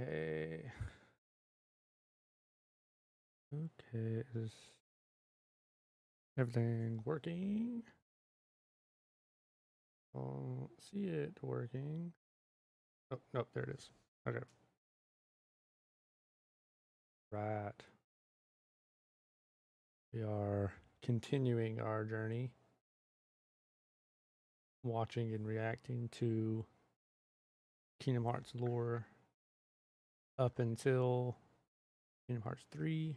Okay. Okay, is everything working? Oh, see it working. Oh, nope, there it is. Okay. Right. We are continuing our journey, watching and reacting to Kingdom Hearts lore up until Kingdom Hearts 3.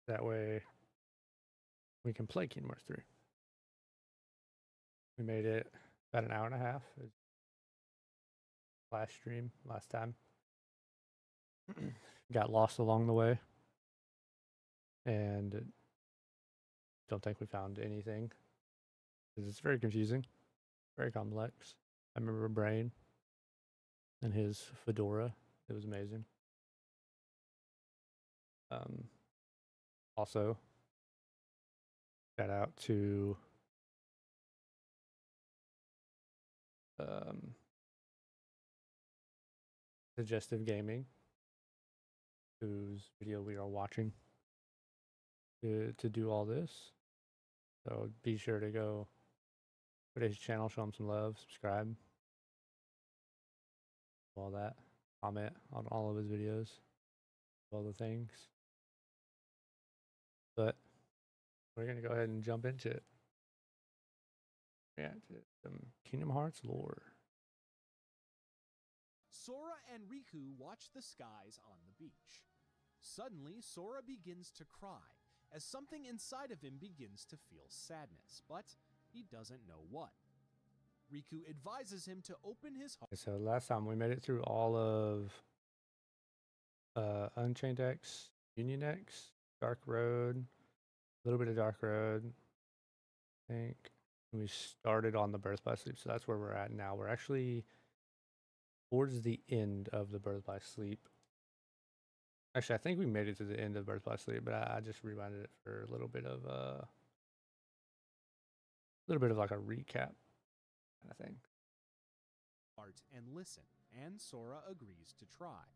That way we can play Kingdom Hearts 3. We made it about an hour and a half last stream, last time. Got lost along the way and don't think we found anything because it's very confusing, very complex. I remember Brain and his fedora. It was amazing. Also, shout out to Suggestive Gaming, whose video we are watching to do all this. So be sure to go to his channel, show him some love, subscribe, all that, comment on all of his videos, all the things. But we're gonna go ahead and jump into it. Yeah, some Kingdom Hearts lore. Sora and Riku watch the skies on the beach. Suddenly, Sora begins to cry as something inside of him begins to feel sadness, but he doesn't know what. Riku advises him to open his heart. So last time we made it through all of Unchained X, Union X, Dark Road, a little bit of Dark Road, I think. We started on the Birth by Sleep, so that's where we're at now. We're actually towards the end of the Birth by Sleep. Actually, I think we made it to the end of Birth by Sleep, but I just rewinded it for a little bit of like a recap kind of thing. And listen, and Sora agrees to try.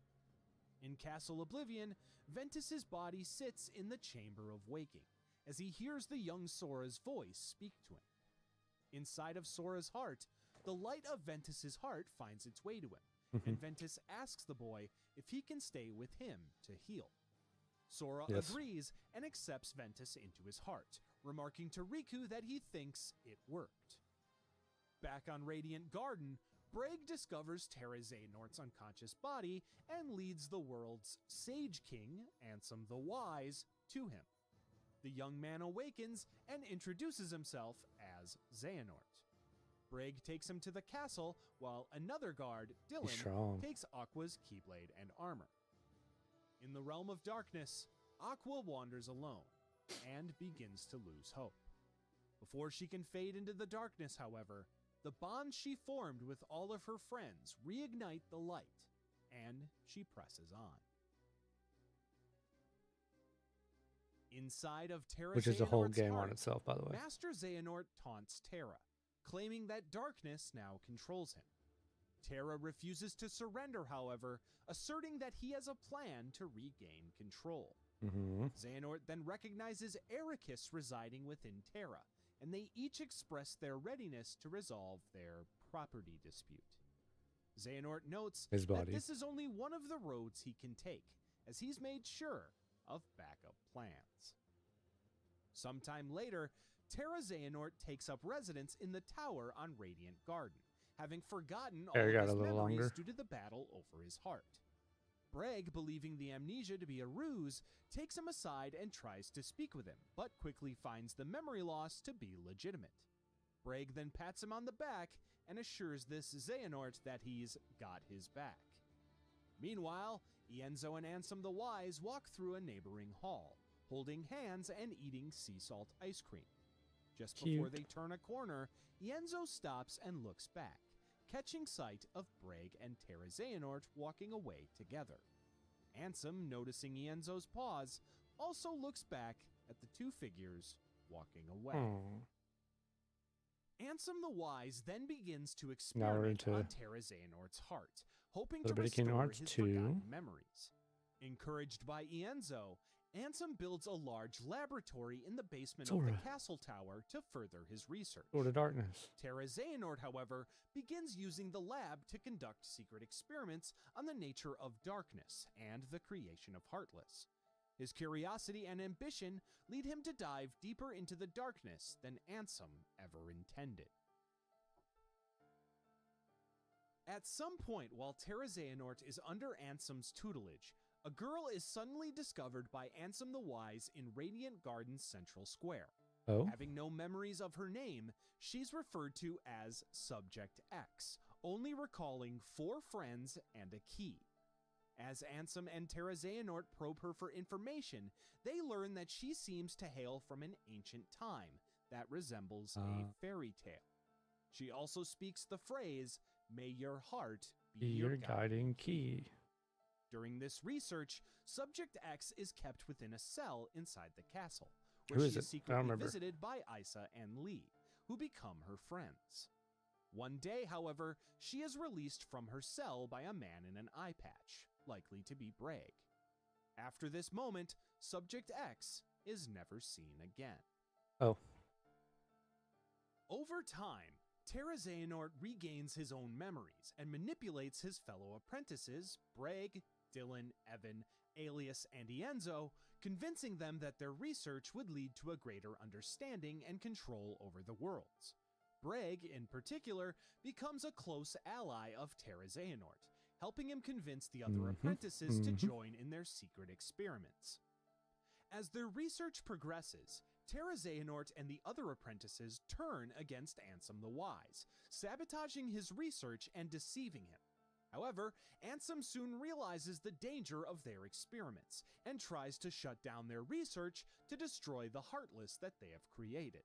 In Castle Oblivion, Ventus's body sits in the Chamber of Waking as he hears the young Sora's voice speak to him. Inside of Sora's heart, the light of Ventus's heart finds its way to him, and Ventus asks the boy if he can stay with him to heal. Sora agrees and accepts Ventus into his heart, remarking to Riku that he thinks it worked. Back on Radiant Garden, Braig discovers Terra Xehanort's unconscious body and leads the world's Sage King, Ansem the Wise, to him. The young man awakens and introduces himself as Xehanort. Braig takes him to the castle, while another guard, Dylan, takes Aqua's keyblade and armor. In the realm of darkness, Aqua wanders alone and begins to lose hope. Before she can fade into the darkness, however, the bonds she formed with all of her friends reignite the light, and she presses on. Inside of Terra Which is the whole Xehanort's game heart, on itself, by the way. Master Xehanort taunts Terra, claiming that darkness now controls him. Terra refuses to surrender, however, asserting that he has a plan to regain control. Xehanort then recognizes Ericus residing within Terra, and they each express their readiness to resolve their property dispute. Xehanort notes that this is only one of the roads he can take, as he's made sure of backup plans. Sometime later, Terra Xehanort takes up residence in the tower on Radiant Garden, having forgotten all of his memories due to the battle over his heart. Braig, believing the amnesia to be a ruse, takes him aside and tries to speak with him, but quickly finds the memory loss to be legitimate. Braig then pats him on the back and assures this Xehanort that he's got his back. Meanwhile, Ienzo and Ansem the Wise walk through a neighboring hall, holding hands and eating sea salt ice cream. Just before they turn a corner, Ienzo stops and looks back, catching sight of Braig and Terra Xehanort walking away together. Ansem, noticing Ienzo's pause, also looks back at the two figures walking away. Ansem the Wise then begins to experiment on Terra Xehanort's heart, hoping A to little bit of Kingdom restore Hearts his 2. forgotten memories. Encouraged by Ienzo, Ansem builds a large laboratory in the basement of the Sora. castle tower to further his research. Sword of Darkness. Terra Xehanort, however, begins using the lab to conduct secret experiments on the nature of darkness and the creation of Heartless. His curiosity and ambition lead him to dive deeper into the darkness than Ansem ever intended. At some point while Terra Xehanort is under Ansem's tutelage, a girl is suddenly discovered by Ansem the Wise in Radiant Garden's central square. Oh. Having no memories of her name, she's referred to as Subject X, only recalling 4 friends and a key. As Ansem and Terra Xehanort probe her for information, they learn that she seems to hail from an ancient time that resembles a fairy tale. She also speaks the phrase, "May your heart be your guiding key." During this research, Subject X is kept within a cell inside the castle, Who where is she it? is I don't secretly remember. visited by Isa and Lee, who become her friends. One day, however, she is released from her cell by a man in an eye patch, likely to be Bragg. After this moment, Subject X is never seen again. Oh. Over time, Terra Xehanort regains his own memories and manipulates his fellow apprentices, Bragg, Dylan, Evan, Alias, and Ienzo, convincing them that their research would lead to a greater understanding and control over the worlds. Bragg, in particular, becomes a close ally of Terra Xehanort, helping him convince the other apprentices to join in their secret experiments. As their research progresses, Terra Xehanort and the other apprentices turn against Ansem the Wise, sabotaging his research and deceiving him. However, Ansem soon realizes the danger of their experiments and tries to shut down their research to destroy the Heartless that they have created.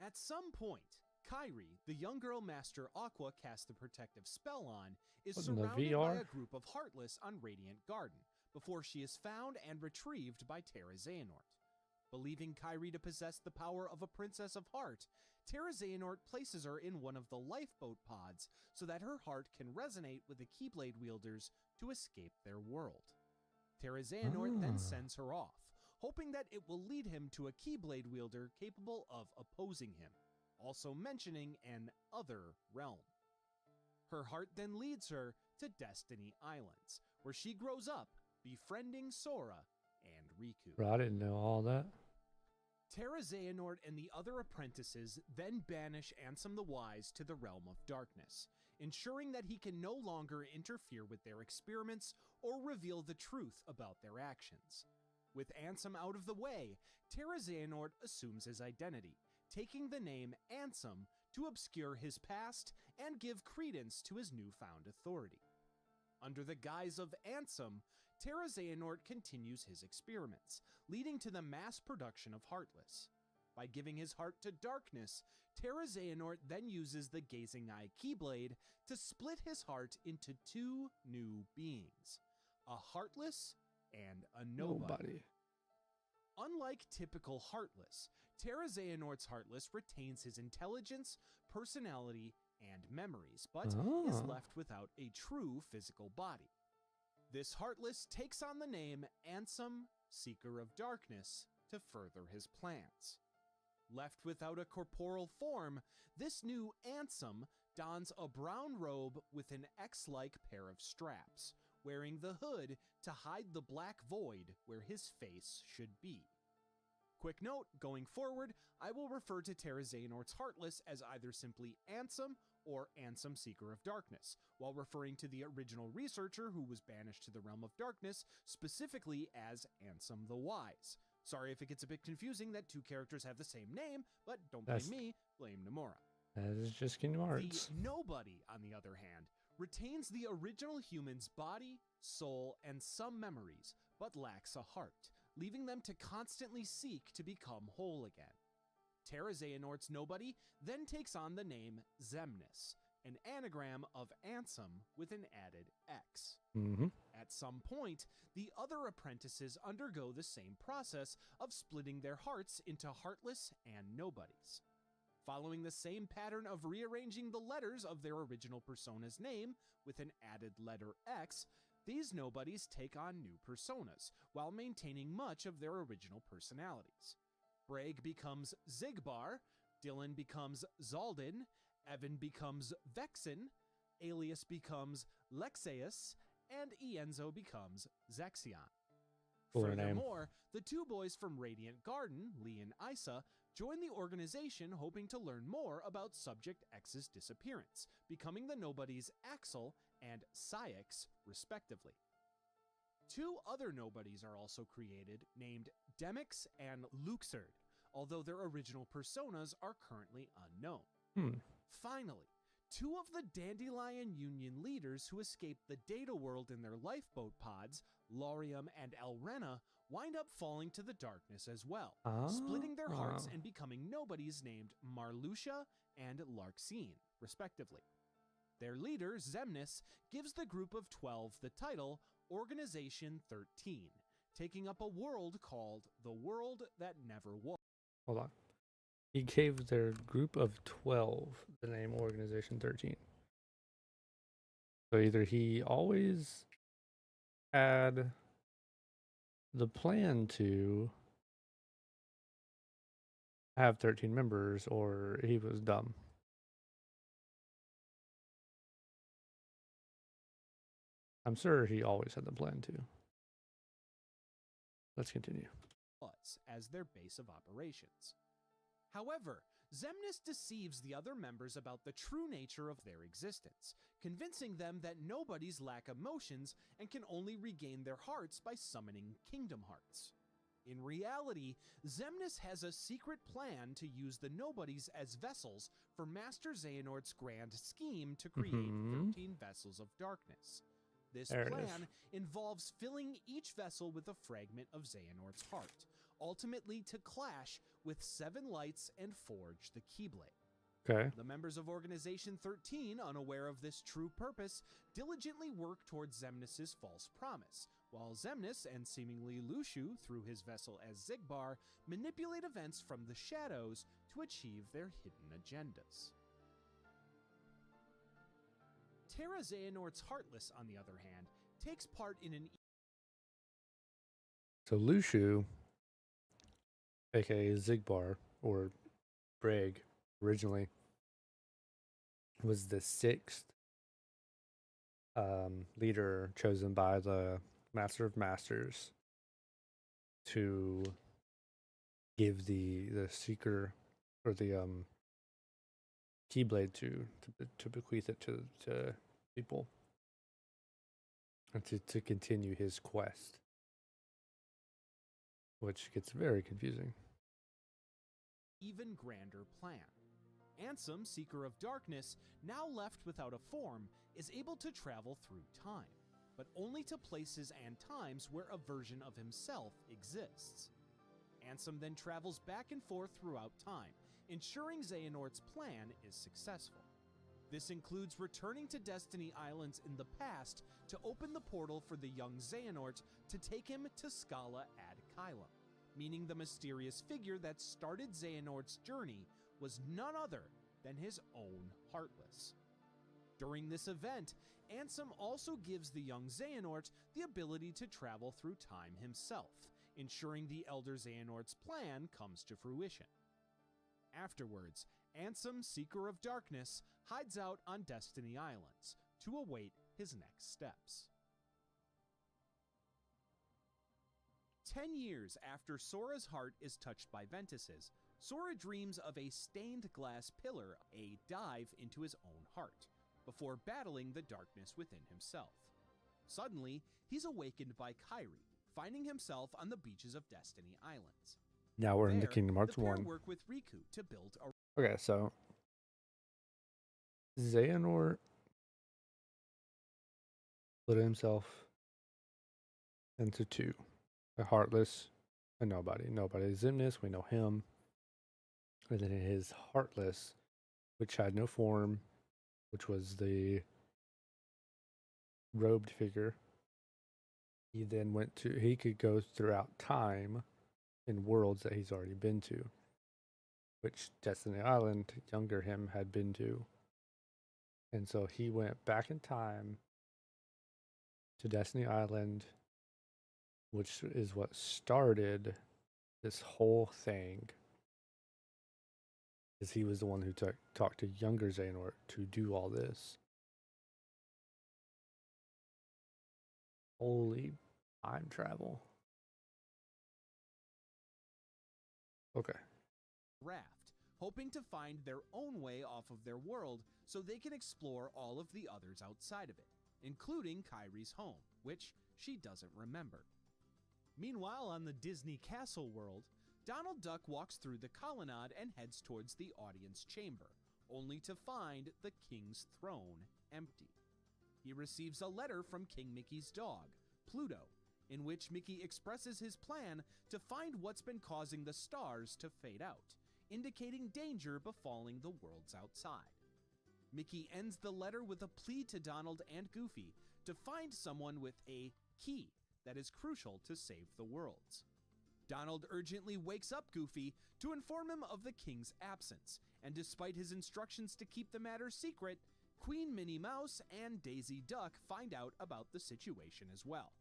At some point, Kairi, the young girl Master Aqua cast the protective spell on, is What, in the surrounded by VR? a group of Heartless on Radiant Garden, before she is found and retrieved by Terra Xehanort. Believing Kairi to possess the power of a Princess of Heart, Terra Xehanort places her in one of the lifeboat pods so that her heart can resonate with the Keyblade wielders to escape their world. Terra Xehanort then sends her off, hoping that it will lead him to a Keyblade wielder capable of opposing him, also mentioning an other realm. Her heart then leads her to Destiny Islands, where she grows up, befriending Sora and Riku. Bro, I didn't know all that. Terra Xehanort and the other apprentices then banish Ansem the Wise to the realm of darkness, ensuring that he can no longer interfere with their experiments or reveal the truth about their actions. With Ansem out of the way, Terra Xehanort assumes his identity, taking the name Ansem to obscure his past and give credence to his newfound authority. Under the guise of Ansem, Terra Xehanort continues his experiments, leading to the mass production of Heartless. By giving his heart to darkness, Terra Xehanort then uses the Gazing Eye Keyblade to split his heart into 2 new beings, a Heartless and a Nobody. Unlike typical Heartless, Terra Xehanort's Heartless retains his intelligence, personality, and memories, but is left without a true physical body. This Heartless takes on the name Ansem, Seeker of Darkness, to further his plans. Left without a corporeal form, this new Ansem dons a brown robe with an X-like pair of straps, wearing the hood to hide the black void where his face should be. Quick note, going forward, I will refer to Terra Xehanort's Heartless as either simply Ansem or Ansem Seeker of Darkness, while referring to the original researcher who was banished to the Realm of Darkness specifically as Ansem the Wise. Sorry if it gets a bit confusing that 2 characters have the same name, but don't blame me, blame Nomura. That is just Kingdom Hearts. The Nobody, on the other hand, retains the original human's body, soul, and some memories, but lacks a heart, leaving them to constantly seek to become whole again. Terra Xehanort's Nobody then takes on the name Xemnas, an anagram of Ansem with an added X. At some point, the other apprentices undergo the same process of splitting their hearts into Heartless and Nobodies. Following the same pattern of rearranging the letters of their original persona's name with an added letter X, these nobodies take on new personas while maintaining much of their original personalities. Bragg becomes Zigbar, Dylan becomes Zaldin, Evan becomes Vexen, Alias becomes Lexaeus, and Ienzo becomes Zexion. Cooler name. Furthermore, the two boys from Radiant Garden, Lee and Isa, join the organization hoping to learn more about Subject X's disappearance, becoming the nobodies Axel and Syx, respectively. Two other nobodies are also created, named Demix and Luxord, although their original personas are currently unknown. Finally, two of the Dandelion Union leaders who escaped the data world in their lifeboat pods, Laurium and Elrena, wind up falling to the darkness as well, splitting their hearts and becoming nobodies named Marluxia and Larxene, respectively. Their leader, Xemnas, gives the group of 12 the title Organization 13, taking up a world called the World That Never Was. Hold on. He gave their group of 12 the name Organization 13. So either he always had the plan to have 13 members, or he was dumb. I'm sure he always had the plan to. Let's continue. As their base of operations. However, Xemnas deceives the other members about the true nature of their existence, convincing them that nobodies lack emotions and can only regain their hearts by summoning Kingdom Hearts. In reality, Xemnas has a secret plan to use the nobodies as vessels for Master Xehanort's grand scheme to create 13 vessels of darkness. This plan involves filling each vessel with a fragment of Xehanort's heart, ultimately to clash with 7 lights and forge the Keyblade. Okay. The members of Organization 13, unaware of this true purpose, diligently work towards Xemnas' false promise, while Xemnas and seemingly Luxu, through his vessel as Zigbar, manipulate events from the shadows to achieve their hidden agendas. Terra Xehanort's Heartless, on the other hand, takes part in an... So Luxu, aka Zigbar, or Bragg, originally, was the 6th leader chosen by the Master of Masters to give the seeker, or the Keyblade to bequeath it to people, and to continue his quest, which gets very confusing. Even grander plan. Ansem, Seeker of Darkness, now left without a form, is able to travel through time, but only to places and times where a version of himself exists. Ansem then travels back and forth throughout time, ensuring Xehanort's plan is successful. This includes returning to Destiny Islands in the past to open the portal for the young Xehanort to take him to Scala ad Kylum, meaning the mysterious figure that started Xehanort's journey was none other than his own Heartless. During this event, Ansem also gives the young Xehanort the ability to travel through time himself, ensuring the Elder Xehanort's plan comes to fruition. Afterwards, Ansem, Seeker of Darkness, hides out on Destiny Islands to await his next steps. 10 years after Sora's heart is touched by Ventus's, Sora dreams of a stained glass pillar, a dive into his own heart, before battling the darkness within himself. Suddenly, he's awakened by Kairi, finding himself on the beaches of Destiny Islands. Now we're in the Kingdom Hearts the pair 1. work with Riku to build a... Okay, so Xehanort split himself into 2. A Heartless, a Nobody. Nobody is Xemnas, we know him. And then his Heartless, which had no form, which was the robed figure. He then he could go throughout time in worlds that he's already been to. which Destiny Island, younger him, had been to. And so he went back in time to Destiny Island, which is what started this whole thing. Because he was the one who talked to younger Xehanort to do all this. Holy time travel. Okay. Raft, hoping to find their own way off of their world so they can explore all of the others outside of it, including Kyrie's home, which she doesn't remember. Meanwhile, on the Disney Castle world, Donald Duck walks through the colonnade and heads towards the audience chamber, only to find the king's throne empty. He receives a letter from King Mickey's dog, Pluto, in which Mickey expresses his plan to find what's been causing the stars to fade out, indicating danger befalling the worlds outside. Mickey ends the letter with a plea to Donald and Goofy to find someone with a key that is crucial to save the worlds. Donald urgently wakes up Goofy to inform him of the king's absence, and despite his instructions to keep the matter secret, Queen Minnie Mouse and Daisy Duck find out about the situation as well.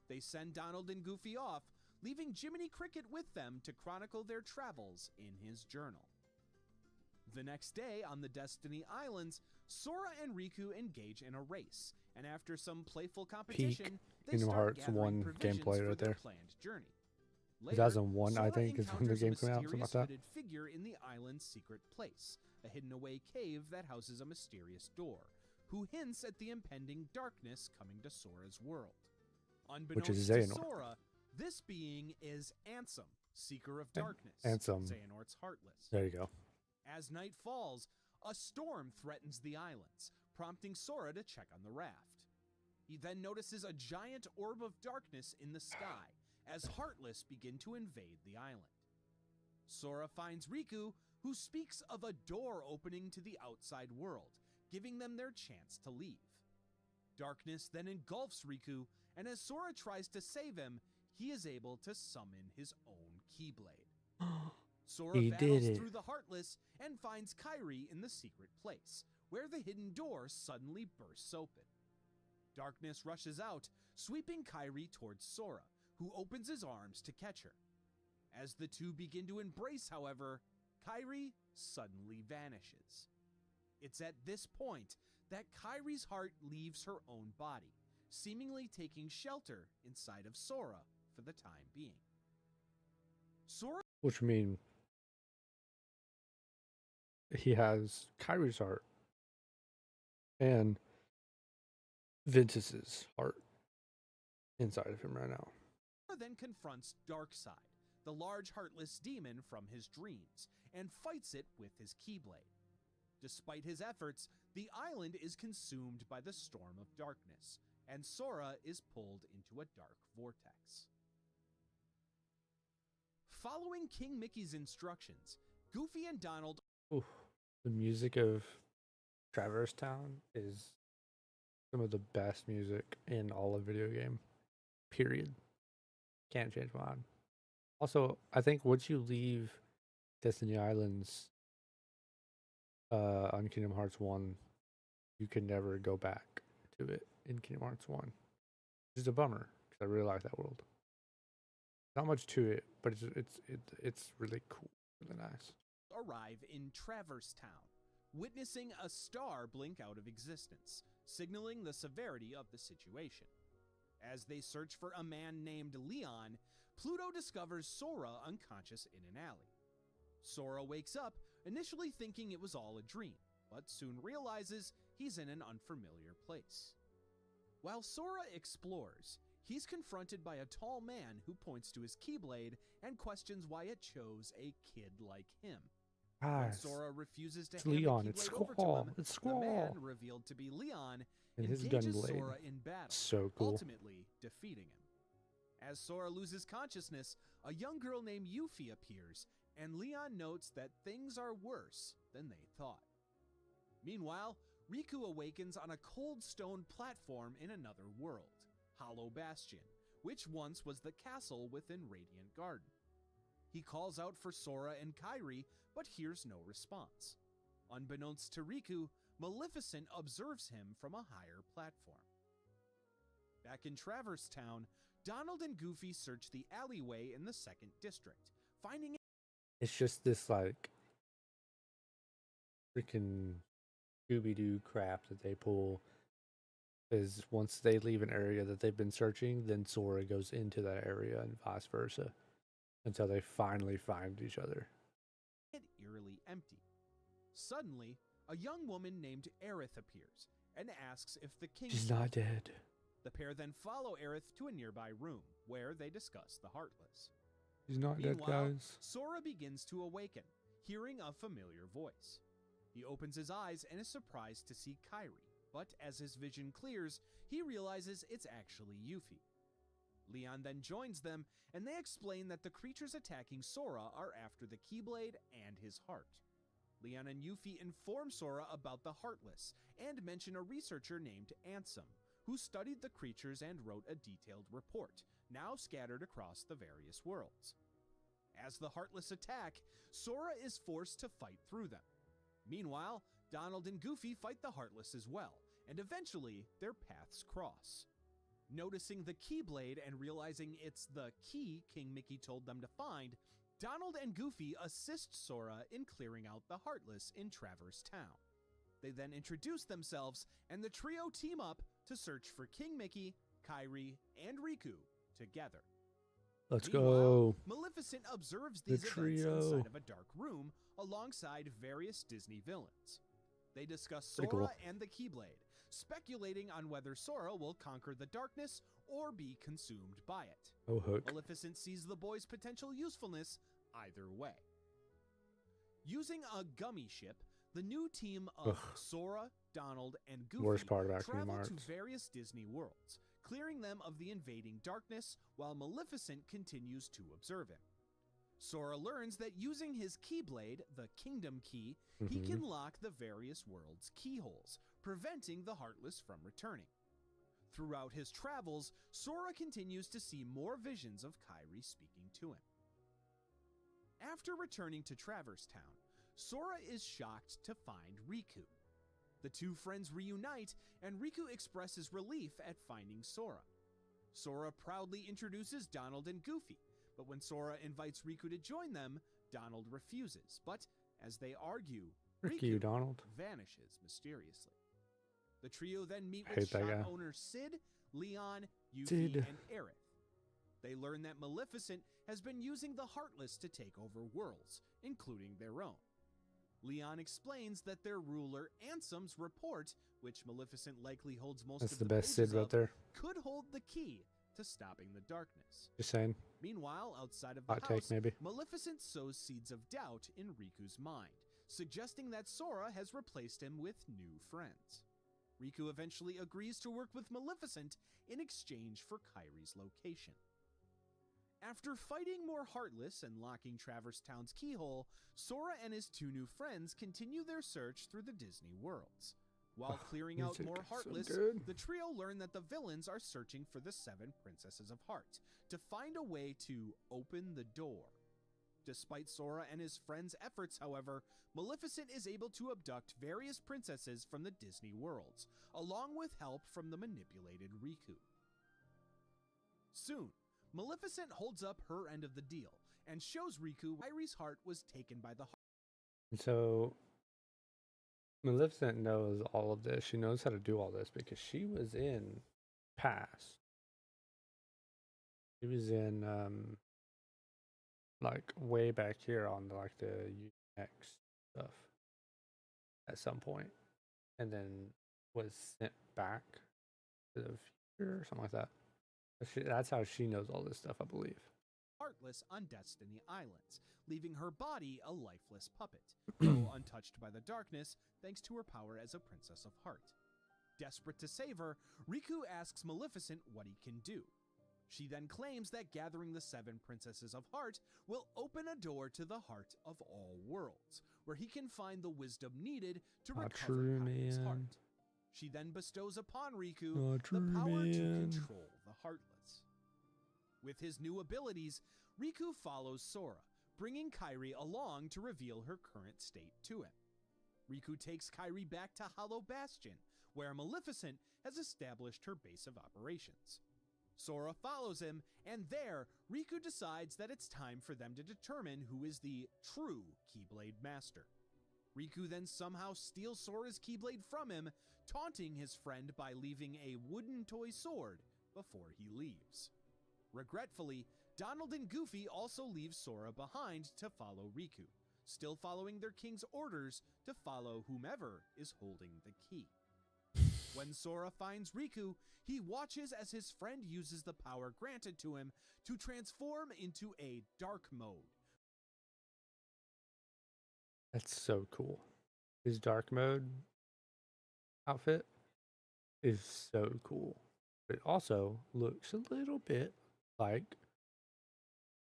They send Donald and Goofy off, leaving Jiminy Cricket with them to chronicle their travels in his journal. The next day, on the Destiny Islands, Sora and Riku engage in a race, and after some playful competition, they Kingdom start Hearts gathering 1 provisions gameplay for right their there. planned journey. 2001, I Sora think, is when the encounters game a came out, something like mysterious that. hooded figure in the island's secret place, a hidden-away cave that houses a mysterious door, who hints at the impending darkness coming to Sora's world. Which is Unbeknownst to Xehanort. Sora, this being is Ansem, Seeker of Darkness, Ansem. Xehanort's Heartless. There you go. As night falls, a storm threatens the islands, prompting Sora to check on the raft. He then notices a giant orb of darkness in the sky as Heartless begin to invade the island. Sora finds Riku, who speaks of a door opening to the outside world, giving them their chance to leave. Darkness then engulfs Riku, and as Sora tries to save him, he is able to summon his own Keyblade. Sora He battles did it. through the Heartless and finds Kyrie in the secret place, where the hidden door suddenly bursts open. Darkness rushes out, sweeping Kyrie towards Sora, who opens his arms to catch her. As the two begin to embrace, however, Kyrie suddenly vanishes. It's at this point that Kyrie's heart leaves her own body, seemingly taking shelter inside of Sora for the time being. Sora Which means he has Kyrie's heart and Ventus's heart inside of him right now. then confronts Darkseid, the large heartless demon from his dreams, and fights it with his Keyblade. Despite his efforts, the island is consumed by the storm of darkness, and Sora is pulled into a dark vortex. Following King Mickey's instructions, Goofy and Donald... Ooh, the music of Traverse Town is some of the best music in all of video game. Period. Can't change my mind. Also, I think once you leave Destiny Islands on Kingdom Hearts 1, you can never go back to it in Kingdom Hearts 1. Which is a bummer, because I really like that world. Not much to it, but it's really cool, really nice. Arrive in Traverse Town, witnessing a star blink out of existence, signaling the severity of the situation. As they search for a man named Leon, Pluto discovers Sora unconscious in an alley. Sora wakes up, initially thinking it was all a dream, but soon realizes he's in an unfamiliar place. While Sora explores, he's confronted by a tall man who points to his Keyblade and questions why it chose a kid like him. When Guys, Sora refuses to it's hand Leon. the It's Keyblade over to Squall. him, It's the man, Squall. revealed to be Leon, And his engages gunblade. Sora in battle, So cool. ultimately defeating him. As Sora loses consciousness, a young girl named Yuffie appears, and Leon notes that things are worse than they thought. Meanwhile, Riku awakens on a cold stone platform in another world, Hollow Bastion, which once was the castle within Radiant Garden. He calls out for Sora and Kairi, but hears no response. Unbeknownst to Riku, Maleficent observes him from a higher platform. Back in Traverse Town, Donald and Goofy search the alleyway in the 2nd District, finding It's just this like freaking Scooby-Doo crap that they pull. Is once they leave an area that they've been searching, then Sora goes into that area and vice versa until they finally find each other. it eerily empty. Suddenly, a young woman named Aerith appears and asks if the king... She's not dead. The pair then follow Aerith to a nearby room, where they discuss the Heartless. She's not dead, Meanwhile, guys. Sora begins to awaken, hearing a familiar voice. He opens his eyes and is surprised to see Kairi, but as his vision clears, he realizes it's actually Yuffie. Leon then joins them, and they explain that the creatures attacking Sora are after the Keyblade and his heart. Leon and Yuffie inform Sora about the Heartless, and mention a researcher named Ansem, who studied the creatures and wrote a detailed report, now scattered across the various worlds. As the Heartless attack, Sora is forced to fight through them. Meanwhile, Donald and Goofy fight the Heartless as well, and eventually their paths cross. Noticing the Keyblade and realizing it's the key King Mickey told them to find, Donald and Goofy assist Sora in clearing out the Heartless in Traverse Town. They then introduce themselves, and the trio team up to search for King Mickey, Kairi, and Riku together. Let's Meanwhile, go. Maleficent observes these events trio. inside of a dark room alongside various Disney villains. They discuss Pretty Sora cool. and the Keyblade, speculating on whether Sora will conquer the darkness or be consumed by it. Oh, hook. Maleficent sees the boy's potential usefulness either way. Using a gummy ship, the new team of Sora, Donald, and Goofy Worst part about travel Kingdom to Hearts. various Disney worlds, clearing them of the invading darkness while Maleficent continues to observe him. Sora learns that using his Keyblade, the Kingdom Key, he can lock the various worlds' keyholes, preventing the Heartless from returning. Throughout his travels, Sora continues to see more visions of Kairi speaking to him. After returning to Traverse Town, Sora is shocked to find Riku. The two friends reunite, and Riku expresses relief at finding Sora. Sora proudly introduces Donald and Goofy, but when Sora invites Riku to join them, Donald refuses, but as they argue, Frick Riku you, Donald. vanishes mysteriously. The trio then meet Hate with that shop guy. owner Sid, Leon, Yuffie, Sid. and Aerith. They learn that Maleficent has been using the Heartless to take over worlds, including their own. Leon explains that their ruler Ansem's report, which Maleficent likely holds most That's of the the best pages Sid right of, there. could hold the key to stopping the darkness. Just saying. Meanwhile, outside of the Hot house, take, maybe. Maleficent sows seeds of doubt in Riku's mind, suggesting that Sora has replaced him with new friends. Riku eventually agrees to work with Maleficent in exchange for Kairi's location. After fighting more Heartless and locking Traverse Town's keyhole, Sora and his two new friends continue their search through the Disney worlds. While clearing out music more is so Heartless, good. the trio learn that the villains are searching for the 7 Princesses of Heart to find a way to open the door. Despite Sora and his friends' efforts, however, Maleficent is able to abduct various princesses from the Disney worlds, along with help from the manipulated Riku. Soon, Maleficent holds up her end of the deal and shows Riku Kairi's heart was taken by the heart. And so Maleficent knows all of this. She knows how to do all this because she was in past. She was in like way back here on like the UX stuff at some point, and then was sent back to the future or something like that. That's how she knows all this stuff, I believe. Heartless on Destiny Islands, leaving her body a lifeless puppet, though untouched by the darkness thanks to her power as a Princess of Heart. Desperate to save her, Riku asks Maleficent what he can do. She then claims that gathering the 7 Princesses of Heart will open a door to the heart of all worlds, where he can find the wisdom needed to recover true, Kairi's man. heart. She then bestows upon Riku Not the true, power to man. control the Heartless. With his new abilities, Riku follows Sora, bringing Kairi along to reveal her current state to him. Riku takes Kairi back to Hollow Bastion, where Maleficent has established her base of operations. Sora follows him, and there, Riku decides that it's time for them to determine who is the true Keyblade Master. Riku then somehow steals Sora's Keyblade from him, taunting his friend by leaving a wooden toy sword before he leaves. Regretfully, Donald and Goofy also leave Sora behind to follow Riku, still following their king's orders to follow whomever is holding the key. When Sora finds Riku, he watches as his friend uses the power granted to him to transform into a dark mode. That's so cool. His dark mode outfit is so cool. It also looks a little bit like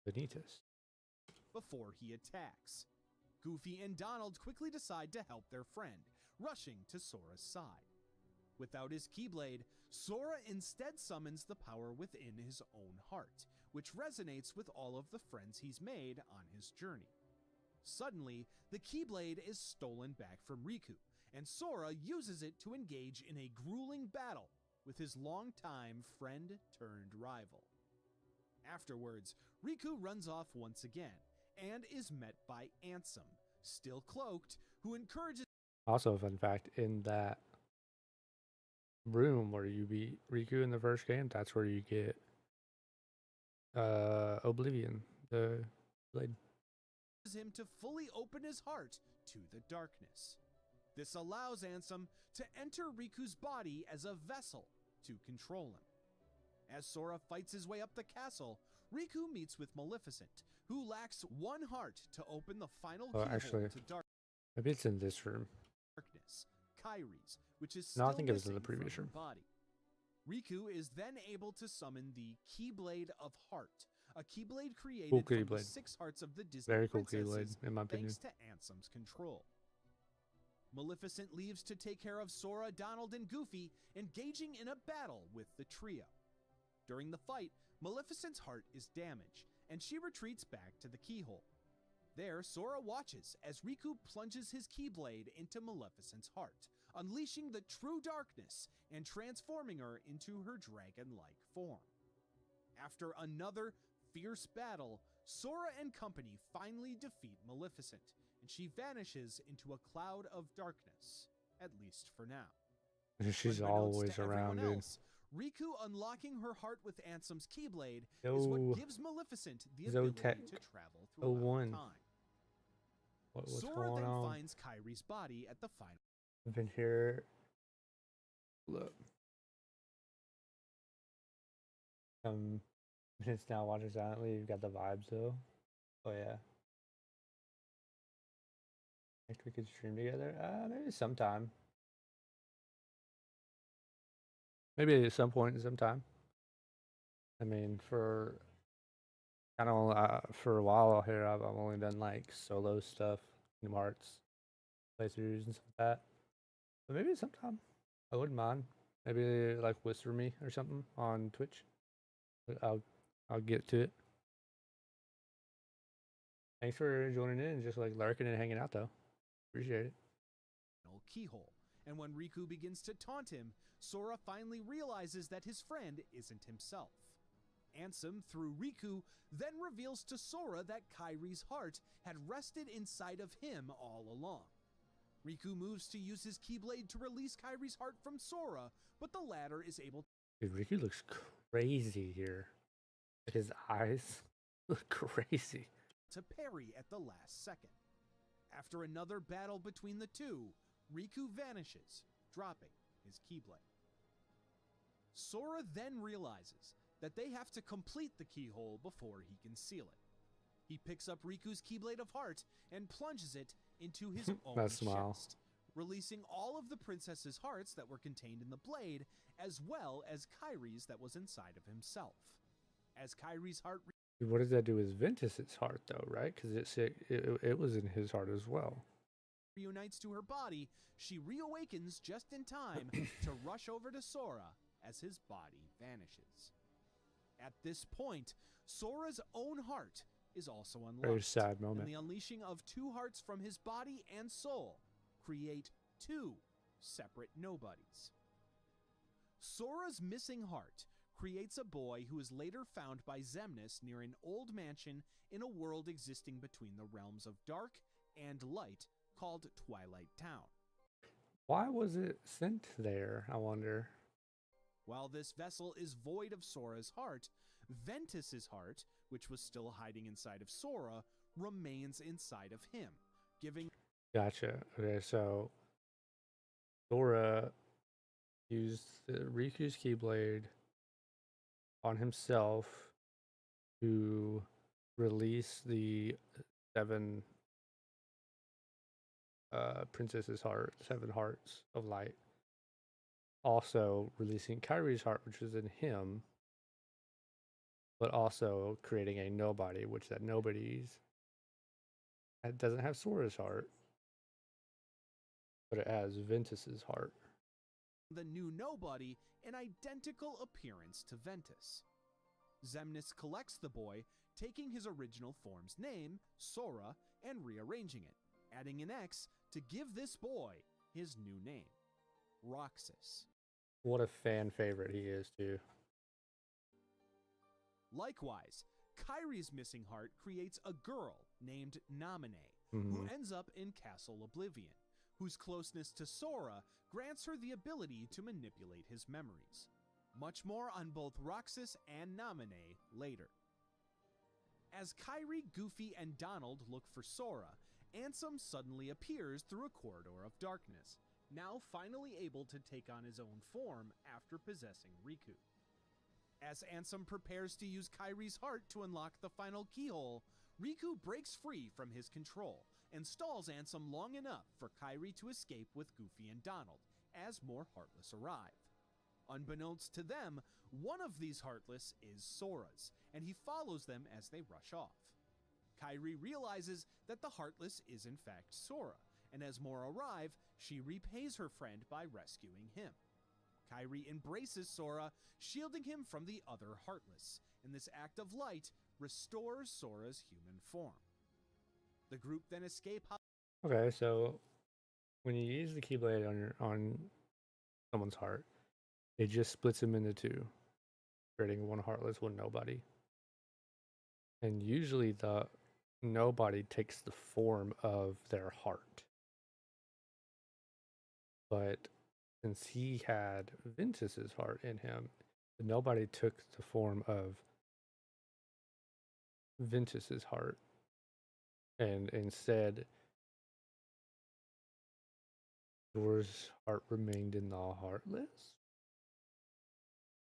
Vanitas. Before he attacks, Goofy and Donald quickly decide to help their friend, rushing to Sora's side. Without his Keyblade, Sora instead summons the power within his own heart, which resonates with all of the friends he's made on his journey. Suddenly, the Keyblade is stolen back from Riku, and Sora uses it to engage in a grueling battle with his longtime friend-turned-rival. Afterwards, Riku runs off once again, and is met by Ansem, still cloaked, who encourages... Also, a fun fact, in that room where you beat Riku in the first game, that's where you get Oblivion, the blade. him to fully open his heart to the darkness. This allows Ansem to enter Riku's body as a vessel to control him. As Sora fights his way up the castle, Riku meets with Maleficent, who lacks one heart to open the final keyhole to darkness. Maybe it's in this room. Kairi's, which is No, still I think it was in the missing from previous her room. body. Riku is then able to summon the Keyblade of Heart, a Keyblade created Cool from the Keyblade. 6 hearts of the Disney Very cool princesses, Keyblade, in my opinion. thanks to Ansem's control. Maleficent leaves to take care of Sora, Donald, and Goofy, engaging in a battle with the trio. During the fight, Maleficent's heart is damaged, and she retreats back to the keyhole. There, Sora watches as Riku plunges his Keyblade into Maleficent's heart, unleashing the true darkness and transforming her into her dragon-like form. After another fierce battle, Sora and company finally defeat Maleficent, and she vanishes into a cloud of darkness, at least for now. She's Unbeknownst always to around, everyone dude. else, Riku unlocking her heart with Ansem's Keyblade is Yo, what gives Maleficent the ability Zotec to travel throughout 01. time. What's Sora going then on? finds Kairi's body at the final. I've been here. Look. Minutes now watching silently. You've got the vibes though. Oh yeah. Think we could stream together? Maybe sometime. Maybe at some point in some time. I mean, for kind of for a while here, I've only done like solo stuff, Kingdom Hearts, playthroughs and stuff like that. But maybe sometime. I wouldn't mind. Maybe like whisper me or something on Twitch. But I'll get to it. Thanks for joining in and just like lurking and hanging out though. Appreciate it. Keyhole, and when Riku begins to taunt him, Sora finally realizes that his friend isn't himself. Ansem, through Riku, then reveals to Sora that Kairi's heart had rested inside of him all along. Riku moves to use his Keyblade to release Kairi's heart from Sora, but the latter is able Dude, Riku looks crazy here. His eyes look crazy. to parry at the last second. After another battle between the two, Riku vanishes, dropping his Keyblade. Sora then realizes that they have to complete the keyhole before he can seal it. He picks up Riku's Keyblade of Heart and plunges it into his own That smile. chest, releasing all of the princess's hearts that were contained in the blade, as well as Kairi's that was inside of himself. As Kairi's heart Dude, what does that do with Ventus's heart though, right? Because it was in his heart as well. reunites to her body, she reawakens just in time to rush over to Sora as his body vanishes. At this point, Sora's own heart is also Very unlocked, sad and moment. the unleashing of 2 hearts from his body and soul create 2 separate nobodies. Sora's missing heart creates a boy who is later found by Xemnas near an old mansion in a world existing between the realms of dark and light called Twilight Town. Why was it sent there, I wonder? While this vessel is void of Sora's heart, Ventus's heart, which was still hiding inside of Sora, remains inside of him, giving... Gotcha. Okay, so Sora used Riku's Keyblade on himself to release the 7 princesses' heart, 7 hearts of light. Also releasing Kyrie's heart, which was in him, but also creating a nobody, which that nobody's it doesn't have Sora's heart, but it has Ventus's heart. the new nobody an identical appearance to Ventus. Xemnas collects the boy, taking his original form's name, Sora, and rearranging it, adding an X to give this boy his new name, Roxas. What a fan favorite he is, too. Likewise, Kyrie's missing heart creates a girl named Naminé, Mm-hmm. who ends up in Castle Oblivion, whose closeness to Sora grants her the ability to manipulate his memories. Much more on both Roxas and Naminé later. As Kyrie, Goofy, and Donald look for Sora, Ansem suddenly appears through a corridor of darkness, now finally able to take on his own form after possessing Riku. As Ansem prepares to use Kyrie's heart to unlock the final keyhole, Riku breaks free from his control and stalls Ansem long enough for Kyrie to escape with Goofy and Donald as more Heartless arrive. Unbeknownst to them, one of these Heartless is Sora's, and he follows them as they rush off. Kyrie realizes that the Heartless is in fact Sora, and as more arrive, she repays her friend by rescuing him. Kyrie embraces Sora, shielding him from the other Heartless, and this act of light restores Sora's human form. The group then escape. Okay, so when you use the Keyblade on someone's heart, it just splits them into 2, creating 1 heartless, 1 nobody. And usually the nobody takes the form of their heart. But since he had Ventus's heart in him, the nobody took the form of Ventus's heart. And instead, Sora's heart remained in the heartless?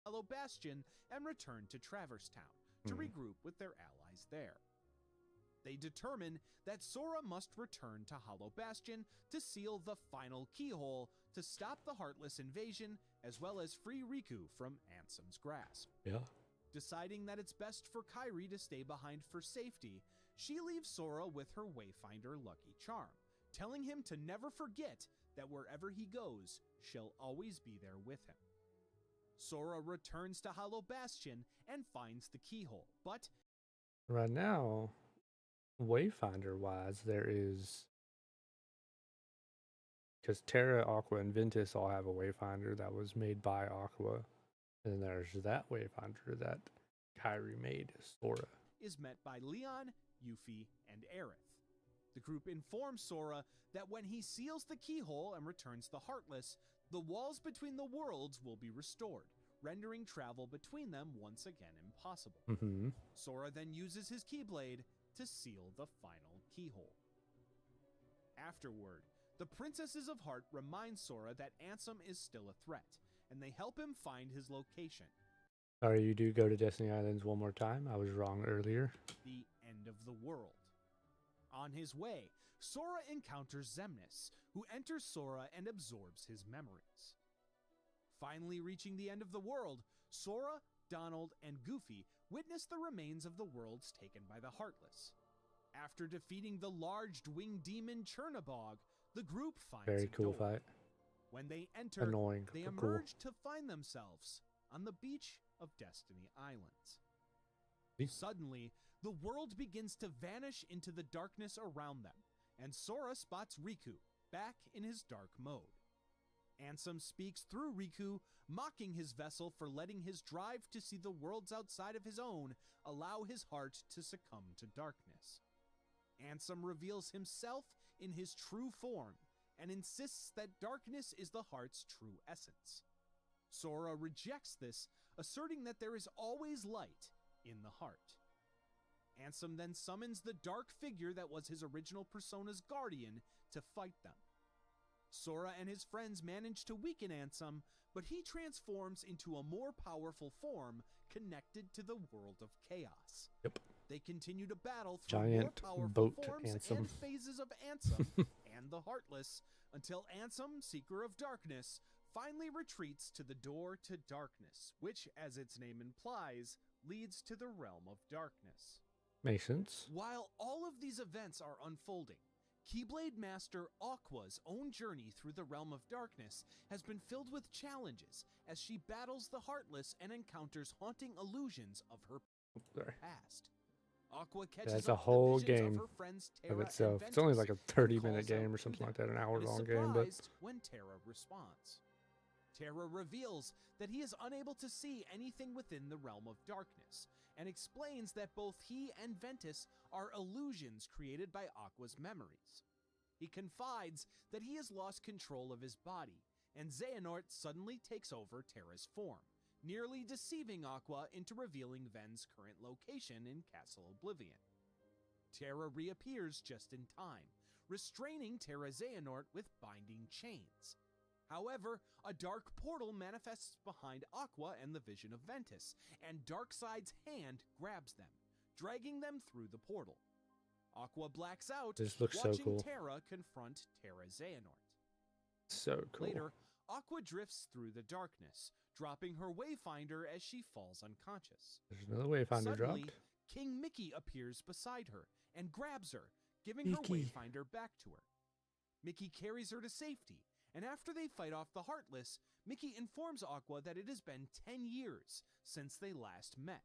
Hollow Bastion and return to Traverse Town to regroup with their allies there. They determine that Sora must return to Hollow Bastion to seal the final keyhole to stop the Heartless invasion, as well as free Riku from Ansem's grasp. Yeah. Deciding that it's best for Kyrie to stay behind for safety, she leaves Sora with her Wayfinder Lucky Charm, telling him to never forget that wherever he goes, she'll always be there with him. Sora returns to Hollow Bastion and finds the keyhole, but right now, Wayfinder wise, there is, because Terra, Aqua, and Ventus all have a Wayfinder that was made by Aqua, and then there's that Wayfinder that Kyrie made, Sora. Is met by Leon, Yuffie, and Aerith. The group informs Sora that when he seals the keyhole and returns the Heartless, the walls between the worlds will be restored, rendering travel between them once again impossible. Mm-hmm. Sora then uses his Keyblade to seal the final keyhole. Afterward, the Princesses of Heart remind Sora that Ansem is still a threat, and they help him find his location. Sorry, you do go to Destiny Islands one more time. I was wrong earlier. The end of the world. On his way, Sora encounters Xemnas, who enters Sora and absorbs his memories. Finally reaching the end of the world, Sora, Donald, and Goofy witness the remains of the worlds taken by the Heartless. After defeating the large winged demon Chernabog, the group finds Very a cool door. fight. When they enter, Annoying, they but cool. emerge to find themselves on the beach of Destiny Islands. Suddenly, the world begins to vanish into the darkness around them, and Sora spots Riku, back in his dark mode. Ansem speaks through Riku, mocking his vessel for letting his drive to see the worlds outside of his own allow his heart to succumb to darkness. Ansem reveals himself in his true form and insists that darkness is the heart's true essence. Sora rejects this, asserting that there is always light in the heart. Ansem then summons the dark figure that was his original persona's guardian to fight them. Sora and his friends manage to weaken Ansem, but he transforms into a more powerful form connected to the world of chaos. Yep. They continue to battle through Giant more powerful boat forms Ansem. and phases of Ansem and the Heartless, until Ansem, Seeker of Darkness, finally retreats to the door to darkness, which, as its name implies, leads to the realm of darkness. Makes sense. While all of these events are unfolding, Keyblade Master Aqua's own journey through the realm of darkness has been filled with challenges as she battles the Heartless and encounters haunting illusions of her past. Aqua catches That's a up to the whole visions game of her friends Terra of itself. and It's only Ventus like a 30-minute and calls game out or to something like them, that, an and hour-long is game, but surprised when Terra responds. Terra reveals that he is unable to see anything within the realm of darkness, and explains that both he and Ventus are illusions created by Aqua's memories. He confides that he has lost control of his body, and Xehanort suddenly takes over Terra's form, nearly deceiving Aqua into revealing Ven's current location in Castle Oblivion. Terra reappears just in time, restraining Terra Xehanort with binding chains. However, a dark portal manifests behind Aqua and the vision of Ventus, and Darkseid's hand grabs them, dragging them through the portal. Aqua blacks out, this looks so watching cool. Terra confront Terra Xehanort. So cool. Later, Aqua drifts through the darkness, dropping her Wayfinder as she falls unconscious. There's another Wayfinder Suddenly, dropped. King Mickey appears beside her and grabs her, giving her Mickey. Wayfinder back to her. Mickey carries her to safety, and after they fight off the Heartless, Mickey informs Aqua that it has been 10 years since they last met.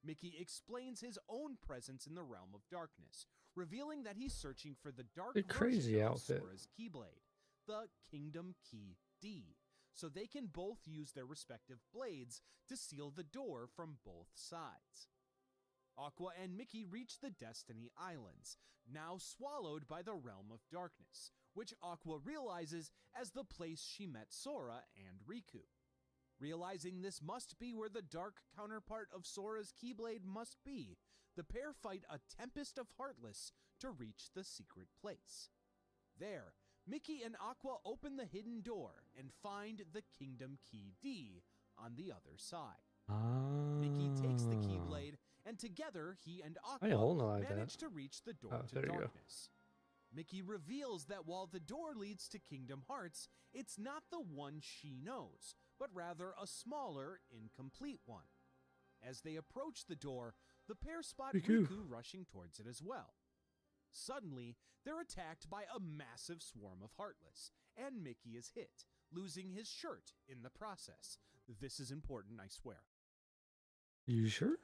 Mickey explains his own presence in the realm of darkness, revealing that he's searching for the dark crazy version of outfit. Sora's Keyblade, the Kingdom Key D, so they can both use their respective blades to seal the door from both sides. Aqua and Mickey reach the Destiny Islands, now swallowed by the realm of darkness, which Aqua realizes as the place she met Sora and Riku. Realizing this must be where the dark counterpart of Sora's Keyblade must be, the pair fight a tempest of Heartless to reach the secret place. There, Mickey and Aqua open the hidden door and find the Kingdom Key D on the other side. Mickey takes the Keyblade, and together he and Aqua manage to reach the door to darkness. Mickey reveals that while the door leads to Kingdom Hearts, it's not the one she knows, but rather a smaller, incomplete one. As they approach the door, the pair spot Riku rushing towards it as well. Suddenly, they're attacked by a massive swarm of Heartless, and Mickey is hit, losing his shirt in the process. This is important, I swear. You sure?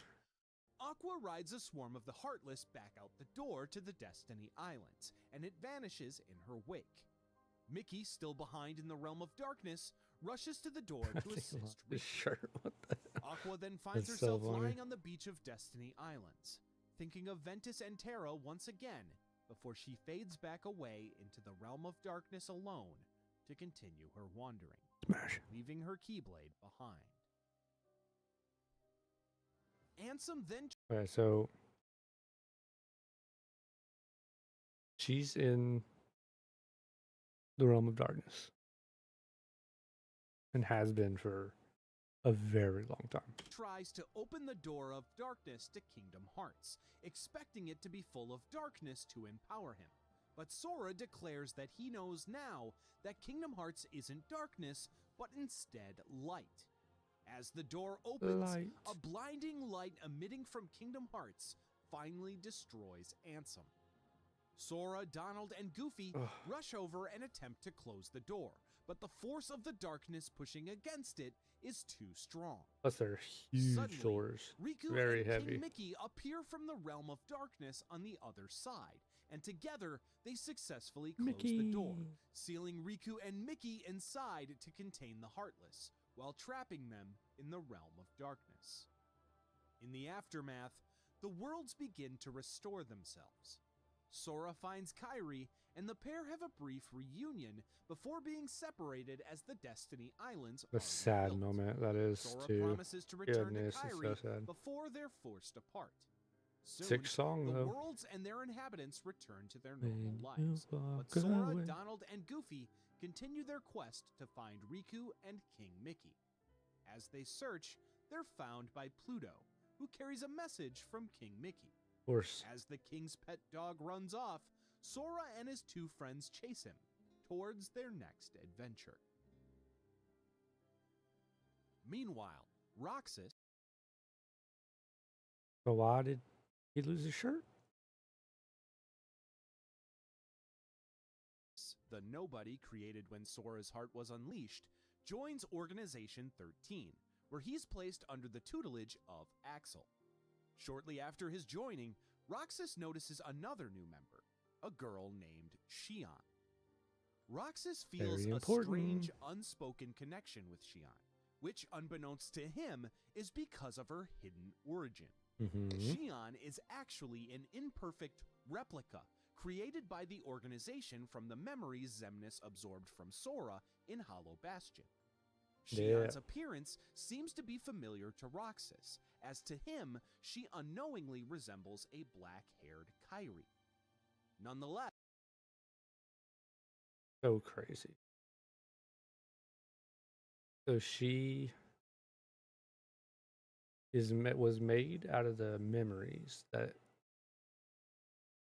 Aqua rides a swarm of the Heartless back out the door to the Destiny Islands, and it vanishes in her wake. Mickey, still behind in the realm of darkness, rushes to the door to assist Riku. Shirt. What the hell? Aqua then finds That's herself so funny. lying on the beach of Destiny Islands, thinking of Ventus and Terra once again, before she fades back away into the realm of darkness alone to continue her wandering, Smash. leaving her Keyblade behind. Ansem then... Okay, so she's in the realm of darkness and has been for a very long time. tries to open the door of darkness to Kingdom Hearts, expecting it to be full of darkness to empower him. But Sora declares that he knows now that Kingdom Hearts isn't darkness, but instead light. As the door opens, a blinding light emitting from Kingdom Hearts finally destroys Ansem. Sora, Donald, and Goofy rush over and attempt to close the door, but the force of the darkness pushing against it is too strong. Plus, they're huge Suddenly, doors. Riku Very and heavy. King Mickey appear from the realm of darkness on the other side, and together they successfully close the door, sealing Riku and Mickey inside to contain the Heartless, while trapping them in the realm of darkness. In the aftermath, the worlds begin to restore themselves. Sora finds Kairi, and the pair have a brief reunion before being separated as the Destiny Islands A are sad rebuilt. moment that is, Sora too. promises to return Goodness, to it's Kairi so sad. before they're forced apart. Soon, Sick song, the though. worlds and their inhabitants return to their normal When lives, you but walk Sora, away. Donald, and Goofy continue their quest to find Riku and King Mickey. As they search, they're found by Pluto, who carries a message from King Mickey. Of course. As the king's pet dog runs off, Sora and his two friends chase him towards their next adventure. Meanwhile, Roxas, But why did he lose his shirt? the nobody created when Sora's heart was unleashed, joins Organization 13, where he's placed under the tutelage of Axel. Shortly after his joining, Roxas notices another new member, a girl named Xion. Roxas feels Very a important. strange, unspoken connection with Xion, which, unbeknownst to him, is because of her hidden origin. Xion is actually an imperfect replica created by the organization from the memories Xemnas absorbed from Sora in Hollow Bastion. Xion's appearance seems to be familiar to Roxas, as to him, she unknowingly resembles a black-haired Kairi. Nonetheless, So crazy. So she was made out of the memories that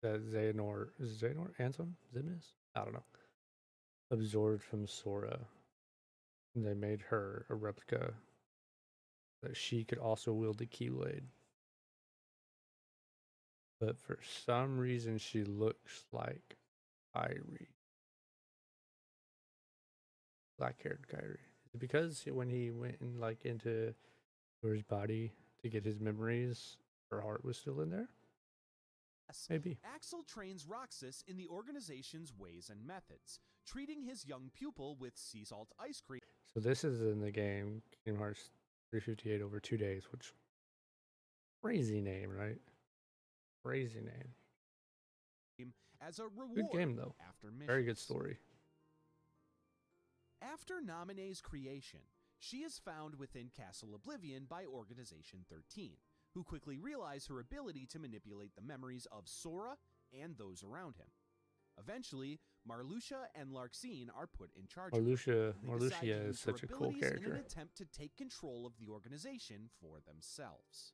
Xehanort, is it Xehanort? Ansem? Xemnas? I don't know. Absorbed from Sora. And they made her a replica that she could also wield the Keyblade. But for some reason, she looks like Kairi. Black-haired Kairi. Is it because when he went into his body to get his memories, her heart was still in there? Maybe. Axel trains Roxas in the organization's ways and methods, treating his young pupil with sea salt ice cream. So this is in the game Kingdom Hearts 358 over 2 days, which crazy name, right? Crazy name. As a reward. Good game though. After missions. Very good story. After Naminé's creation, she is found within Castle Oblivion by Organization 13, who quickly realize her ability to manipulate the memories of Sora and those around him. Eventually, Marluxia and Larxene are put in charge. Marluxia is such a cool character. In an attempt to take control of the organization for themselves.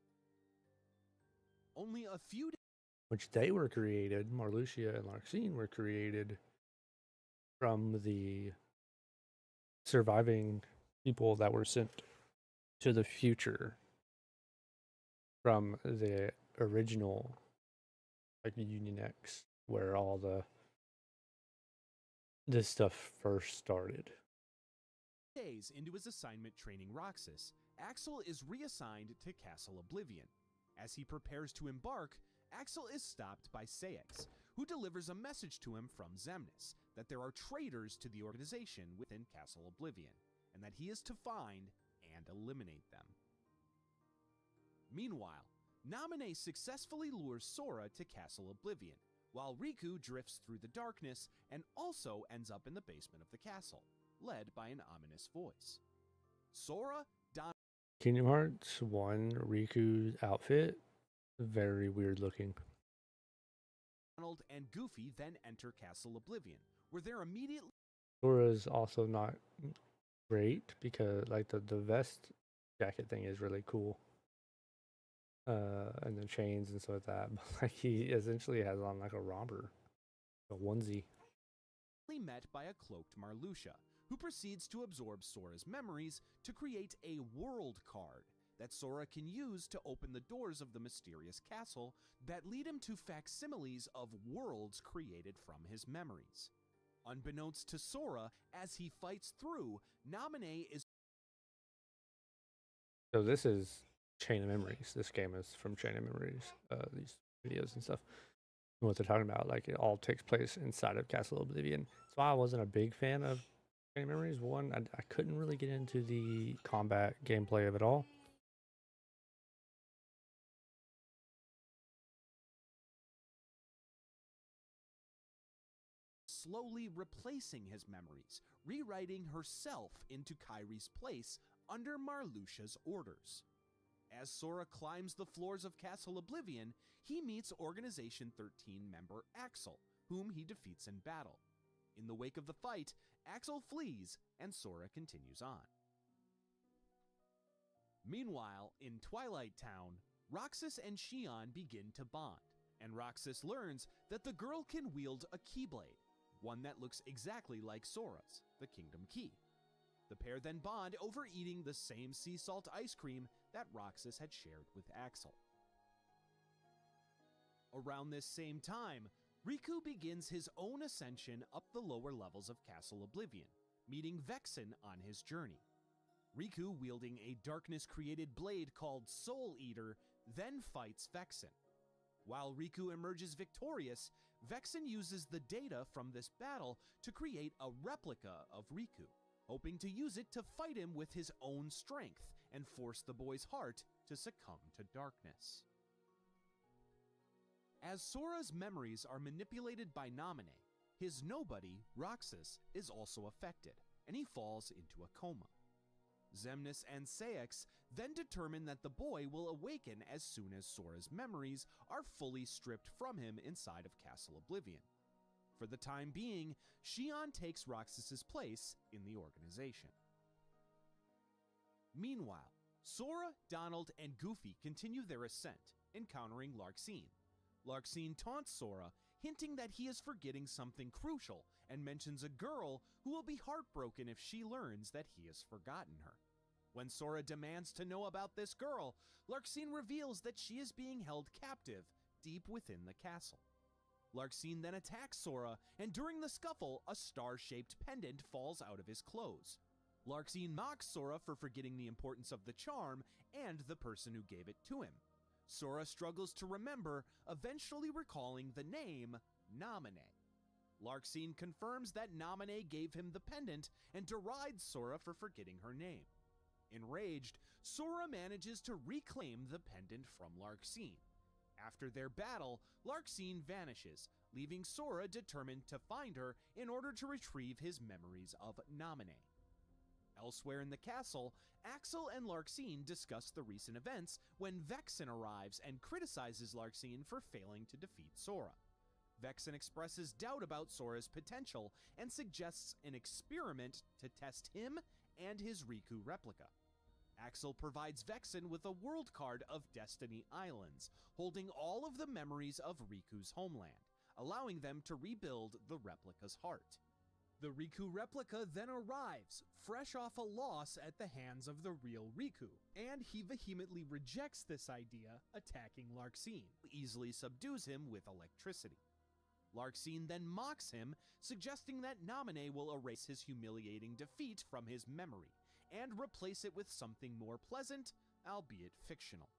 Only a few days. Which they were created, Marluxia and Larxene were created from the surviving people that were sent to the future from the original Union X, where all this stuff first started. Days into his assignment training Roxas, Axel is reassigned to Castle Oblivion. As he prepares to embark, Axel is stopped by Saix, who delivers a message to him from Xemnas that there are traitors to the organization within Castle Oblivion, and that he is to find and eliminate them. Meanwhile, Naminé successfully lures Sora to Castle Oblivion, while Riku drifts through the darkness and also ends up in the basement of the castle, led by an ominous voice. Sora, Kingdom Hearts 1 Riku's outfit, very weird looking. Donald, and Goofy then enter Castle Oblivion, where they're immediately... Sora's also not great because the vest jacket thing is really cool. And the chains and stuff like that. But he essentially has on a romper, a onesie. Met by a cloaked Marluxia, who proceeds to absorb Sora's memories to create a world card that Sora can use to open the doors of the mysterious castle that lead him to facsimiles of worlds created from his memories. Unbeknownst to Sora, as he fights through, Naminé is So this is Chain of Memories. This game is from Chain of Memories. These videos and stuff. And what they're talking about, like it all takes place inside of Castle Oblivion. So I wasn't a big fan of Chain of Memories. One, I couldn't really get into the combat gameplay of it all. Slowly replacing his memories, rewriting herself into Kyrie's place under Marluxia's orders. As Sora climbs the floors of Castle Oblivion, he meets Organization 13 member Axel, whom he defeats in battle. In the wake of the fight, Axel flees and Sora continues on. Meanwhile, in Twilight Town, Roxas and Xion begin to bond, and Roxas learns that the girl can wield a Keyblade, one that looks exactly like Sora's, the Kingdom Key. The pair then bond over eating the same sea salt ice cream that Roxas had shared with Axel. Around this same time, Riku begins his own ascension up the lower levels of Castle Oblivion, meeting Vexen on his journey. Riku, wielding a darkness-created blade called Soul Eater, then fights Vexen. While Riku emerges victorious, Vexen uses the data from this battle to create a replica of Riku, hoping to use it to fight him with his own strength and force the boy's heart to succumb to darkness. As Sora's memories are manipulated by Naminé, his nobody, Roxas, is also affected, and he falls into a coma. Xemnas and Saix then determine that the boy will awaken as soon as Sora's memories are fully stripped from him inside of Castle Oblivion. For the time being, Xion takes Roxas's place in the organization. Meanwhile, Sora, Donald, and Goofy continue their ascent, encountering Larxene. Larxene taunts Sora, hinting that he is forgetting something crucial, and mentions a girl who will be heartbroken if she learns that he has forgotten her. When Sora demands to know about this girl, Larxene reveals that she is being held captive deep within the castle. Larxene then attacks Sora, and during the scuffle, a star-shaped pendant falls out of his clothes. Larxene mocks Sora for forgetting the importance of the charm and the person who gave it to him. Sora struggles to remember, eventually recalling the name Naminé. Larxene confirms that Naminé gave him the pendant and derides Sora for forgetting her name. Enraged, Sora manages to reclaim the pendant from Larxene. After their battle, Larxene vanishes, leaving Sora determined to find her in order to retrieve his memories of Naminé. Elsewhere in the castle, Axel and Larxene discuss the recent events when Vexen arrives and criticizes Larxene for failing to defeat Sora. Vexen expresses doubt about Sora's potential and suggests an experiment to test him and his Riku replica. Axel provides Vexen with a world card of Destiny Islands, holding all of the memories of Riku's homeland, allowing them to rebuild the replica's heart. The Riku replica then arrives, fresh off a loss at the hands of the real Riku, and he vehemently rejects this idea, attacking Larxene, who easily subdues him with electricity. Larxene then mocks him, suggesting that Naminé will erase his humiliating defeat from his memory, and replace it with something more pleasant, albeit fictional.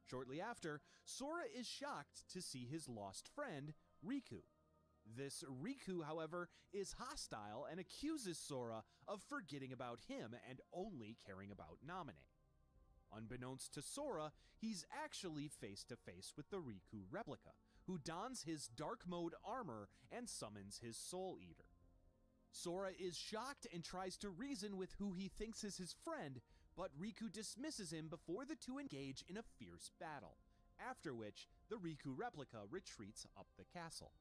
Shortly after, Sora is shocked to see his lost friend, Riku. This Riku, however, is hostile and accuses Sora of forgetting about him and only caring about Naminé. Unbeknownst to Sora, he's actually face to face with the Riku replica, who dons his dark mode armor and summons his Soul Eater. Sora is shocked and tries to reason with who he thinks is his friend, but Riku dismisses him before the two engage in a fierce battle, after which the Riku replica retreats up the castle.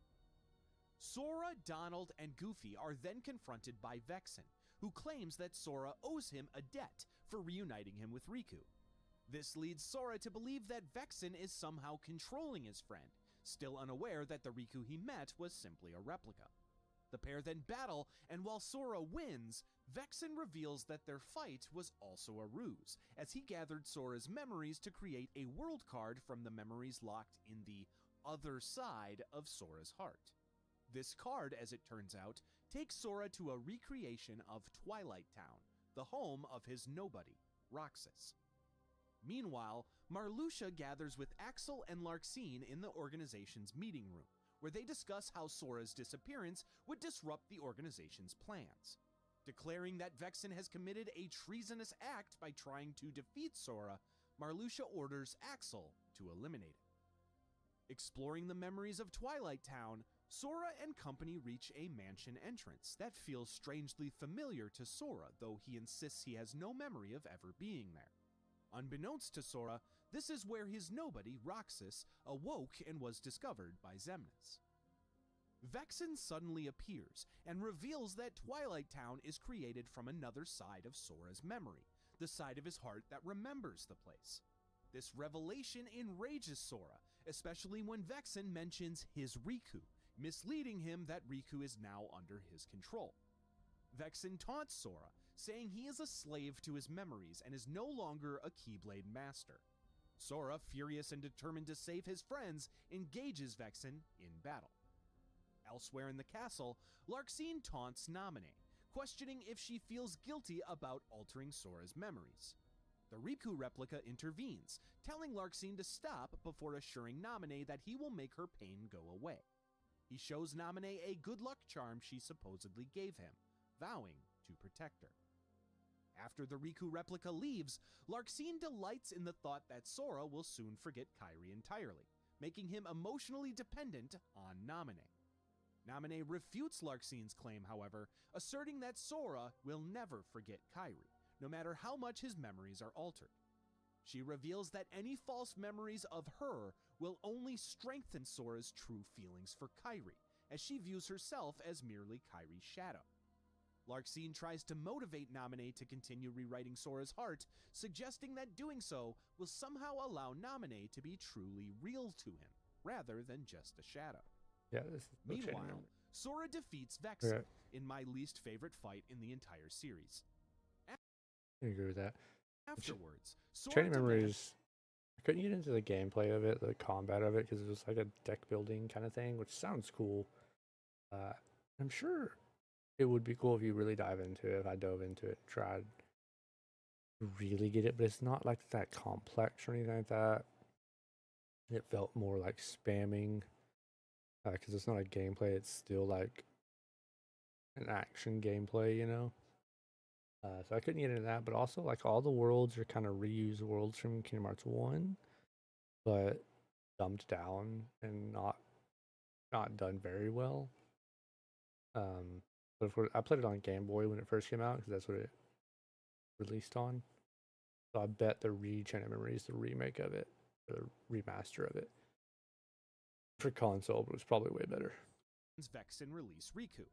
Sora, Donald, and Goofy are then confronted by Vexen, who claims that Sora owes him a debt for reuniting him with Riku. This leads Sora to believe that Vexen is somehow controlling his friend, still unaware that the Riku he met was simply a replica. The pair then battle, and while Sora wins, Vexen reveals that their fight was also a ruse, as he gathered Sora's memories to create a world card from the memories locked in the other side of Sora's heart. This card, as it turns out, takes Sora to a recreation of Twilight Town, the home of his nobody, Roxas. Meanwhile, Marluxia gathers with Axel and Larxene in the organization's meeting room, where they discuss how Sora's disappearance would disrupt the organization's plans. Declaring that Vexen has committed a treasonous act by trying to defeat Sora, Marluxia orders Axel to eliminate it. Exploring the memories of Twilight Town, Sora and company reach a mansion entrance that feels strangely familiar to Sora, though he insists he has no memory of ever being there. Unbeknownst to Sora, this is where his nobody, Roxas, awoke and was discovered by Xemnas. Vexen suddenly appears and reveals that Twilight Town is created from another side of Sora's memory, the side of his heart that remembers the place. This revelation enrages Sora, especially when Vexen mentions his Riku, misleading him that Riku is now under his control. Vexen taunts Sora, saying he is a slave to his memories and is no longer a Keyblade master. Sora, furious and determined to save his friends, engages Vexen in battle. Elsewhere in the castle, Larxene taunts Naminé, questioning if she feels guilty about altering Sora's memories. The Riku replica intervenes, telling Larxene to stop before assuring Naminé that he will make her pain go away. He shows Naminé a good luck charm she supposedly gave him, vowing to protect her. After the Riku replica leaves, Larxene delights in the thought that Sora will soon forget Kairi entirely, making him emotionally dependent on Naminé. Naminé refutes Larxene's claim, however, asserting that Sora will never forget Kairi, no matter how much his memories are altered. She reveals that any false memories of her will only strengthen Sora's true feelings for Kairi, as she views herself as merely Kairi's shadow. Larxene tries to motivate Naminé to continue rewriting Sora's heart, suggesting that doing so will somehow allow Naminé to be truly real to him, rather than just a shadow. Yeah, this is Meanwhile, Sora defeats Vexen in my least favorite fight in the entire series. I agree with that. Afterwards, Training memories. I couldn't get into the gameplay of it, the combat of it, because it was like a deck building kind of thing, which sounds cool. I'm sure it would be cool if you really dive into it. If I dove into it, tried to really get it, but it's not like that complex or anything like that. It felt more like spamming, because it's not a gameplay. It's still like an action gameplay, you know. So I couldn't get into that, but also like all the worlds are kind of reused worlds from Kingdom Hearts 1, but dumbed down and not done very well. But I played it on Game Boy when it first came out because that's what it released on. So I bet the Chain of Memories, the remake of it, or the remaster of it for console, but it was probably way better. Vexen release Riku.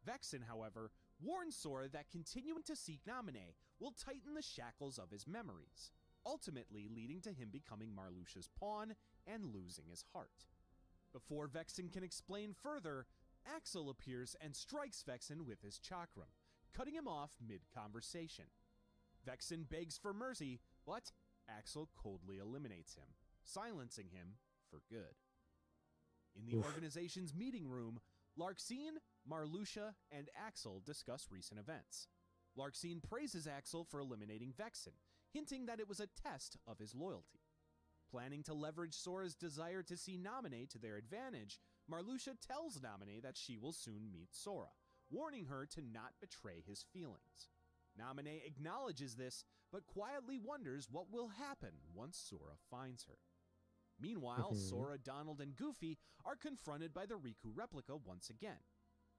Vexen, however, warns Sora that continuing to seek Naminé will tighten the shackles of his memories, ultimately leading to him becoming Marluxia's pawn and losing his heart. Before Vexen can explain further, Axel appears and strikes Vexen with his chakram, cutting him off mid-conversation. Vexen begs for mercy, but Axel coldly eliminates him, silencing him for good. In the organization's meeting room, Larxene, Marluxia, and Axel discuss recent events. Larxene praises Axel for eliminating Vexen, hinting that it was a test of his loyalty. Planning to leverage Sora's desire to see Naminé to their advantage, Marluxia tells Naminé that she will soon meet Sora, warning her to not betray his feelings. Naminé acknowledges this, but quietly wonders what will happen once Sora finds her. Meanwhile, Sora, Donald, and Goofy are confronted by the Riku replica once again.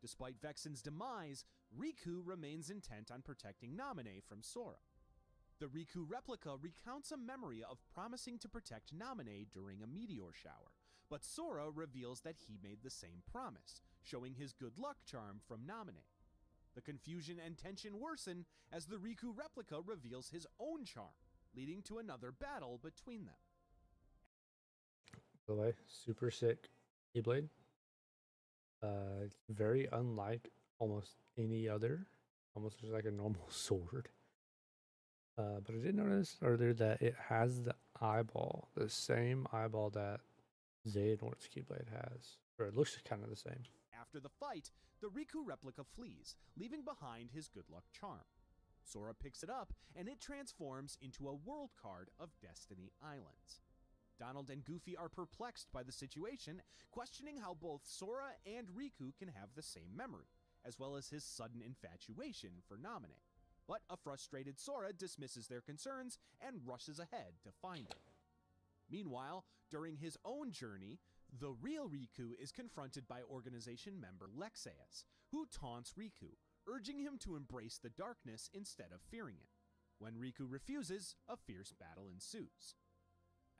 Despite Vexen's demise, Riku remains intent on protecting Naminé from Sora. The Riku replica recounts a memory of promising to protect Naminé during a meteor shower, but Sora reveals that he made the same promise, showing his good luck charm from Naminé. The confusion and tension worsen as the Riku replica reveals his own charm, leading to another battle between them. By the way, super sick Keyblade. It's very unlike almost any other, almost just like a normal sword. But I did notice earlier that it has the eyeball, the same eyeball that Xehanort's Keyblade has, or it looks kind of the same. After the fight, the Riku replica flees, leaving behind his good luck charm. Sora picks it up, and it transforms into a world card of Destiny Islands. Donald and Goofy are perplexed by the situation, questioning how both Sora and Riku can have the same memory, as well as his sudden infatuation for Naminé. But a frustrated Sora dismisses their concerns and rushes ahead to find her. Meanwhile, during his own journey, the real Riku is confronted by organization member Lexaeus, who taunts Riku, urging him to embrace the darkness instead of fearing it. When Riku refuses, a fierce battle ensues.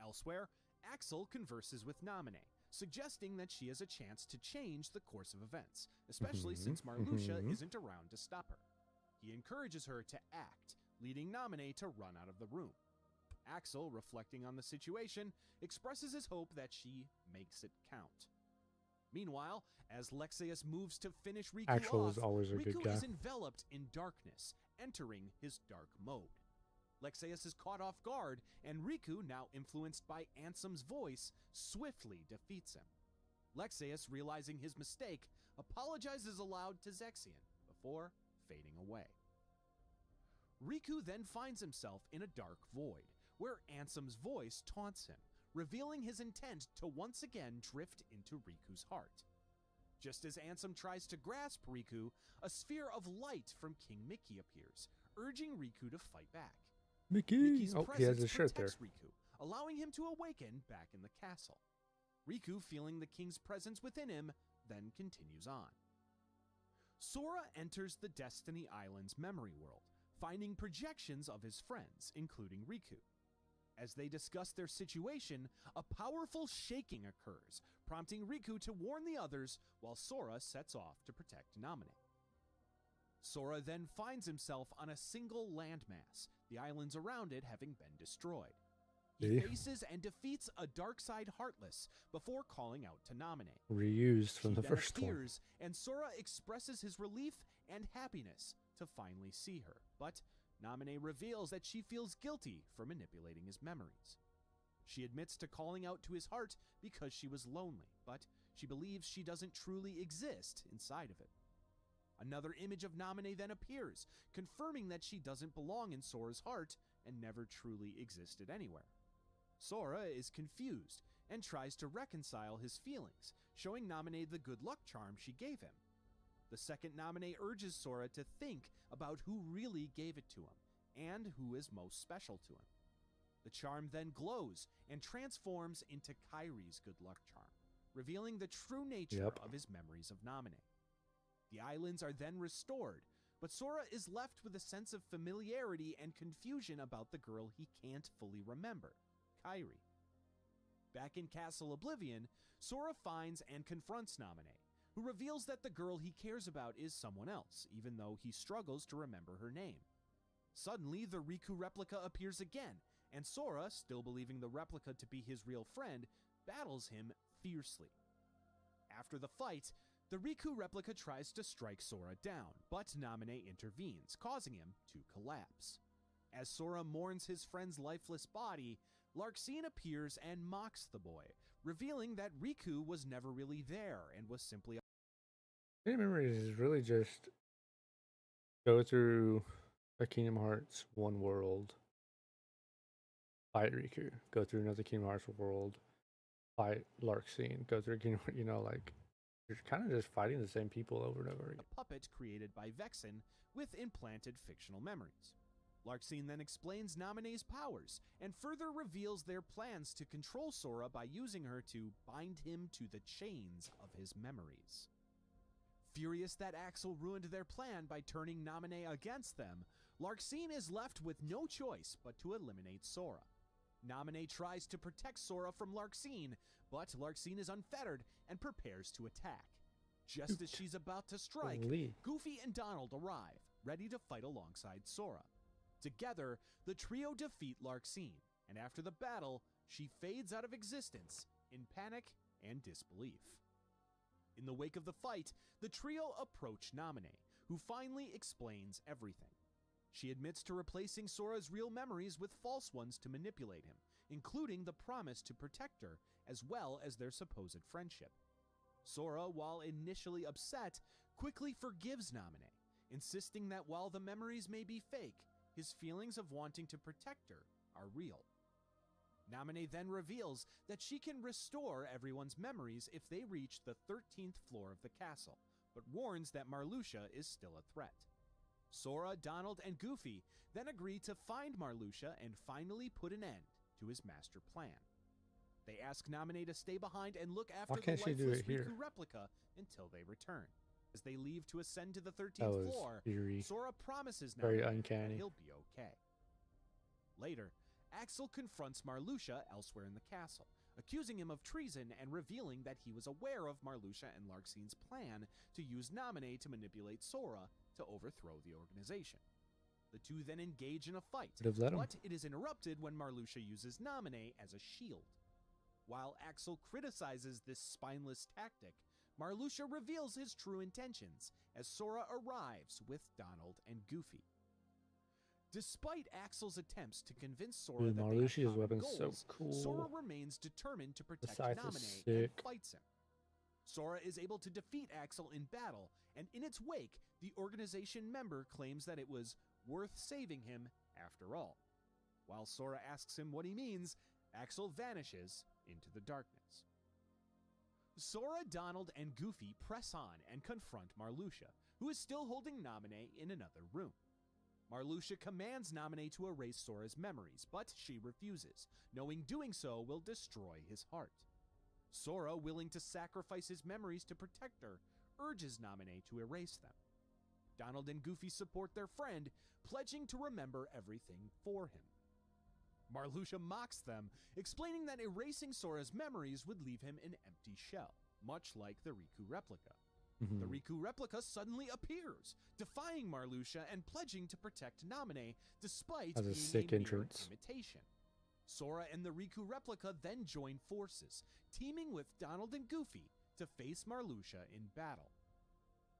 Elsewhere, Axel converses with Naminé, suggesting that she has a chance to change the course of events, especially since Marluxia isn't around to stop her. He encourages her to act, leading Naminé to run out of the room. Axel, reflecting on the situation, expresses his hope that she makes it count. Meanwhile, as Lexaeus moves to finish Riku Axel off, is always a good Riku guy. is enveloped in darkness, entering his dark mode. Lexaeus is caught off guard, and Riku, now influenced by Ansem's voice, swiftly defeats him. Lexaeus, realizing his mistake, apologizes aloud to Zexion before fading away. Riku then finds himself in a dark void, where Ansem's voice taunts him, revealing his intent to once again drift into Riku's heart. Just as Ansem tries to grasp Riku, a sphere of light from King Mickey appears, urging Riku to fight back. Mickey's Oh, he has presence his shirt there. protects Riku, allowing him to awaken back in the castle. Riku, feeling the king's presence within him, then continues on. Sora enters the Destiny Islands memory world, finding projections of his friends, including Riku. As they discuss their situation, a powerful shaking occurs, prompting Riku to warn the others while Sora sets off to protect Naminé. Sora then finds himself on a single landmass, the islands around it having been destroyed. He faces and defeats a Darkside Heartless before calling out to Naminé. Reused from the She first then one. appears, and Sora expresses his relief and happiness to finally see her, but Naminé reveals that she feels guilty for manipulating his memories. She admits to calling out to his heart because she was lonely, but she believes she doesn't truly exist inside of it. Another image of Naminé then appears, confirming that she doesn't belong in Sora's heart and never truly existed anywhere. Sora is confused and tries to reconcile his feelings, showing Naminé the good luck charm she gave him. The second Naminé urges Sora to think about who really gave it to him and who is most special to him. The charm then glows and transforms into Kairi's good luck charm, revealing the true nature of his memories of Naminé. The islands are then restored, but Sora is left with a sense of familiarity and confusion about the girl he can't fully remember, Kairi. Back in Castle Oblivion, Sora finds and confronts Naminé, who reveals that the girl he cares about is someone else, even though he struggles to remember her name. Suddenly, the Riku replica appears again, and Sora, still believing the replica to be his real friend, battles him fiercely. After the fight, the Riku replica tries to strike Sora down, but Naminé intervenes, causing him to collapse. As Sora mourns his friend's lifeless body, Larxene appears and mocks the boy, revealing that Riku was never really there and was simply Memories is really just go through a Kingdom Hearts one world, fight Riku, go through another Kingdom Hearts world, fight Larxene, go through Kingdom, like you're kind of just fighting the same people over and over again. a puppet created by Vexen with implanted fictional memories. Larxene then explains Naminé's powers and further reveals their plans to control Sora by using her to bind him to the chains of his memories. Furious that Axel ruined their plan by turning Naminé against them, Larxene is left with no choice but to eliminate Sora. Naminé tries to protect Sora from Larxene, but Larxene is unfettered and prepares to attack. Just as she's about to strike, Goofy and Donald arrive, ready to fight alongside Sora. Together, the trio defeat Larxene, and after the battle, she fades out of existence in panic and disbelief. In the wake of the fight, the trio approach Naminé, who finally explains everything. She admits to replacing Sora's real memories with false ones to manipulate him, including the promise to protect her, as well as their supposed friendship. Sora, while initially upset, quickly forgives Naminé, insisting that while the memories may be fake, his feelings of wanting to protect her are real. Namine then reveals that she can restore everyone's memories if they reach the 13th floor of the castle, but warns that Marluxia is still a threat. Sora, Donald, and Goofy then agree to find Marluxia and finally put an end to his master plan. They ask Namine to stay behind and look after the lifeless Riku replica until they return. As they leave to ascend to the 13th floor, Sora promises Namine that he'll be okay. Later, Axel confronts Marluxia elsewhere in the castle, accusing him of treason and revealing that he was aware of Marluxia and Larxine's plan to use Namine to manipulate Sora to overthrow the organization. The two then engage in a fight, but it is interrupted when Marluxia uses Namine as a shield. While Axel criticizes this spineless tactic, Marluxia reveals his true intentions as Sora arrives with Donald and Goofy. Despite Axel's attempts to convince Sora that Marluxia's weapon's so cool, Sora remains determined to protect Namine and fights him. Sora is able to defeat Axel in battle, and in its wake, the organization member claims that it was worth saving him after all. While Sora asks him what he means, Axel vanishes into the darkness. Sora, Donald, and Goofy press on and confront Marluxia, who is still holding Namine in another room. Marluxia commands Namine to erase Sora's memories, but she refuses, knowing doing so will destroy his heart. Sora, willing to sacrifice his memories to protect her, urges Namine to erase them. Donald and Goofy support their friend, pledging to remember everything for him. Marluxia mocks them, explaining that erasing Sora's memories would leave him an empty shell, much like the Riku replica. The Riku replica suddenly appears, defying Marluxia and pledging to protect Namine, despite being a mere imitation. Sora and the Riku replica then join forces, teaming with Donald and Goofy to face Marluxia in battle.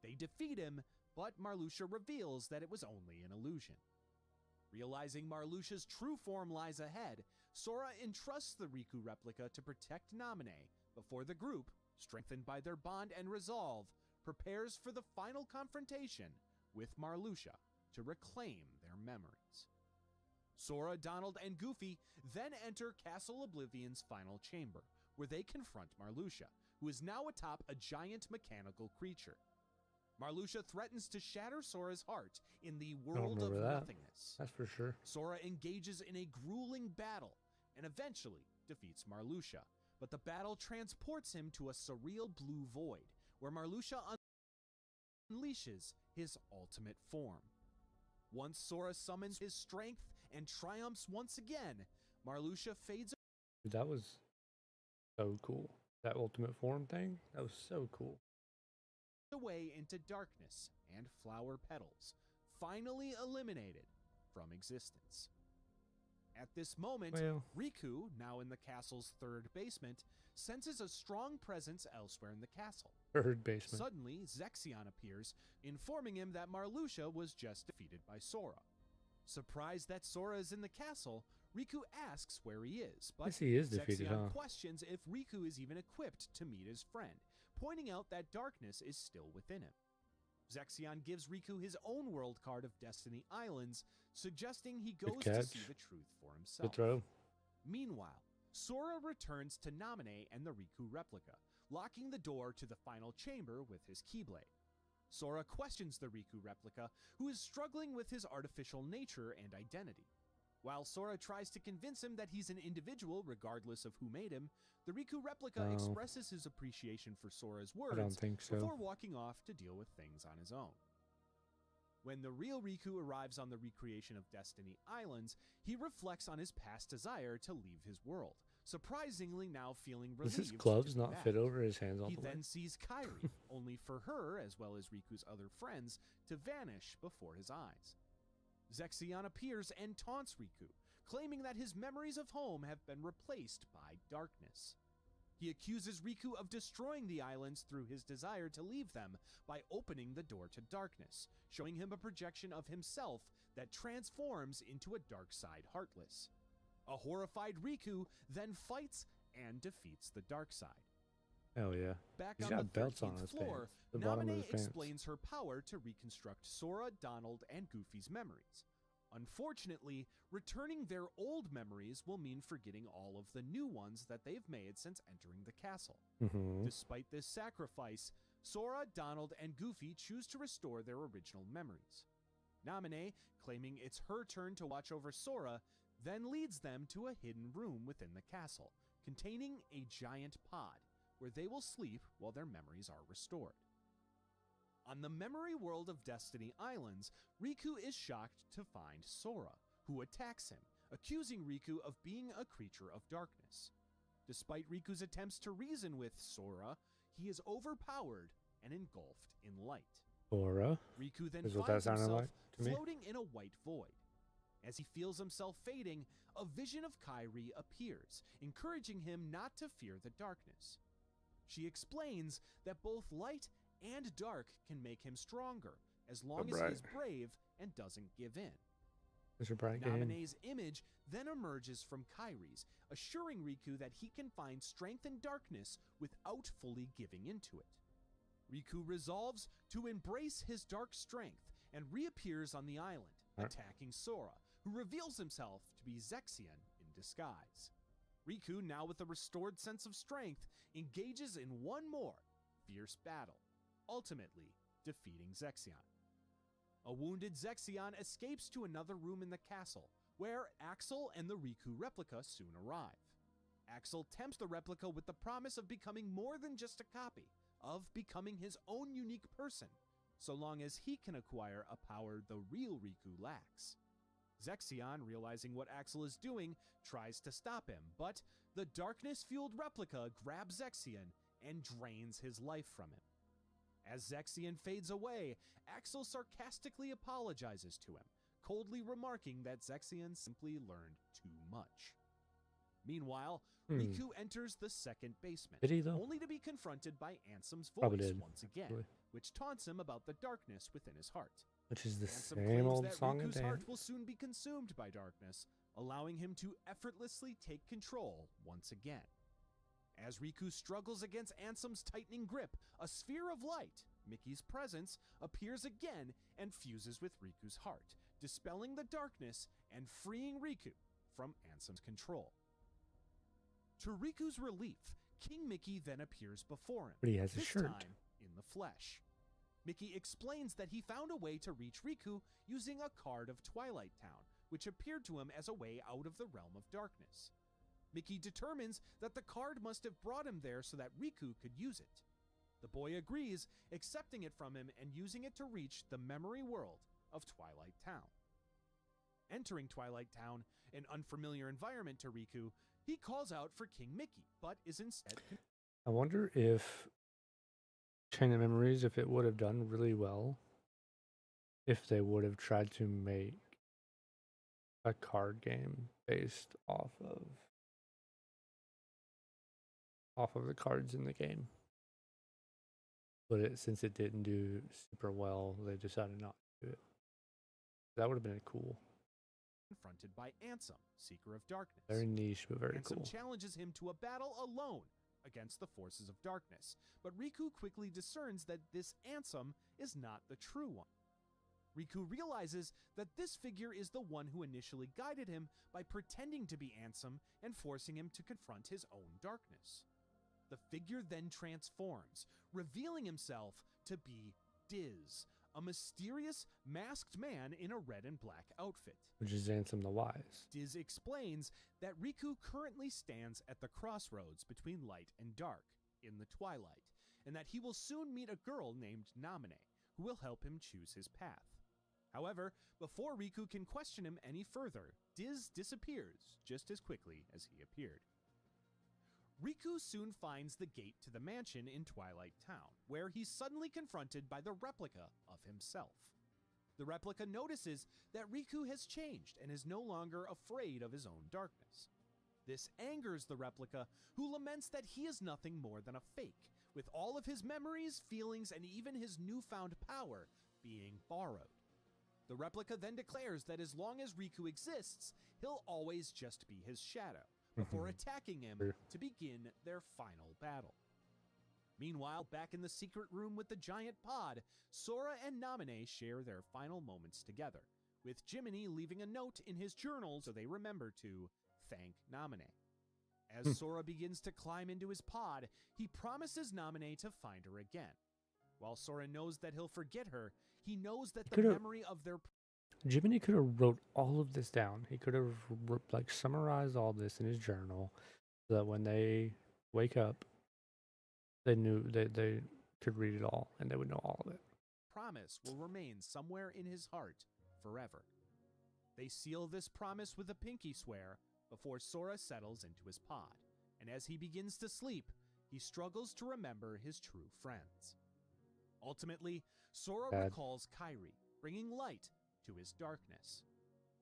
They defeat him, but Marluxia reveals that it was only an illusion. Realizing Marluxia's true form lies ahead, Sora entrusts the Riku replica to protect Namine before the group, strengthened by their bond and resolve, prepares for the final confrontation with Marluxia to reclaim their memories. Sora, Donald, and Goofy then enter Castle Oblivion's final chamber, where they confront Marluxia, who is now atop a giant mechanical creature. Marluxia threatens to shatter Sora's heart in the world of nothingness. That's for sure. Sora engages in a grueling battle and eventually defeats Marluxia, but the battle transports him to a surreal blue void, where Marluxia unleashes his ultimate form. Once Sora summons his strength and triumphs once again, Marluxia fades away. That was so cool. That ultimate form thing, that was so cool. Away into darkness and flower petals, finally eliminated from existence. At this moment, Riku, now in the castle's third basement, senses a strong presence elsewhere in the castle. Third basement. Suddenly, Zexion appears, informing him that Marluxia was just defeated by Sora. Surprised that Sora is in the castle, Riku asks where he is, but he is defeated, Zexion questions if Riku is even equipped to meet his friend, pointing out that darkness is still within him. Zexion gives Riku his own world card of Destiny Islands, suggesting he goes to see the truth for himself. Good throw. Meanwhile, Sora returns to Namine and the Riku replica, locking the door to the final chamber with his Keyblade. Sora questions the Riku replica, who is struggling with his artificial nature and identity. While Sora tries to convince him that he's an individual regardless of who made him, the Riku replica expresses his appreciation for Sora's words before walking off to deal with things on his own. When the real Riku arrives on the recreation of Destiny Islands, he reflects on his past desire to leave his world, surprisingly now feeling relieved. Does his gloves not fit over his hands all the way? He then sees Kairi, only for her, as well as Riku's other friends, to vanish before his eyes. Zexion appears and taunts Riku, claiming that his memories of home have been replaced by darkness. He accuses Riku of destroying the islands through his desire to leave them by opening the door to darkness, showing him a projection of himself that transforms into a dark side Heartless. A horrified Riku then fights and defeats the dark side. Hell yeah. Back He's on the got belts on 13th his floor, pants. The bottom of Naminé his pants. explains her power to reconstruct Sora, Donald, and Goofy's memories. Unfortunately, returning their old memories will mean forgetting all of the new ones that they've made since entering the castle. Mm-hmm. Despite this sacrifice, Sora, Donald, and Goofy choose to restore their original memories. Naminé, claiming it's her turn to watch over Sora, then leads them to a hidden room within the castle, containing a giant pod, where they will sleep while their memories are restored. On the memory world of Destiny Islands, Riku is shocked to find Sora, who attacks him, accusing Riku of being a creature of darkness. Despite Riku's attempts to reason with Sora, he is overpowered and engulfed in light. Sora? Riku then Is what that finds sounded himself like to me? floating in a white void. As he feels himself fading, a vision of Kairi appears, encouraging him not to fear the darkness. She explains that both light and dark can make him stronger, as long as he is brave and doesn't give in. Mr. Bright game. Naminé's image then emerges from Kairi's, assuring Riku that he can find strength in darkness without fully giving into it. Riku resolves to embrace his dark strength and reappears on the island, attacking Sora, who reveals himself to be Zexion in disguise. Riku, now with a restored sense of strength, engages in one more fierce battle, ultimately defeating Zexion. A wounded Zexion escapes to another room in the castle, where Axel and the Riku replica soon arrive. Axel tempts the replica with the promise of becoming more than just a copy, of becoming his own unique person, so long as he can acquire a power the real Riku lacks. Zexion, realizing what Axel is doing, tries to stop him, but the darkness-fueled replica grabs Zexion and drains his life from him. As Zexion fades away, Axel sarcastically apologizes to him, coldly remarking that Zexion simply learned too much. Meanwhile, Riku enters the second basement, Did he, though? only to be confronted by Ansem's Probably voice did, once again, actually. which taunts him about the darkness within his heart. Which is the Ansem same claims old that song and Riku's heart dance. will soon be consumed by darkness, allowing him to effortlessly take control once again. As Riku struggles against Ansem's tightening grip, a sphere of light, Mickey's presence, appears again and fuses with Riku's heart, dispelling the darkness and freeing Riku from Ansem's control. To Riku's relief, King Mickey then appears before him, But he has a this shirt. time in the flesh. Mickey explains that he found a way to reach Riku using a card of Twilight Town, which appeared to him as a way out of the realm of darkness. Mickey determines that the card must have brought him there so that Riku could use it. The boy agrees, accepting it from him and using it to reach the memory world of Twilight Town. Entering Twilight Town, an unfamiliar environment to Riku, he calls out for King Mickey, but is instead... I wonder if Chain of Memories, if it would have done really well, if they would have tried to make a card game based off of the cards in the game. But since it didn't do super well, they decided not to do it. That would have been cool. confronted by Ansem, Seeker of Darkness. Very niche, but very Ansem cool. challenges him to a battle alone against the forces of darkness, but Riku quickly discerns that this Ansem is not the true one. Riku realizes that this figure is the one who initially guided him by pretending to be Ansem and forcing him to confront his own darkness. The figure then transforms, revealing himself to be Diz, a mysterious, masked man in a red and black outfit. Which is Ansem the Wise. Diz explains that Riku currently stands at the crossroads between light and dark, in the twilight, and that he will soon meet a girl named Naminé, who will help him choose his path. However, before Riku can question him any further, Diz disappears just as quickly as he appeared. Riku soon finds the gate to the mansion in Twilight Town, where he's suddenly confronted by the replica of himself. The replica notices that Riku has changed and is no longer afraid of his own darkness. This angers the replica, who laments that he is nothing more than a fake, with all of his memories, feelings, and even his newfound power being borrowed. The replica then declares that as long as Riku exists, he'll always just be his shadow, before attacking him to begin their final battle. Meanwhile, back in the secret room with the giant pod, Sora and Namine share their final moments together, with Jiminy leaving a note in his journal so they remember to thank Namine. As Sora begins to climb into his pod, he promises Namine to find her again. While Sora knows that he'll forget her, he knows that the memory of their... Jiminy could have wrote all of this down. He could have like summarized all this in his journal so that when they wake up, they knew they could read it all and they would know all of it. Promise will remain somewhere in his heart forever. They seal this promise with a pinky swear before Sora settles into his pod, and as he begins to sleep, he struggles to remember his true friends. Ultimately, Sora recalls Kairi, bringing light to his darkness.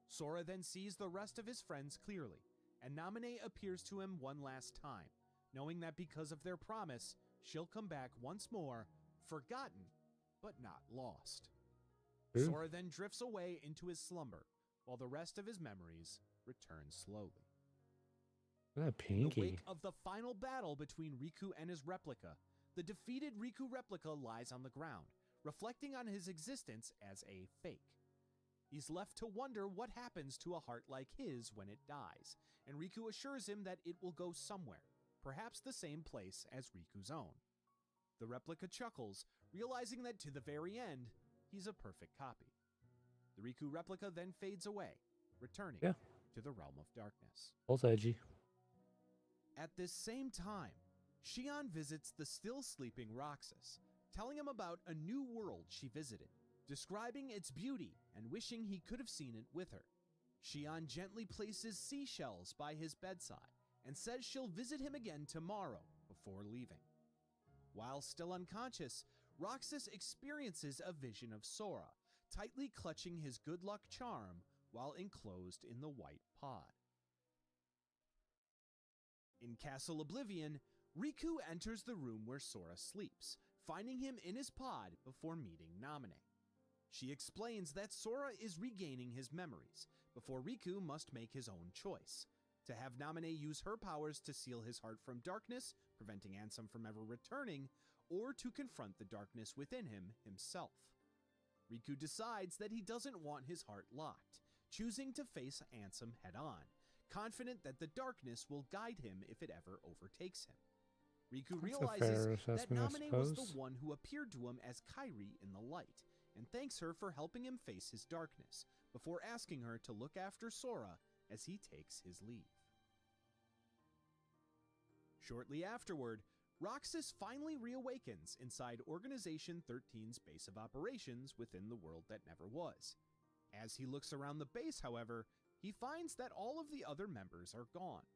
Sora then sees the rest of his friends clearly, and Namine appears to him one last time, knowing that because of their promise, she'll come back once more, forgotten, but not lost. Sora then drifts away into his slumber, while the rest of his memories return slowly. In the wake of the final battle between Riku and his replica, the defeated Riku replica lies on the ground, reflecting on his existence as a fake. He's left to wonder what happens to a heart like his when it dies, and Riku assures him that it will go somewhere, perhaps the same place as Riku's own. The replica chuckles, realizing that to the very end, he's a perfect copy. The Riku replica then fades away, returning to the realm of darkness. Both edgy. At this same time, Xion visits the still sleeping Roxas, telling him about a new world she visited, describing its beauty and wishing he could have seen it with her. Xion gently places seashells by his bedside and says she'll visit him again tomorrow before leaving. While still unconscious, Roxas experiences a vision of Sora, tightly clutching his good luck charm while enclosed in the white pod. In Castle Oblivion, Riku enters the room where Sora sleeps, finding him in his pod before meeting Namine. She explains that Sora is regaining his memories, before Riku must make his own choice, to have Namine use her powers to seal his heart from darkness, preventing Ansem from ever returning, or to confront the darkness within him himself. Riku decides that he doesn't want his heart locked, choosing to face Ansem head-on, confident that the darkness will guide him if it ever overtakes him. Riku realizes that Namine was the one who appeared to him as Kairi in the light, and thanks her for helping him face his darkness, before asking her to look after Sora as he takes his leave. Shortly afterward, Roxas finally reawakens inside Organization 13's base of operations within the world that never was. As he looks around the base, however, he finds that all of the other members are gone.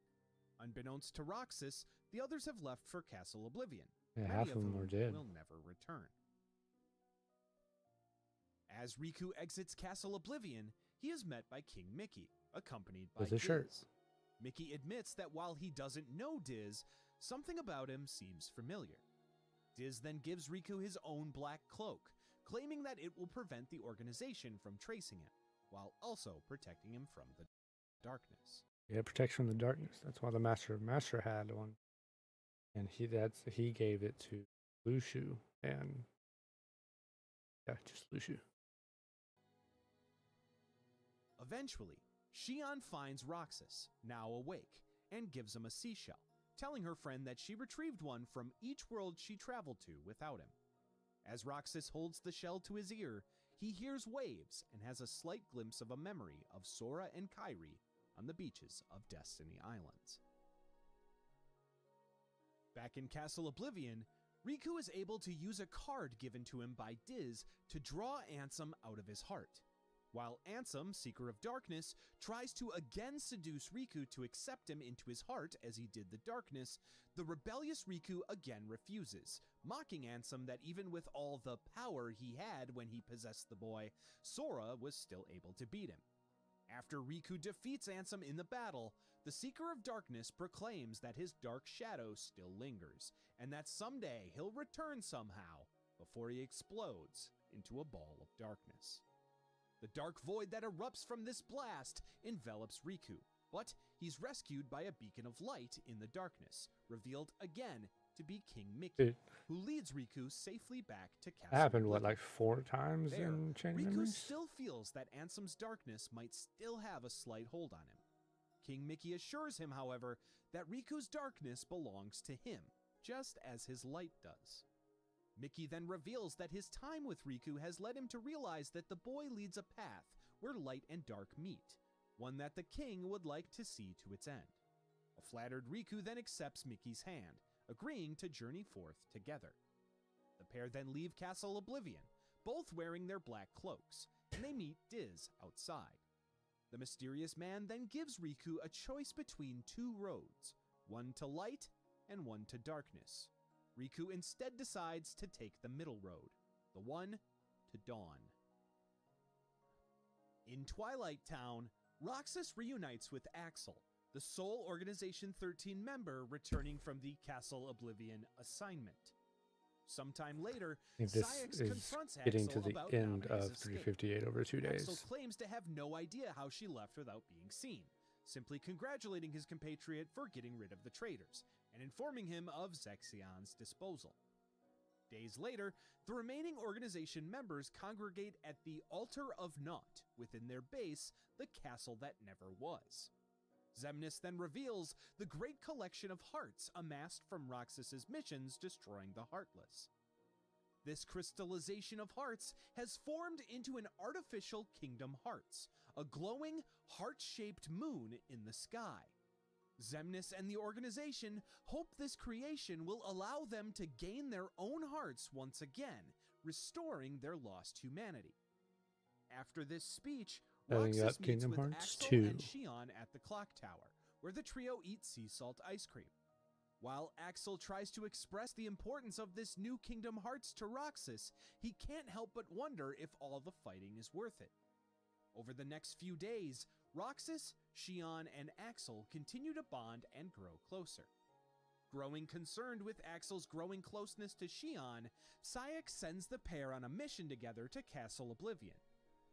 Unbeknownst to Roxas, the others have left for Castle Oblivion. Half of them are dead. Will never return. As Riku exits Castle Oblivion, he is met by King Mickey, accompanied by Diz. Shirt. Mickey admits that while he doesn't know Diz, something about him seems familiar. Diz then gives Riku his own black cloak, claiming that it will prevent the organization from tracing him, while also protecting him from the darkness. Yeah, protects from the darkness. That's why the Master had one, and he gave it to Lushu, and just Lushu. Eventually, Xion finds Roxas, now awake, and gives him a seashell, telling her friend that she retrieved one from each world she traveled to without him. As Roxas holds the shell to his ear, he hears waves and has a slight glimpse of a memory of Sora and Kairi on the beaches of Destiny Islands. Back in Castle Oblivion, Riku is able to use a card given to him by Diz to draw Ansem out of his heart. While Ansem, Seeker of Darkness, tries to again seduce Riku to accept him into his heart as he did the darkness, the rebellious Riku again refuses, mocking Ansem that even with all the power he had when he possessed the boy, Sora was still able to beat him. After Riku defeats Ansem in the battle, the Seeker of Darkness proclaims that his dark shadow still lingers, and that someday he'll return somehow before he explodes into a ball of darkness. The dark void that erupts from this blast envelops Riku, But he's rescued by a beacon of light in the darkness, revealed again to be King Mickey, Dude, who leads Riku safely back to that Castle happened, what, Oblivion. like 4 times There, in Chain of Riku Memories? still feels that Ansem's darkness might still have a slight hold on him. King Mickey assures him, however, that Riku's darkness belongs to him, just as his light does. Mickey then reveals that his time with Riku has led him to realize that the boy leads a path where light and dark meet, one that the king would like to see to its end. A flattered Riku then accepts Mickey's hand, agreeing to journey forth together. The pair then leave Castle Oblivion, both wearing their black cloaks, and they meet Diz outside. The mysterious man then gives Riku a choice between 2 roads, one to light and one to darkness. Riku instead decides to take the middle road, the one to dawn. In Twilight Town, Roxas reunites with Axel, the sole Organization 13 member returning from the Castle Oblivion assignment. Sometime later, I think this Syx is confronts getting Axel to the about end Name's of escape. 358 over 2 days. Axel claims to have no idea how she left without being seen, simply congratulating his compatriot for getting rid of the traitors, and informing him of Zexion's disposal. Days later, the remaining organization members congregate at the Altar of Naught, within their base, the castle that never was. Xemnas then reveals the great collection of hearts amassed from Roxas's missions destroying the Heartless. This crystallization of hearts has formed into an artificial Kingdom Hearts, a glowing, heart-shaped moon in the sky. Xemnas and the organization hope this creation will allow them to gain their own hearts once again, restoring their lost humanity. After this speech, Setting Roxas up meets Kingdom with Hearts Axel 2. and Xion at the clock tower, where the trio eat sea salt ice cream. While Axel tries to express the importance of this new Kingdom Hearts to Roxas, he can't help but wonder if all the fighting is worth it. Over the next few days, Roxas, Xion, and Axel continue to bond and grow closer. Growing concerned with Axel's growing closeness to Xion, Syx sends the pair on a mission together to Castle Oblivion.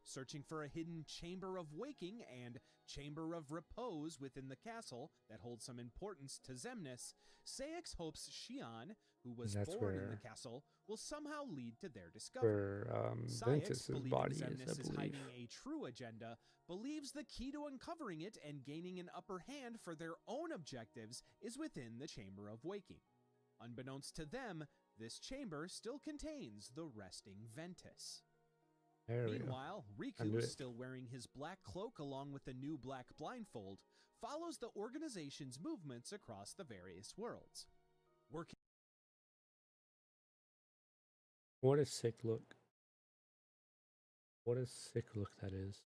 Searching for a hidden Chamber of Waking and Chamber of Repose within the castle that holds some importance to Xemnas, Syx hopes Xion, who was That's born in the where- castle, will somehow lead to their discovery. Where Syx, Ventus's believing body is, Xemnas I is believe. hiding a true agenda, believes the key to uncovering it and gaining an upper hand for their own objectives is within the Chamber of Waking. Unbeknownst to them, this chamber still contains the resting Ventus. There we go. Meanwhile, I knew Riku, it. still wearing his black cloak along with the new black blindfold, follows the organization's movements across the various worlds. Working What a sick look. What a sick look that is.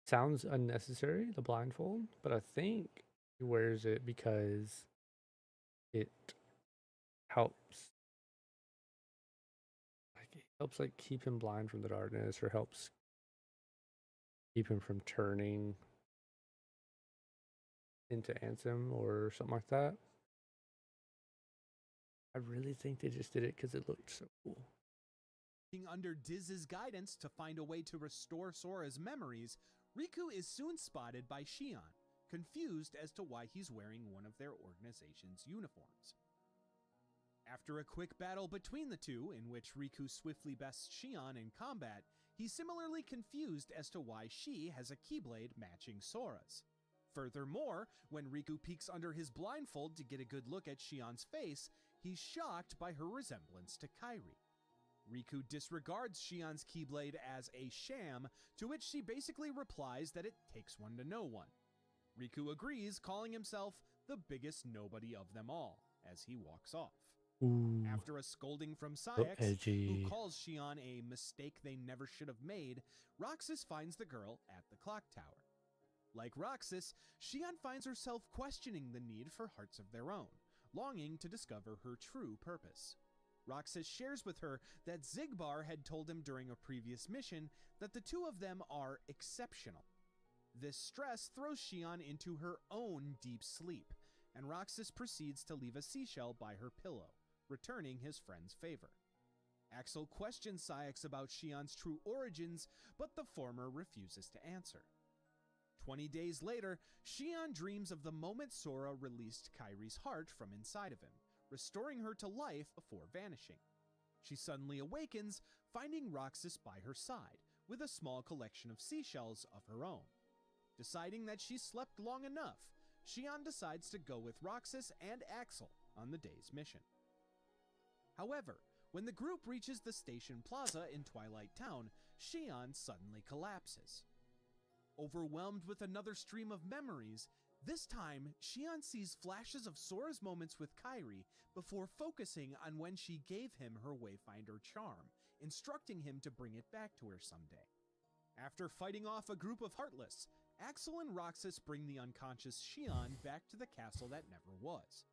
Sounds unnecessary, the blindfold, but I think he wears it because it helps. Like it helps like keep him blind from the darkness, or helps keep him from turning into Ansem or something like that. I really think they just did it because it looked so cool. under Diz's guidance to find a way to restore Sora's memories, Riku is soon spotted by Xion, confused as to why he's wearing one of their organization's uniforms. After a quick battle between the two, in which Riku swiftly bests Xion in combat, he's similarly confused as to why she has a Keyblade matching Sora's. Furthermore, when Riku peeks under his blindfold to get a good look at Xion's face, he's shocked by her resemblance to Kairi. Riku disregards Xion's Keyblade as a sham, to which she basically replies that it takes one to know one. Riku agrees, calling himself the biggest nobody of them all, as he walks off. Ooh, After a scolding from so Syx, edgy. who calls Xion a mistake they never should have made, Roxas finds the girl at the clock tower. Like Roxas, Xion finds herself questioning the need for hearts of their own, longing to discover her true purpose. Roxas shares with her that Xigbar had told him during a previous mission that the two of them are exceptional. This stress throws Xion into her own deep sleep, and Roxas proceeds to leave a seashell by her pillow, returning his friend's favor. Axel questions Syx about Xion's true origins, but the former refuses to answer. 20 days later, Shion dreams of the moment Sora released Kairi's heart from inside of him, restoring her to life before vanishing. She suddenly awakens, finding Roxas by her side, with a small collection of seashells of her own. Deciding that she slept long enough, Shion decides to go with Roxas and Axel on the day's mission. However, when the group reaches the station plaza in Twilight Town, Shion suddenly collapses. Overwhelmed with another stream of memories, this time Shion sees flashes of Sora's moments with Kairi before focusing on when she gave him her Wayfinder charm, instructing him to bring it back to her someday. After fighting off a group of Heartless, Axel and Roxas bring the unconscious Shion back to the castle that never was.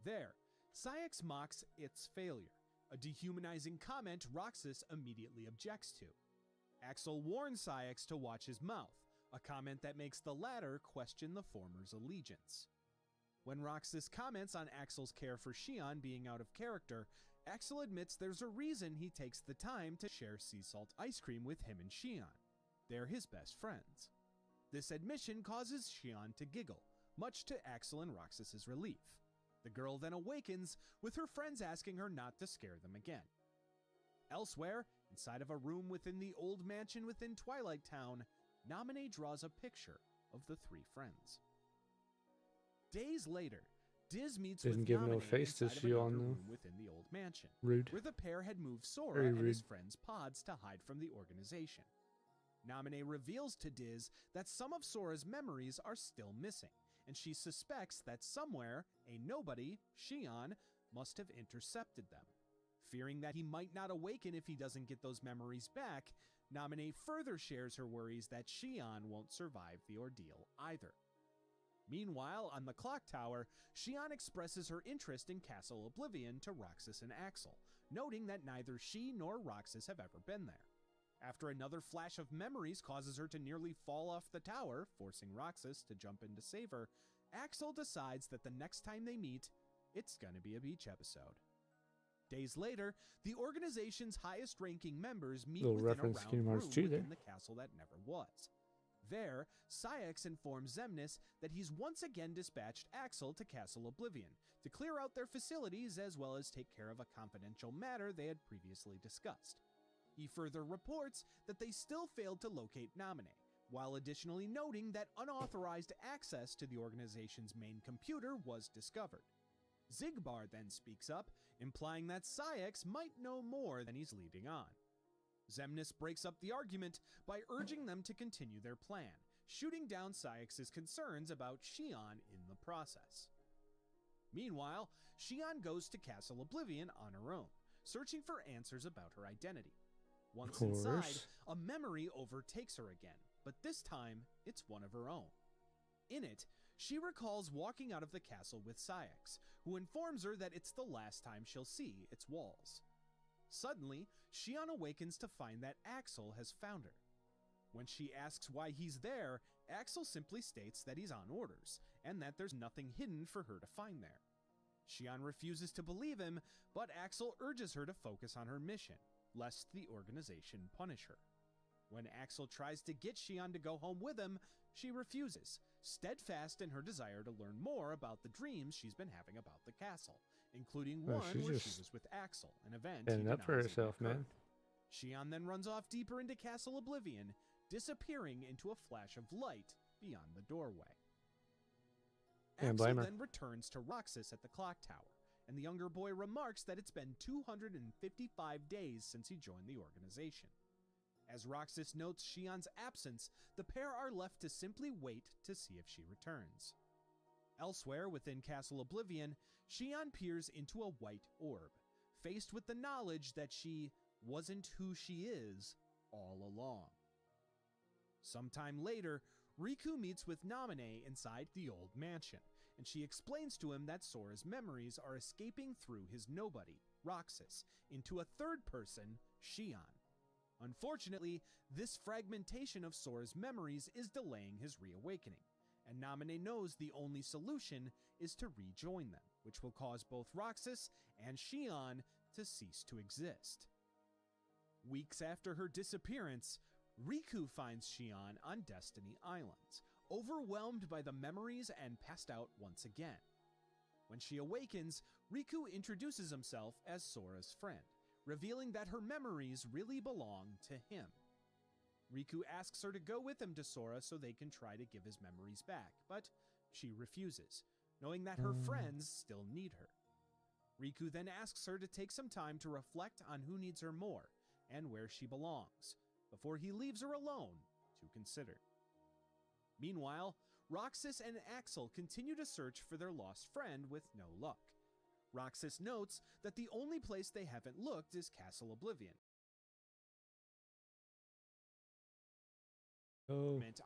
There, Saïx mocks its failure, a dehumanizing comment Roxas immediately objects to. Axel warns Saïx to watch his mouth, a comment that makes the latter question the former's allegiance. When Roxas comments on Axel's care for Shion being out of character, Axel admits there's a reason he takes the time to share sea salt ice cream with him and Shion. They're his best friends. This admission causes Shion to giggle, much to Axel and Roxas's relief. The girl then awakens, with her friends asking her not to scare them again. Elsewhere, inside of a room within the old mansion within Twilight Town, Naminé draws a picture of the three friends. Days later, Diz meets Didn't with give Naminé no face to inside of another Shion, though. room within the old mansion, Rude. where the pair had moved Sora Very and his rude. friends' pods to hide from the organization. Naminé reveals to Diz that some of Sora's memories are still missing, and she suspects that somewhere, a nobody, Shion, must have intercepted them. Fearing that he might not awaken if he doesn't get those memories back, Naminé further shares her worries that Shion won't survive the ordeal either. Meanwhile, on the clock tower, Shion expresses her interest in Castle Oblivion to Roxas and Axel, noting that neither she nor Roxas have ever been there. After another flash of memories causes her to nearly fall off the tower, forcing Roxas to jump in to save her, Axel decides that the next time they meet, it's gonna be a beach episode. Days later, the organization's highest-ranking members meet Little within a reference to round Kingdom Hearts room 2 there. within the castle that never was. There, Saïx informs Xemnas that he's once again dispatched Axel to Castle Oblivion to clear out their facilities as well as take care of a confidential matter they had previously discussed. He further reports that they still failed to locate Naminé, while additionally noting that unauthorized access to the organization's main computer was discovered. Xigbar then speaks up, implying that Saïx might know more than he's leading on. Xemnas breaks up the argument by urging them to continue their plan, shooting down Saïx's concerns about Shion in the process. Meanwhile, Shion goes to Castle Oblivion on her own, searching for answers about her identity. Once inside, a memory overtakes her again, but this time, it's one of her own. In it, she recalls walking out of the castle with Saïx, who informs her that it's the last time she'll see its walls. Suddenly, Shion awakens to find that Axel has found her. When she asks why he's there, Axel simply states that he's on orders, and that there's nothing hidden for her to find there. Shion refuses to believe him, but Axel urges her to focus on her mission, lest the organization punish her. When Axel tries to get Shion to go home with him, she refuses, steadfast in her desire to learn more about the dreams she's been having about the castle, including one where she was with Axel, an event he standing up for denies herself, even occurred. man. Shion then runs off deeper into Castle Oblivion, disappearing into a flash of light beyond the doorway. Can't Axel blame her. then returns to Roxas at the clock tower, and the younger boy remarks that it's been 255 days since he joined the organization. As Roxas notes Shion's absence, the pair are left to simply wait to see if she returns. Elsewhere within Castle Oblivion, Shion peers into a white orb, faced with the knowledge that she wasn't who she is all along. Sometime later, Riku meets with Naminé inside the old mansion, and she explains to him that Sora's memories are escaping through his nobody, Roxas, into a third person, Shion. Unfortunately, this fragmentation of Sora's memories is delaying his reawakening, and Naminé knows the only solution is to rejoin them, which will cause both Roxas and Shion to cease to exist. Weeks after her disappearance, Riku finds Shion on Destiny Islands, overwhelmed by the memories and passed out once again. When she awakens, Riku introduces himself as Sora's friend, revealing that her memories really belong to him. Riku asks her to go with him to Sora so they can try to give his memories back, but she refuses, knowing that her friends still need her. Riku then asks her to take some time to reflect on who needs her more and where she belongs, before he leaves her alone to consider. Meanwhile, Roxas and Axel continue to search for their lost friend with no luck. Roxas notes that the only place they haven't looked is Castle Oblivion.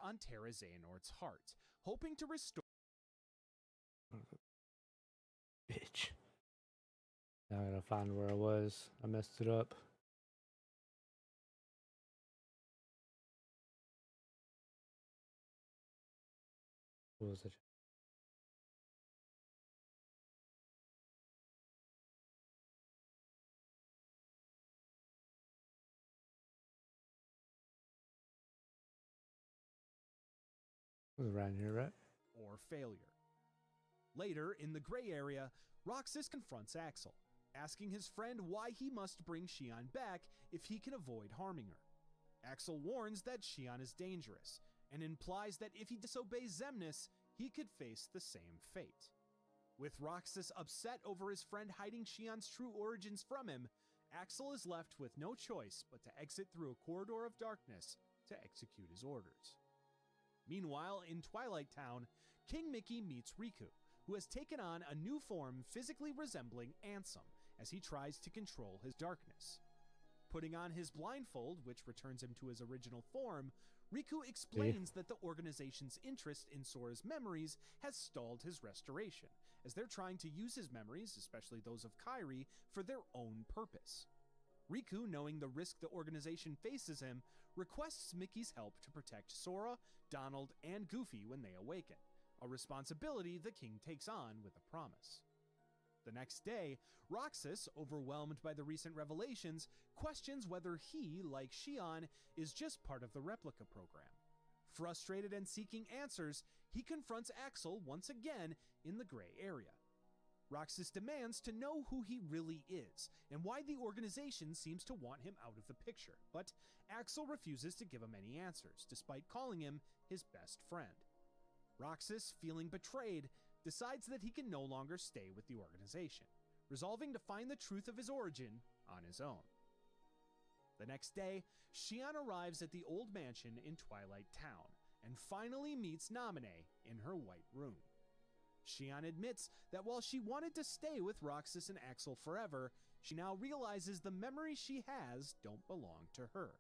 On Terra Xehanort's heart, hoping to restore. Bitch. Now I gotta find where I was. I messed it up. What was it? It was around here, right? Or failure. Later, in the gray area, Roxas confronts Axel, asking his friend why he must bring Xion back if he can avoid harming her. Axel warns that Xion is dangerous, and implies that if he disobeys Xemnas, he could face the same fate. With Roxas upset over his friend hiding Xion's true origins from him, Axel is left with no choice but to exit through a corridor of darkness to execute his orders. Meanwhile, in Twilight Town, King Mickey meets Riku, who has taken on a new form physically resembling Ansem as he tries to control his darkness. Putting on his blindfold, which returns him to his original form, Riku explains that the organization's interest in Sora's memories has stalled his restoration, as they're trying to use his memories, especially those of Kairi, for their own purpose. Riku, knowing the risk the organization faces him, requests Mickey's help to protect Sora, Donald, and Goofy when they awaken, a responsibility the king takes on with a promise. The next day, Roxas, overwhelmed by the recent revelations, questions whether he, like Xion, is just part of the replica program. Frustrated and seeking answers, he confronts Axel once again in the gray area. Roxas demands to know who he really is and why the organization seems to want him out of the picture, but Axel refuses to give him any answers, despite calling him his best friend. Roxas, feeling betrayed, decides that he can no longer stay with the organization, resolving to find the truth of his origin on his own. The next day, Xion arrives at the old mansion in Twilight Town and finally meets Naminé in her white room. Xion admits that while she wanted to stay with Roxas and Axel forever, she now realizes the memories she has don't belong to her.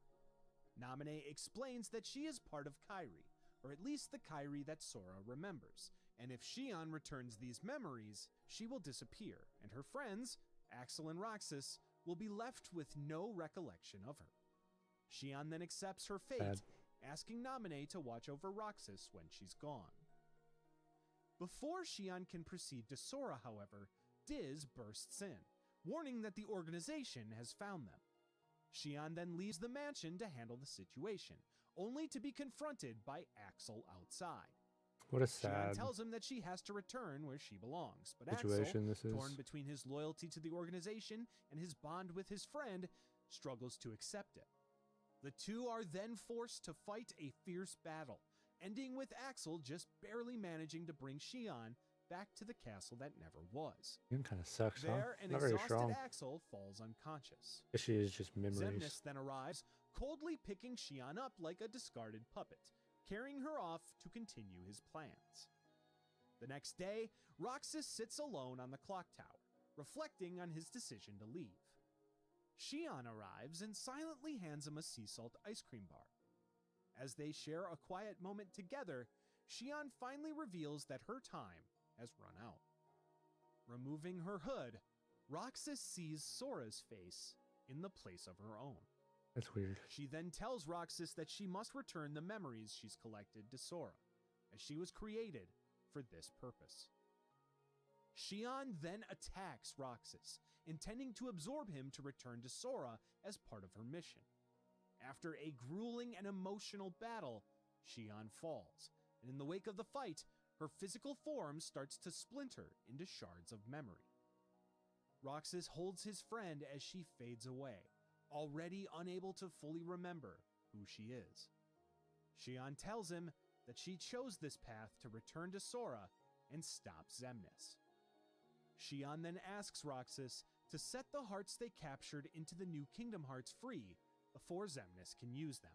Naminé explains that she is part of Kairi, or at least the Kairi that Sora remembers, and if Xion returns these memories, she will disappear, and her friends, Axel and Roxas, will be left with no recollection of her. Xion then accepts her fate, asking Naminé to watch over Roxas when she's gone. Before Xion can proceed to Sora, however, Diz bursts in, warning that the organization has found them. Xion then leaves the mansion to handle the situation, only to be confronted by Axel outside. What a Xion sad tells him that she has to return where she belongs, but situation Axel, this is. torn between his loyalty to the organization and his bond with his friend, struggles to accept it. The two are then forced to fight a fierce battle, ending with Axel just barely managing to bring Xion back to the castle that never was. It kind of sucks, There, huh? an Not very exhausted strong. Axel falls unconscious. She is just memories. Xemnas then arrives, coldly picking Xion up like a discarded puppet, carrying her off to continue his plans. The next day, Roxas sits alone on the clock tower, reflecting on his decision to leave. Xion arrives and silently hands him a sea salt ice cream bar. As they share a quiet moment together, Xion finally reveals that her time has run out. Removing her hood, Roxas sees Sora's face in the place of her own. That's weird. She then tells Roxas that she must return the memories she's collected to Sora, as she was created for this purpose. Xion then attacks Roxas, intending to absorb him to return to Sora as part of her mission. After a grueling and emotional battle, Xion falls, and in the wake of the fight, her physical form starts to splinter into shards of memory. Roxas holds his friend as she fades away, already unable to fully remember who she is. Shion tells him that she chose this path to return to Sora and stop Xemnas. Shion then asks Roxas to set the hearts they captured into the new Kingdom Hearts free before Xemnas can use them.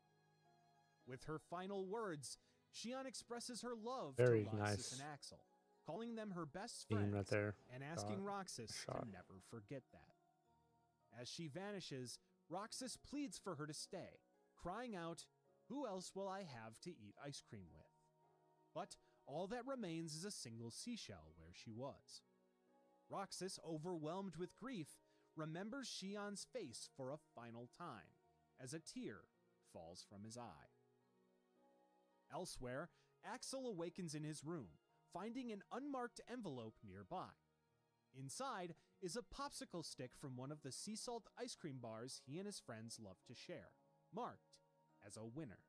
With her final words, Shion expresses her love Very to Roxas nice and Axel, calling them her best scene friends right there. and asking Shot. Roxas Shot. to never forget that. As she vanishes, Roxas pleads for her to stay, crying out, "Who else will I have to eat ice cream with?" But all that remains is a single seashell where she was. Roxas, overwhelmed with grief, remembers Shion's face for a final time as a tear falls from his eye. Elsewhere, Axel awakens in his room, finding an unmarked envelope nearby. Inside is a popsicle stick from one of the sea salt ice cream bars he and his friends love to share, marked as a winner.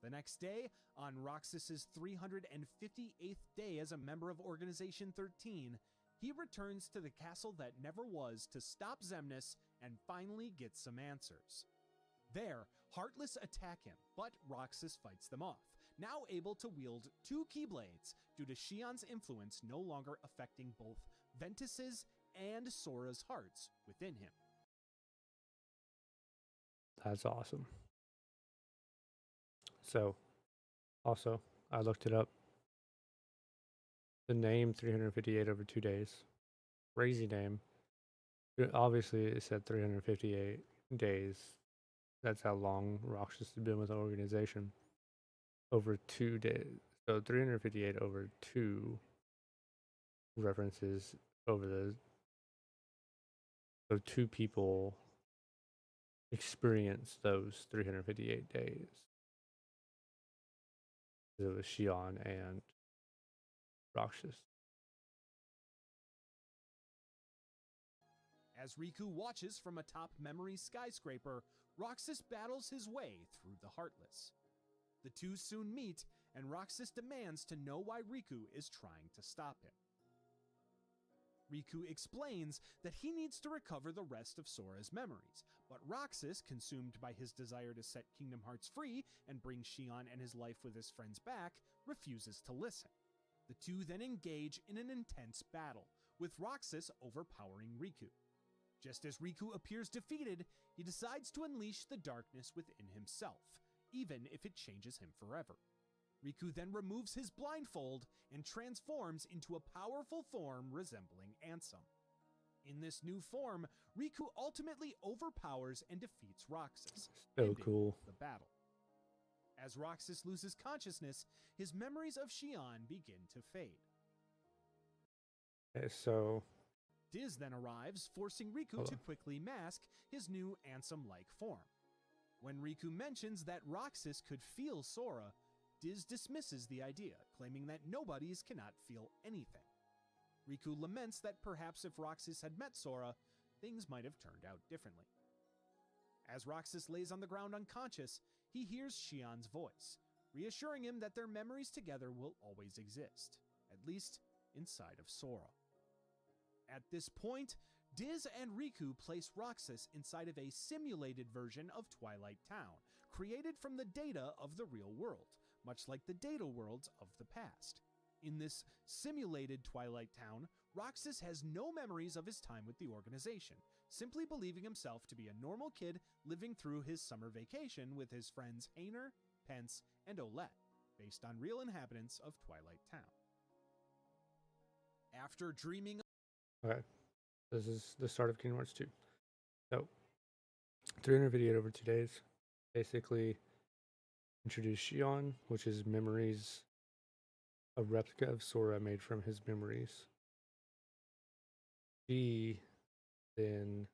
The next day, on Roxas's 358th day as a member of Organization 13, he returns to the castle that never was to stop Xemnas and finally get some answers. There, Heartless attack him, but Roxas fights them off, now able to wield 2 Keyblades due to Shion's influence no longer affecting both Ventus's and Sora's hearts within him. That's awesome. So, also, I looked it up. The name 358 over 2 days. Crazy name. Obviously, it said 358 days. That's how long Roxas has been with the organization. Over 2 days. So 358 over 2 references over the... So 2 people experience those 358 days. It was Shion and Roxas. As Riku watches from atop Memory's skyscraper, Roxas battles his way through the Heartless. The two soon meet, and Roxas demands to know why Riku is trying to stop him. Riku explains that he needs to recover the rest of Sora's memories, but Roxas, consumed by his desire to set Kingdom Hearts free and bring Shion and his life with his friends back, refuses to listen. The two then engage in an intense battle, with Roxas overpowering Riku. Just as Riku appears defeated, he decides to unleash the darkness within himself, even if it changes him forever. Riku then removes his blindfold and transforms into a powerful form resembling Ansem. In this new form, Riku ultimately overpowers and defeats Roxas, So ending cool. the battle. As Roxas loses consciousness, his memories of Shion begin to fade. Okay, so Diz then arrives, forcing Riku to quickly mask his new Ansem-like form. When Riku mentions that Roxas could feel Sora, Diz dismisses the idea, claiming that nobodies cannot feel anything. Riku laments that perhaps if Roxas had met Sora, things might have turned out differently. As Roxas lays on the ground unconscious, he hears Shion's voice, reassuring him that their memories together will always exist, at least inside of Sora. At this point, Diz and Riku place Roxas inside of a simulated version of Twilight Town, created from the data of the real world, much like the data worlds of the past. In this simulated Twilight Town, Roxas has no memories of his time with the organization, simply believing himself to be a normal kid living through his summer vacation with his friends Hayner, Pence, and Olette, based on real inhabitants of Twilight Town. After dreaming... Okay, this is the start of Kingdom Hearts 2. So, 358 over 2 days. Basically, introduce Shion, which is memories, a replica of Sora made from his memories. She then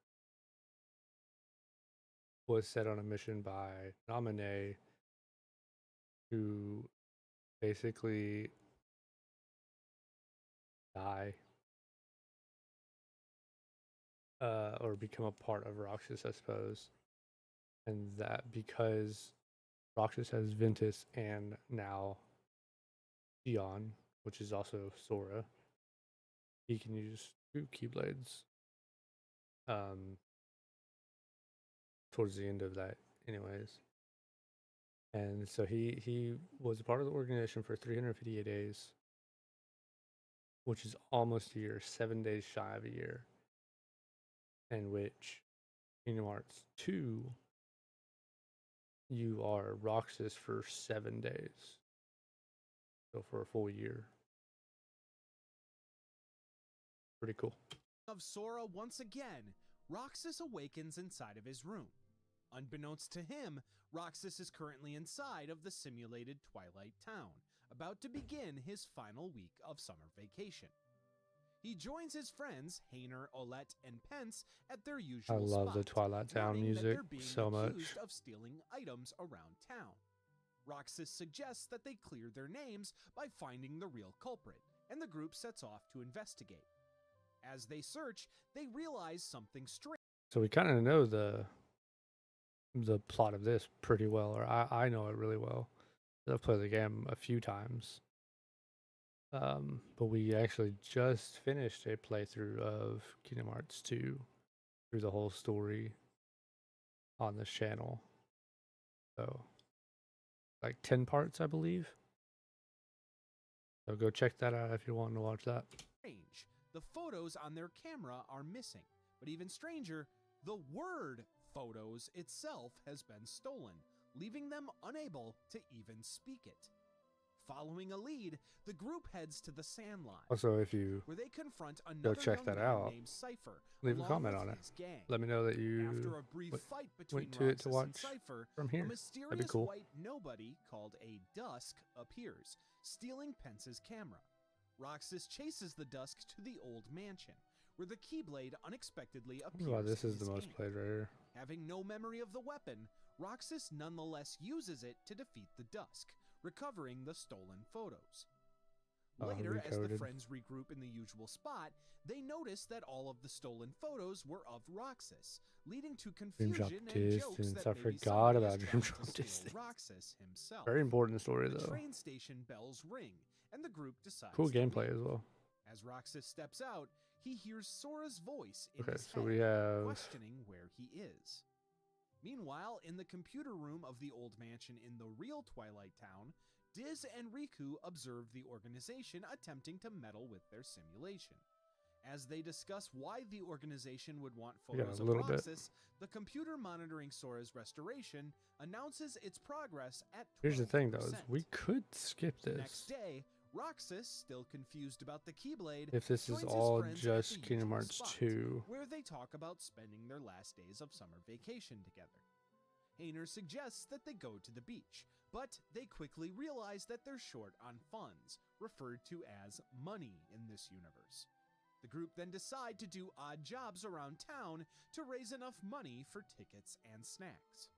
was set on a mission by Naminé to basically die or become a part of Roxas, I suppose. And that because Roxas has Ventus and now Dion, which is also Sora. He can use 2 Keyblades. Towards the end of that, anyways. And so he was a part of the organization for 358 days, which is almost a year, 7 days shy of a year, in which Kingdom Hearts 2, you are Roxas for 7 days. So for a full year. Pretty cool. Of Sora once again, Roxas awakens inside of his room. Unbeknownst to him, Roxas is currently inside of the simulated Twilight Town, about to begin his final week of summer vacation. He joins his friends, Hayner, Olette, and Pence at their usual I love spot, the Twilight Town learning that music they're being so accused much. of stealing items around town. Roxas suggests that they clear their names by finding the real culprit, and the group sets off to investigate. As they search, they realize something strange. So we kind of know the plot of this pretty well, or I know it really well. I've played the game a few times. But we actually just finished a playthrough of Kingdom Hearts 2 through the whole story on this channel. So, like 10 parts, I believe. So go check that out if you want to watch that. The photos on their camera are missing, but even stranger, the word photos itself has been stolen, leaving them unable to even speak it. Following a lead, the group heads to the Sandlot, Also, if you where they confront another check young that man out, named Cypher, leave a along comment with on it. his gang. Let me know that you After a brief fight between went to it Roxas to and watch Cypher, from here. a That'd be mysterious cool. white nobody called a Dusk appears, stealing Pence's camera. Roxas chases the Dusk to the old mansion, where the Keyblade unexpectedly appears. Wow, this in is the his most hand. played right here. Having no memory of the weapon, Roxas nonetheless uses it to defeat the Dusk, recovering the stolen photos. Later, as the recoded. friends regroup in the usual spot, they notice that all of the stolen photos were of Roxas, leading to confusion and jokes Distance. that I maybe forgot somebody about is Dream trying Drop to steal Distance. Roxas himself. Very important story, The though. train station bells ring, and the group decides Cool to gameplay leave. as well. As Roxas steps out, he hears Sora's voice in Okay, his so head, we have questioning where he is. Meanwhile, in the computer room of the old mansion in the real Twilight Town, Diz and Riku observe the organization attempting to meddle with their simulation. As they discuss why the organization would want photos of Roxas, the computer monitoring Sora's restoration announces its progress at 12%. Here's the thing, though, is we could skip The this. next day, Roxas, still confused about the Keyblade, If this joins is his all friends at just the Kingdom usual Hearts spot, 2. where they talk about spending their last days of summer vacation together. Hayner suggests that they go to the beach, but they quickly realize that they're short on funds, referred to as money in this universe. The group then decide to do odd jobs around town to raise enough money for tickets and snacks.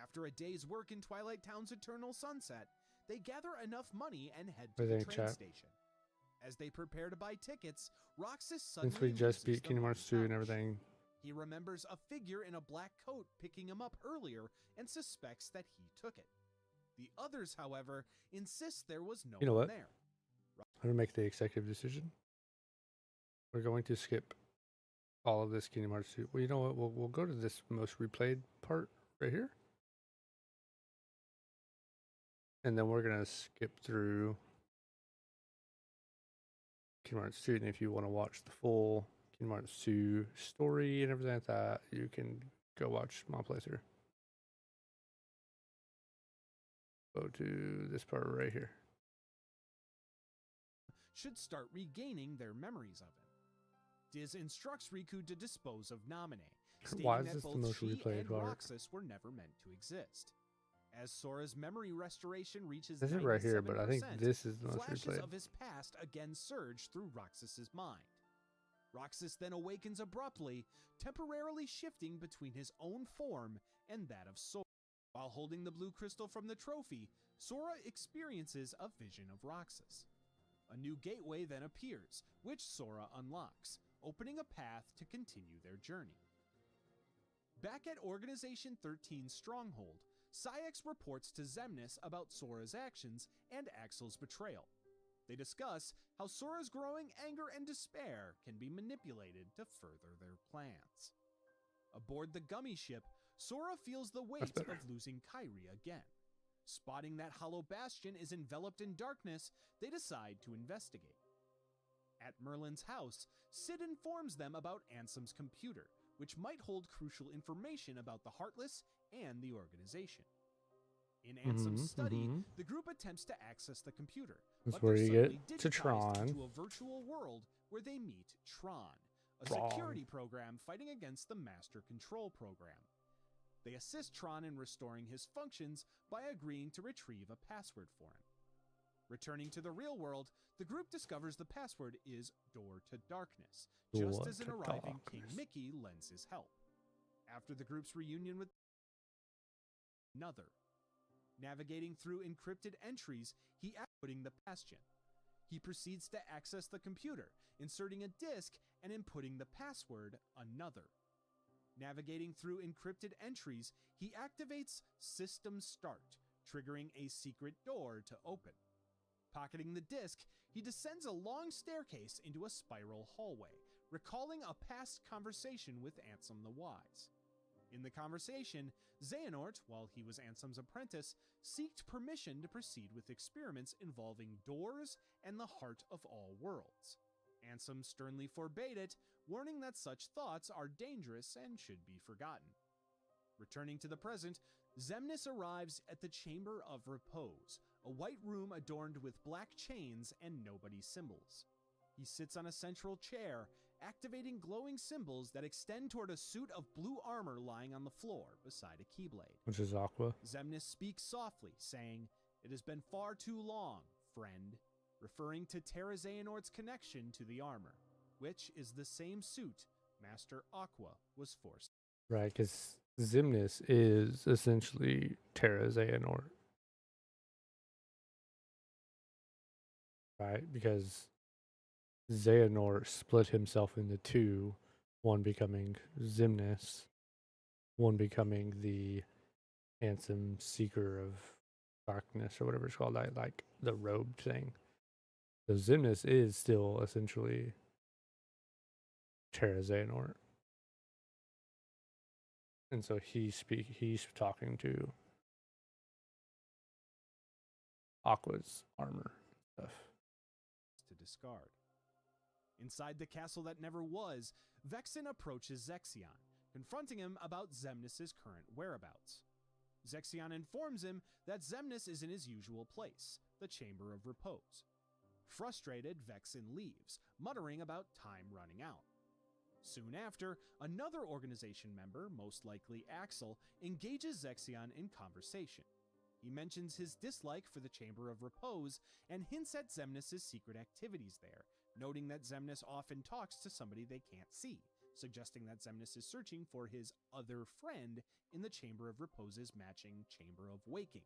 After a day's work in Twilight Town's eternal sunset, they gather enough money and head to the train station. As they prepare to buy tickets, Roxas suddenly Since we just beat loses the Kingdom Hearts 2 and everything, he remembers a figure in a black coat picking him up earlier and suspects that he took it. The others, however, insist there was no one there. I'm going to make the executive decision. We're going to skip all of this Kingdom Hearts 2. Well, you know what? We'll go to this most replayed part right here. And then we're going to skip through Kingdom Hearts 2. And if you want to watch the full Kingdom Hearts 2 story and everything like that, you can go watch my playthrough. Go to this part right here. Should start regaining their memories of him. Diz instructs Riku to dispose of Naminé, stating Why is that this the both most she replayed and part? Roxas were never meant to exist. As Sora's memory restoration reaches This is right here, but I think this is the most flashes replayed. of his past again surge through Roxas's mind. Roxas then awakens abruptly, temporarily shifting between his own form and that of Sora. While holding the blue crystal from the trophy, Sora experiences a vision of Roxas. A new gateway then appears, which Sora unlocks, opening a path to continue their journey. Back at Organization 13's stronghold, Saïx reports to Xemnas about Sora's actions and Axel's betrayal, They discuss how Sora's growing anger and despair can be manipulated to further their plans. Aboard the gummy ship, Sora feels the weight of losing Kairi again. Spotting that hollow bastion is enveloped in darkness, they decide to investigate. At Merlin's house, Sid informs them about Ansem's computer, which might hold crucial information about the Heartless and the organization. In Ansem's study, the group attempts to access the computer, That's but where they're you suddenly get to digitized Tron. into a virtual world where they meet Tron, a security program fighting against the Master Control program. They assist Tron in restoring his functions by agreeing to retrieve a password for him. Returning to the real world, the group discovers the password is Door to Darkness, just as an arriving King Mickey lends his help. After the group's reunion with another, navigating through encrypted entries, he outputting the bastion. He proceeds to access the computer, inserting a disk and inputting the password another. Navigating through encrypted entries, he activates System Start, triggering a secret door to open. Pocketing the disk, he descends a long staircase into a spiral hallway, recalling a past conversation with Ansem the Wise. In the conversation, Xehanort, while he was Ansem's apprentice, sought permission to proceed with experiments involving doors and the heart of all worlds. Ansem sternly forbade it, warning that such thoughts are dangerous and should be forgotten. Returning to the present, Xemnas arrives at the Chamber of Repose, a white room adorned with black chains and nobody symbols. He sits on a central chair, activating glowing symbols that extend toward a suit of blue armor lying on the floor beside a keyblade. Which is Aqua. Xemnas speaks softly, saying, "It has been far too long, friend," referring to Terra Xehanort's connection to the armor, which is the same suit Master Aqua was forced. Right, because Xemnas is essentially Terra Xehanort. Right, because Xehanort split himself into two, one becoming Xemnas, one becoming the Ansem Seeker of Darkness or whatever it's called, like the robed thing. So Xemnas is still essentially Terra Xehanort. And so he's talking to Aqua's armor stuff. To discard. Inside the castle that never was, Vexen approaches Zexion, confronting him about Xemnas' current whereabouts. Zexion informs him that Xemnas is in his usual place, the Chamber of Repose. Frustrated, Vexen leaves, muttering about time running out. Soon after, another organization member, most likely Axel, engages Zexion in conversation. He mentions his dislike for the Chamber of Repose and hints at Xemnas' secret activities there, noting that Xemnas often talks to somebody they can't see, suggesting that Xemnas is searching for his other friend in the Chamber of Repose's matching Chamber of Waking.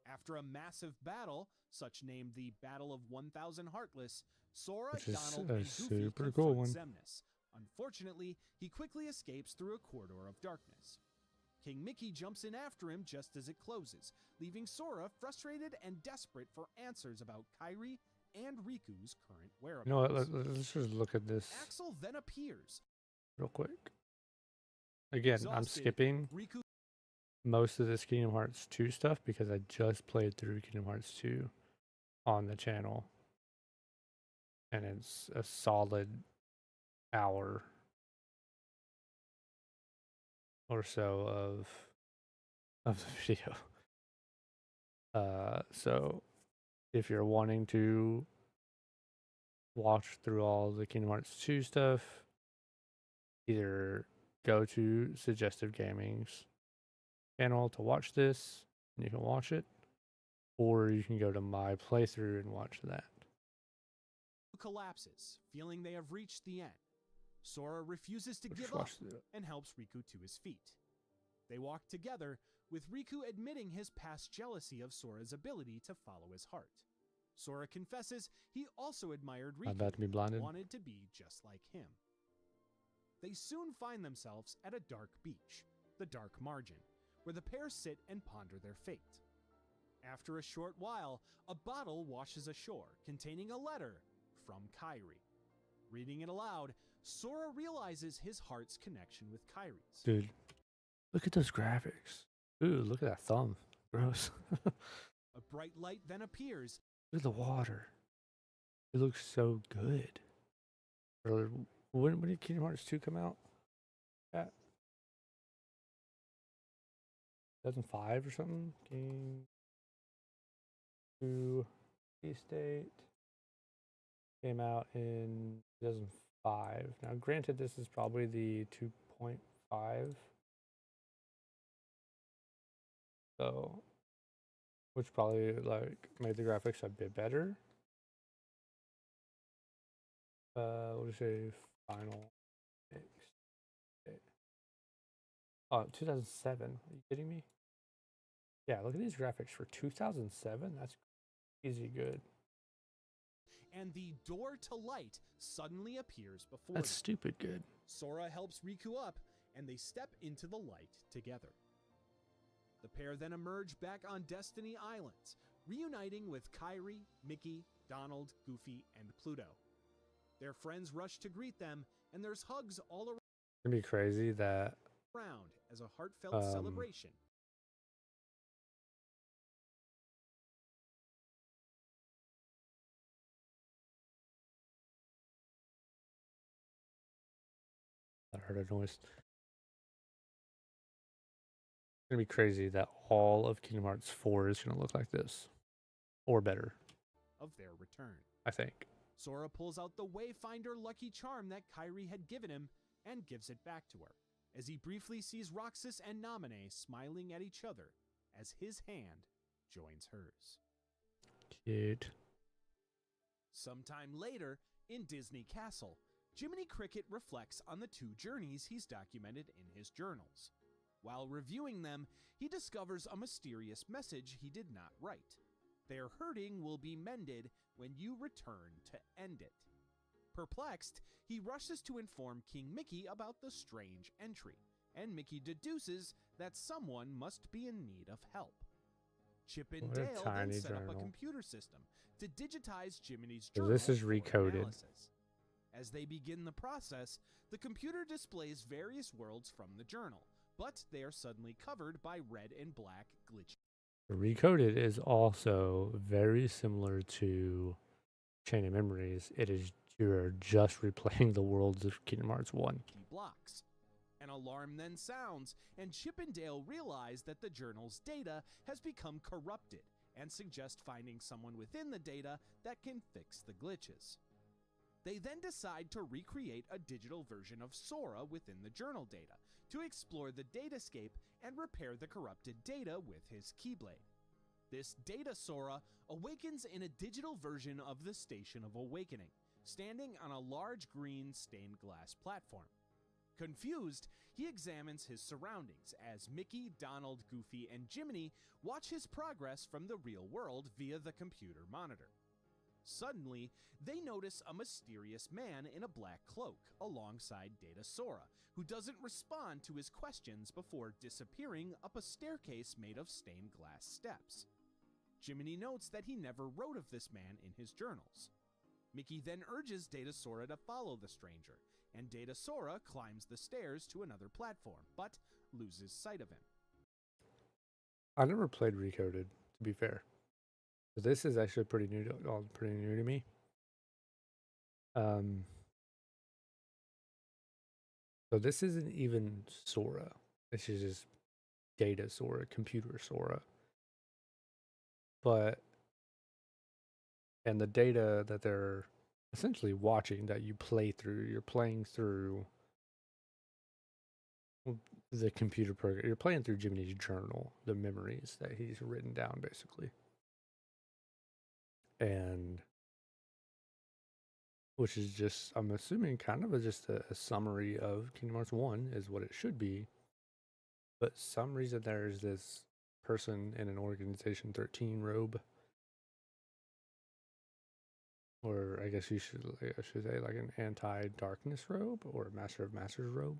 After a massive battle, such named the Battle of 1000 Heartless, Sora, Donald, and Goofy confront Xemnas. Unfortunately, he quickly escapes through a corridor of darkness. King Mickey jumps in after him just as it closes, leaving Sora frustrated and desperate for answers about Kairi and Riku's current whereabouts. You know what, let's just look at this Axel then appears real quick. Again, I'm skipping Riku most of this Kingdom Hearts 2 stuff because I just played through Kingdom Hearts 2 on the channel. And it's a solid hour or so of the video. So if you're wanting to watch through all the Kingdom Hearts 2 stuff, either go to Suggestive Gaming's channel to watch this, and you can watch it, or you can go to my playthrough and watch that. Collapses, feeling they have reached the end. Sora refuses to give up and helps Riku to his feet. They walk together, with Riku admitting his past jealousy of Sora's ability to follow his heart. Sora confesses he also admired Riku and wanted to be just like him. They soon find themselves at a dark beach, the Dark Margin, where the pair sit and ponder their fate. After a short while, a bottle washes ashore containing a letter from Kyrie. Reading it aloud, Sora realizes his heart's connection with Kyrie's. Dude, look at those graphics. Ooh, look at that thumb. Gross. A bright light then appears. Look at the water. It looks so good. Or when did Kingdom Hearts 2 come out? At 2005 or something? King 2 State came out in 2005. Now, granted, this is probably the 2.5. So, which probably like made the graphics a bit better. We'll just say final fix. Oh, 2007. Are you kidding me? Yeah, look at these graphics for 2007. That's easy good. And the door to light suddenly appears before That's them. stupid good. Sora helps Riku up, and they step into the light together. The pair then emerge back on Destiny Islands, reuniting with Kyrie, Mickey, Donald, Goofy, and Pluto. Their friends rush to greet them, and there's hugs all It's gonna be crazy that around as a heartfelt celebration. I heard a noise. It's gonna be crazy that all of Kingdom Hearts 4 is gonna look like this, or better. Of their return. I think. Sora pulls out the Wayfinder lucky charm that Kyrie had given him and gives it back to her, as he briefly sees Roxas and Naminé smiling at each other as his hand joins hers. Cute. Sometime later, in Disney Castle, Jiminy Cricket reflects on the 2 journeys he's documented in his journals. While reviewing them, he discovers a mysterious message he did not write. Their hurting will be mended when you return to end it. Perplexed, he rushes to inform King Mickey about the strange entry, and Mickey deduces that someone must be in need of help. Chip and What a Dale then tiny set up a journal. computer system to digitize Jiminy's So journal this is for recoded. analysis. As they begin the process, the computer displays various worlds from the journal, but they are suddenly covered by red and black glitchy Recoded is also very similar to Chain of Memories. It is you're just replaying the worlds of Kingdom Hearts 1. blocks. An alarm then sounds, and Chip and Dale realize that the journal's data has become corrupted and suggest finding someone within the data that can fix the glitches. They then decide to recreate a digital version of Sora within the journal data to explore the datascape and repair the corrupted data with his Keyblade. This data Sora awakens in a digital version of the Station of Awakening, standing on a large green stained glass platform. Confused, he examines his surroundings as Mickey, Donald, Goofy, and Jiminy watch his progress from the real world via the computer monitor. Suddenly, they notice a mysterious man in a black cloak alongside Data Sora, who doesn't respond to his questions before disappearing up a staircase made of stained glass steps. Jiminy notes that he never wrote of this man in his journals. Mickey then urges Data Sora to follow the stranger, and Data Sora climbs the stairs to another platform, but loses sight of him. I never played Recoded, to be fair. So this is actually pretty new to me. So this isn't even Sora. This is just data Sora, computer Sora. And the data that they're essentially watching that you play through, you're playing through the computer program. You're playing through Jiminy's journal, the memories that he's written down, basically. And which is just, I'm assuming, kind of just a summary of Kingdom Hearts 1 is what it should be. But some reason there's this person in an Organization 13 robe. Or I guess I should say like an anti-darkness robe or a Master of Masters robe.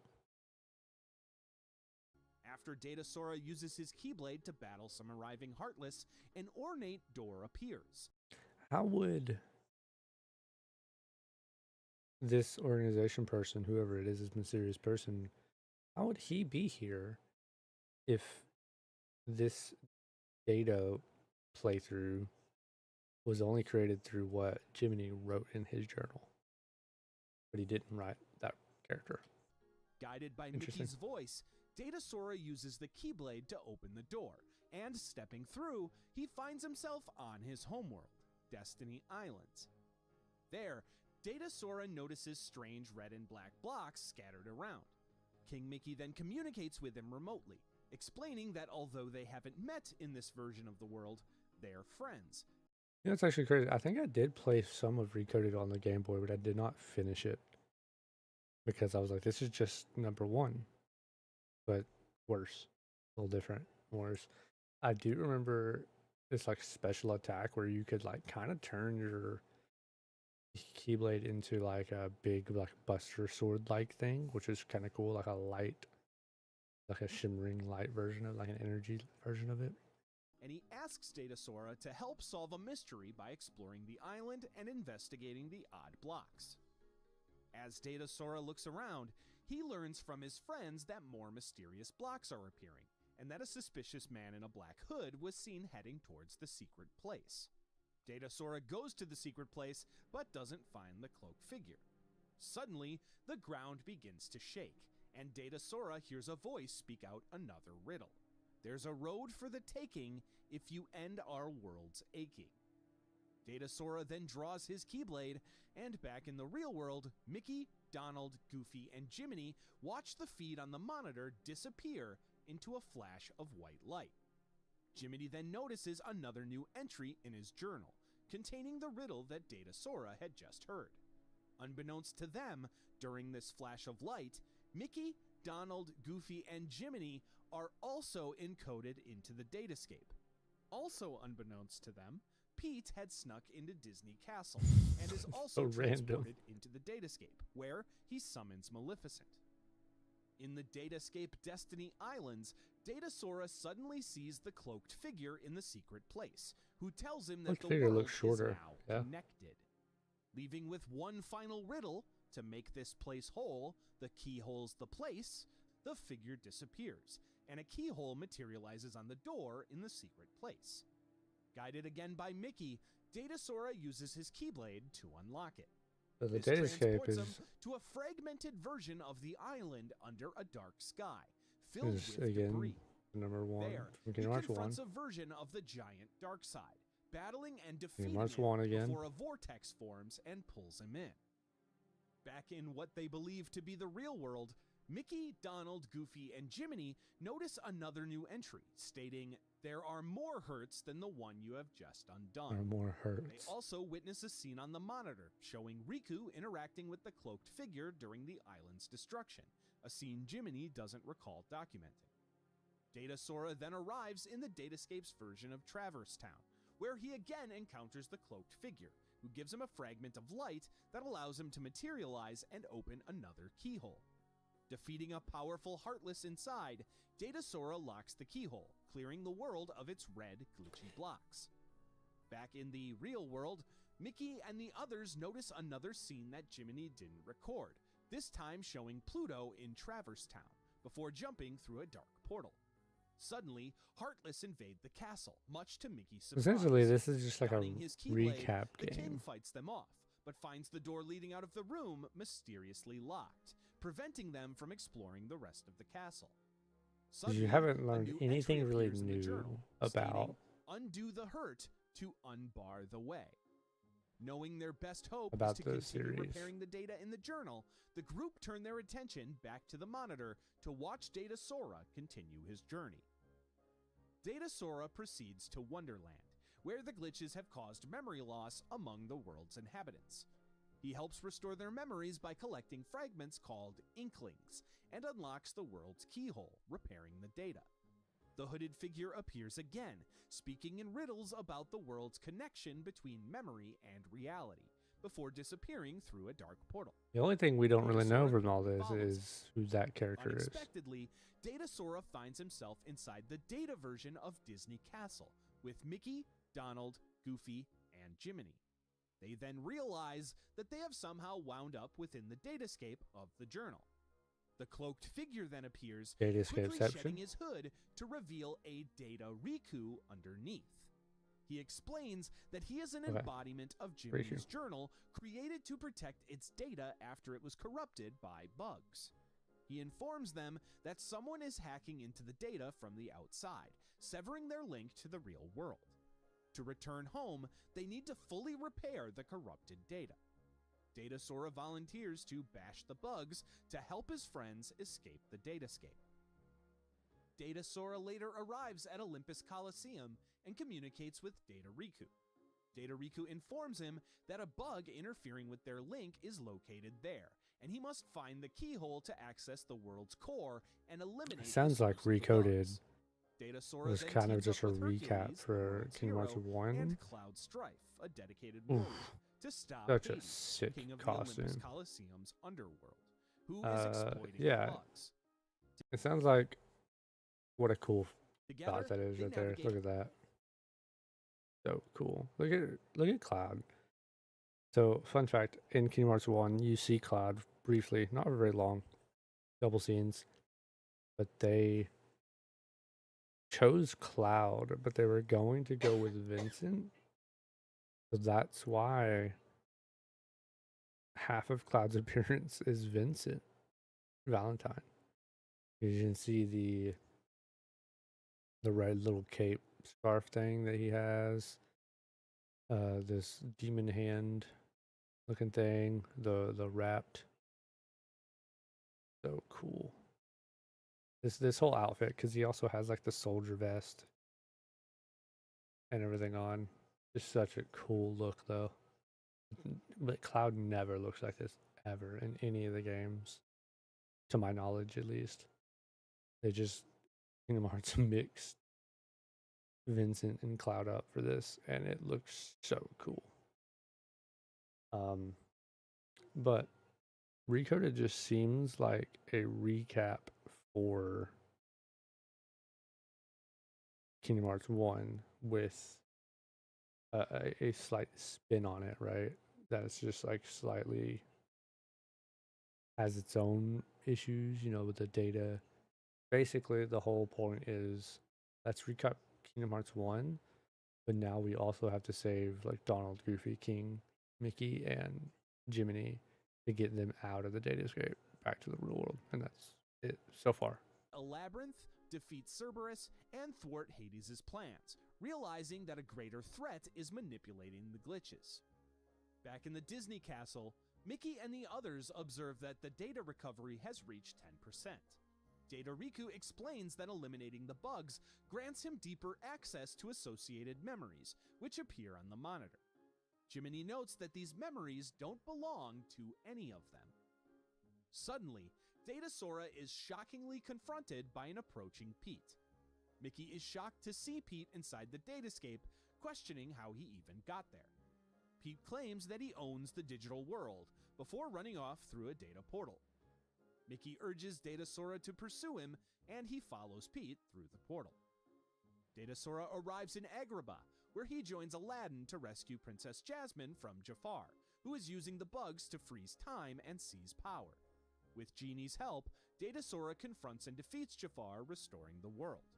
After Datasora uses his Keyblade to battle some arriving Heartless, an ornate door appears. How would this organization person, whoever it is, this mysterious person, how would he be here if this data playthrough was only created through what Jiminy wrote in his journal? But he didn't write that character. Guided by Mickey's voice, Datasora uses the Keyblade to open the door, and stepping through, he finds himself on his homeworld, Destiny Islands. There, Datasora notices strange red and black blocks scattered around. King Mickey then communicates with him remotely, explaining that although they haven't met in this version of the world, they're friends. You know, it's actually crazy. I think I did play some of Recoded on the Game Boy, but I did not finish it because I was like, this is just number one, but worse, a little different, worse. I do remember this like special attack where you could like kind of turn your Keyblade into like a big like Buster Sword like thing, which is kind of cool, like a light, like a shimmering light version of like an energy version of it. And he asks Datasora to help solve a mystery by exploring the island and investigating the odd blocks. As Datasora looks around, he learns from his friends that more mysterious blocks are appearing, and that a suspicious man in a black hood was seen heading towards the secret place. Datasora goes to the secret place, but doesn't find the cloaked figure. Suddenly, the ground begins to shake, and Datasora hears a voice speak out another riddle. There's a road for the taking if you end our world's aching. Datasora then draws his Keyblade, and back in the real world, Mickey, Donald, Goofy, and Jiminy watch the feed on the monitor disappear into a flash of white light. Jiminy then notices another new entry in his journal, containing the riddle that Datasora had just heard. Unbeknownst to them, during this flash of light, Mickey, Donald, Goofy, and Jiminy are also encoded into the datascape. Also unbeknownst to them, Pete had snuck into Disney Castle and is also transported into the datascape, where he summons Maleficent. In the datascape Destiny Islands, Datasora suddenly sees the cloaked figure in the secret place, who tells him that the world is now connected. Leaving with one final riddle, to make this place whole, the key holes the place, the figure disappears, and a keyhole materializes on the door in the secret place. Guided again by Mickey, Datasora uses his Keyblade to unlock it. So the datascape is him to a fragmented version of the island under a dark sky, filled with debris. Number one. There, he confronts a version of the giant Darkseid, battling and defeating him before a vortex forms and pulls him in. Back in what they believe to be the real world, Mickey, Donald, Goofy, and Jiminy notice another new entry, stating, "There are more hurts than the one you have just undone." There are more hurts. They also witness a scene on the monitor, showing Riku interacting with the cloaked figure during the island's destruction, a scene Jiminy doesn't recall documenting. Datasora then arrives in the Datascape's version of Traverse Town, where he again encounters the cloaked figure, who gives him a fragment of light that allows him to materialize and open another keyhole. Defeating a powerful Heartless inside, Datasora locks the keyhole, clearing the world of its red, glitchy blocks. Back in the real world, Mickey and the others notice another scene that Jiminy didn't record, this time showing Pluto in Traverse Town, before jumping through a dark portal. Suddenly, Heartless invade the castle, much to Mickey's surprise. Essentially, this is just like a recap game. The king fights them off, but finds the door leading out of the room mysteriously locked, preventing them from exploring the rest of the castle. Suddenly, you haven't learned anything really new about undo the hurt to unbar the way. Knowing their best hope about is to continue repairing the data in the journal, the group turn their attention back to the monitor to watch Datasora continue his journey. Datasora proceeds to Wonderland, where the glitches have caused memory loss among the world's inhabitants. He helps restore their memories by collecting fragments called Inklings, and unlocks the world's keyhole, repairing the data. The hooded figure appears again, speaking in riddles about the world's connection between memory and reality, before disappearing through a dark portal. The only thing we don't really know Datasora from all this follows him. is who that character is. Unexpectedly, Datasora finds himself inside the data version of Disney Castle with Mickey, Donald, Goofy, and Jiminy. They then realize that they have somehow wound up within the datascape of the journal. The cloaked figure then appears, quickly shedding his hood to reveal a Data Riku underneath. He explains that he is an embodiment of Jiminy's journal created to protect its data after it was corrupted by bugs. He informs them that someone is hacking into the data from the outside, severing their link to the real world. To return home, they need to fully repair the corrupted data. Datasora volunteers to bash the bugs to help his friends escape the datascape. Datasora later arrives at Olympus Coliseum and communicates with Data Riku. Data Riku informs him that a bug interfering with their link is located there, and he must find the keyhole to access the world's core and eliminate. It sounds like Recoded. Datasora was kind of just a recap for Kingdom Hearts 1. And Cloud Strife, a dedicated warrior, to stop such a Hades, sick king of costume. the Olympus Coliseum's underworld, who is exploiting yeah. bugs. It sounds like what a cool Together, thought that is they right there. navigate- Look at that. So cool. Look at Cloud. So fun fact, in Kingdom Hearts 1, you see Cloud briefly, not very long, couple scenes, but they chose Cloud, but they were going to go with Vincent. So that's why half of Cloud's appearance is Vincent Valentine. You can see the red little cape scarf thing that he has. This demon hand looking thing, the wrapped. So cool. This whole outfit, because he also has like the soldier vest and everything on. Just such a cool look though. But Cloud never looks like this ever in any of the games, to my knowledge at least. They just Kingdom Hearts mixed Vincent and Cloud up for this, and it looks so cool. But Recoded just seems like a recap for Kingdom Hearts 1 with a slight spin on it, right? That's just like slightly has its own issues, with the data. Basically, the whole point is let's recap Kingdom Hearts 1, but now we also have to save like Donald, Goofy, King, Mickey, and Jiminy to get them out of the datascape back to the real world. And that's it so far. A labyrinth, defeat Cerberus, and thwart Hades' plans, realizing that a greater threat is manipulating the glitches. Back in the Disney castle, Mickey and the others observe that the data recovery has reached 10%. Data Riku explains that eliminating the bugs grants him deeper access to associated memories, which appear on the monitor. Jiminy notes that these memories don't belong to any of them. Suddenly, Datasora is shockingly confronted by an approaching Pete. Mickey is shocked to see Pete inside the datascape, questioning how he even got there. Pete claims that he owns the digital world, before running off through a data portal. Mickey urges Datasora to pursue him, and he follows Pete through the portal. Datasora arrives in Agrabah, where he joins Aladdin to rescue Princess Jasmine from Jafar, who is using the bugs to freeze time and seize power. With Genie's help, Datasora confronts and defeats Jafar, restoring the world.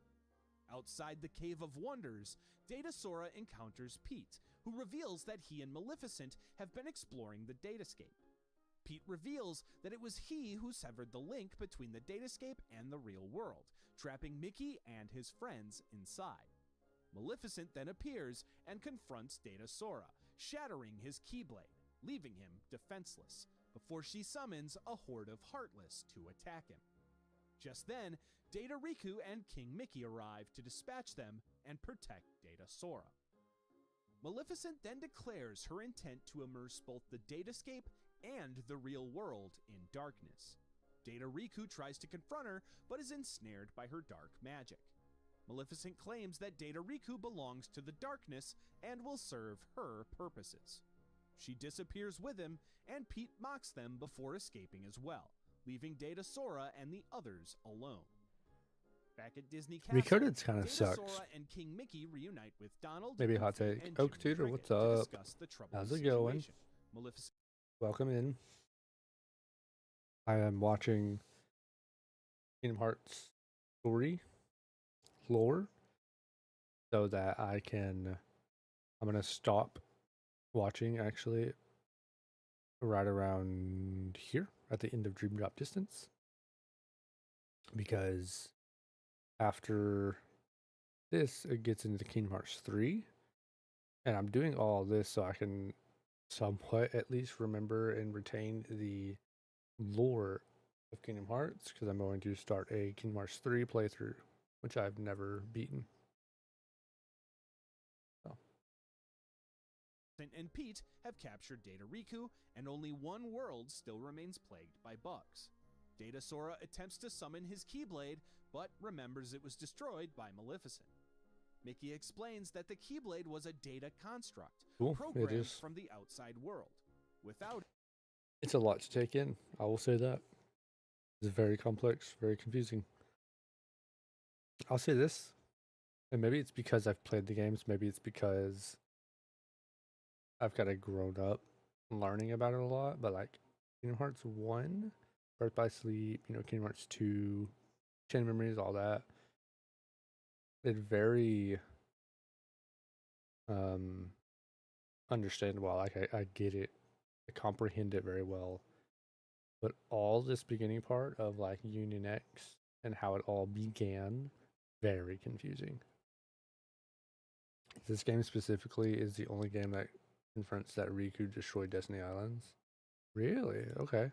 Outside the Cave of Wonders, Datasora encounters Pete, who reveals that he and Maleficent have been exploring the datascape. Pete reveals that it was he who severed the link between the datascape and the real world, trapping Mickey and his friends inside. Maleficent then appears and confronts Datasora, shattering his Keyblade, leaving him defenseless, before she summons a horde of Heartless to attack him. Just then, Data Riku and King Mickey arrive to dispatch them and protect Datasora. Maleficent then declares her intent to immerse both the datascape and the real world in darkness. Data Riku tries to confront her, but is ensnared by her dark magic. Maleficent claims that Data Riku belongs to the darkness and will serve her purposes. She disappears with him, and Pete mocks them before escaping as well, leaving Data Sora and the others alone. Back at Disney Castle, Recoded kind of Data sucks. Sora and King Mickey reunite with Donald, Maybe a Goofy, hot take. and Oak Jiminy Tutor, Cricket what's to up? discuss the troubled How's it situation. going? Maleficent Welcome in. I am watching Kingdom Hearts story lore so that I'm gonna stop watching actually right around here at the end of Dream Drop Distance, because after this it gets into Kingdom Hearts 3, and I'm doing all this so I can somewhat at least remember and retain the lore of Kingdom Hearts, because I'm going to start a Kingdom Hearts 3 playthrough, which I've never beaten. So. and Pete have captured Data Riku, and only one world still remains plagued by bugs. Data Sora attempts to summon his Keyblade, but remembers it was destroyed by Maleficent. Mickey explains that the Keyblade was a data construct, programmed from the outside world. Without it's a lot to take in, I will say that. It's very complex, very confusing. I'll say this, and maybe it's because I've played the games, maybe it's because I've kind of grown up learning about it a lot, but like Kingdom Hearts 1, Birth by Sleep, Kingdom Hearts 2, Chain of Memories, all that. It's very understandable. Like I get it. I comprehend it very well. But all this beginning part of like Union X and how it all began, very confusing. This game specifically is the only game that confronts that Riku destroyed Destiny Islands. Really? Okay.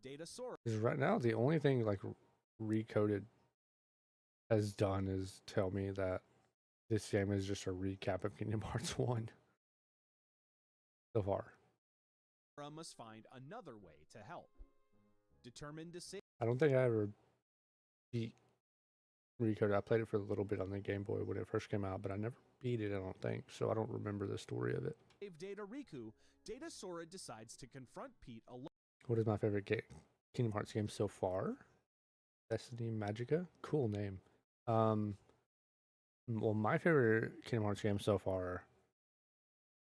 Data Sora. Because right now the only thing like Recoded has done is tell me that this game is just a recap of Kingdom Hearts 1 so far. Sora must find another way to help. Determined to save. I don't think I ever beat Recoded. I played it for a little bit on the Game Boy when it first came out, but I never beat it, I don't think, so I don't remember the story of it. Save Data Riku, Data Sora decides to confront Pete alone. What is my favorite Kingdom Hearts game so far? Destiny Magica? Cool name. Well, my favorite Kingdom Hearts game so far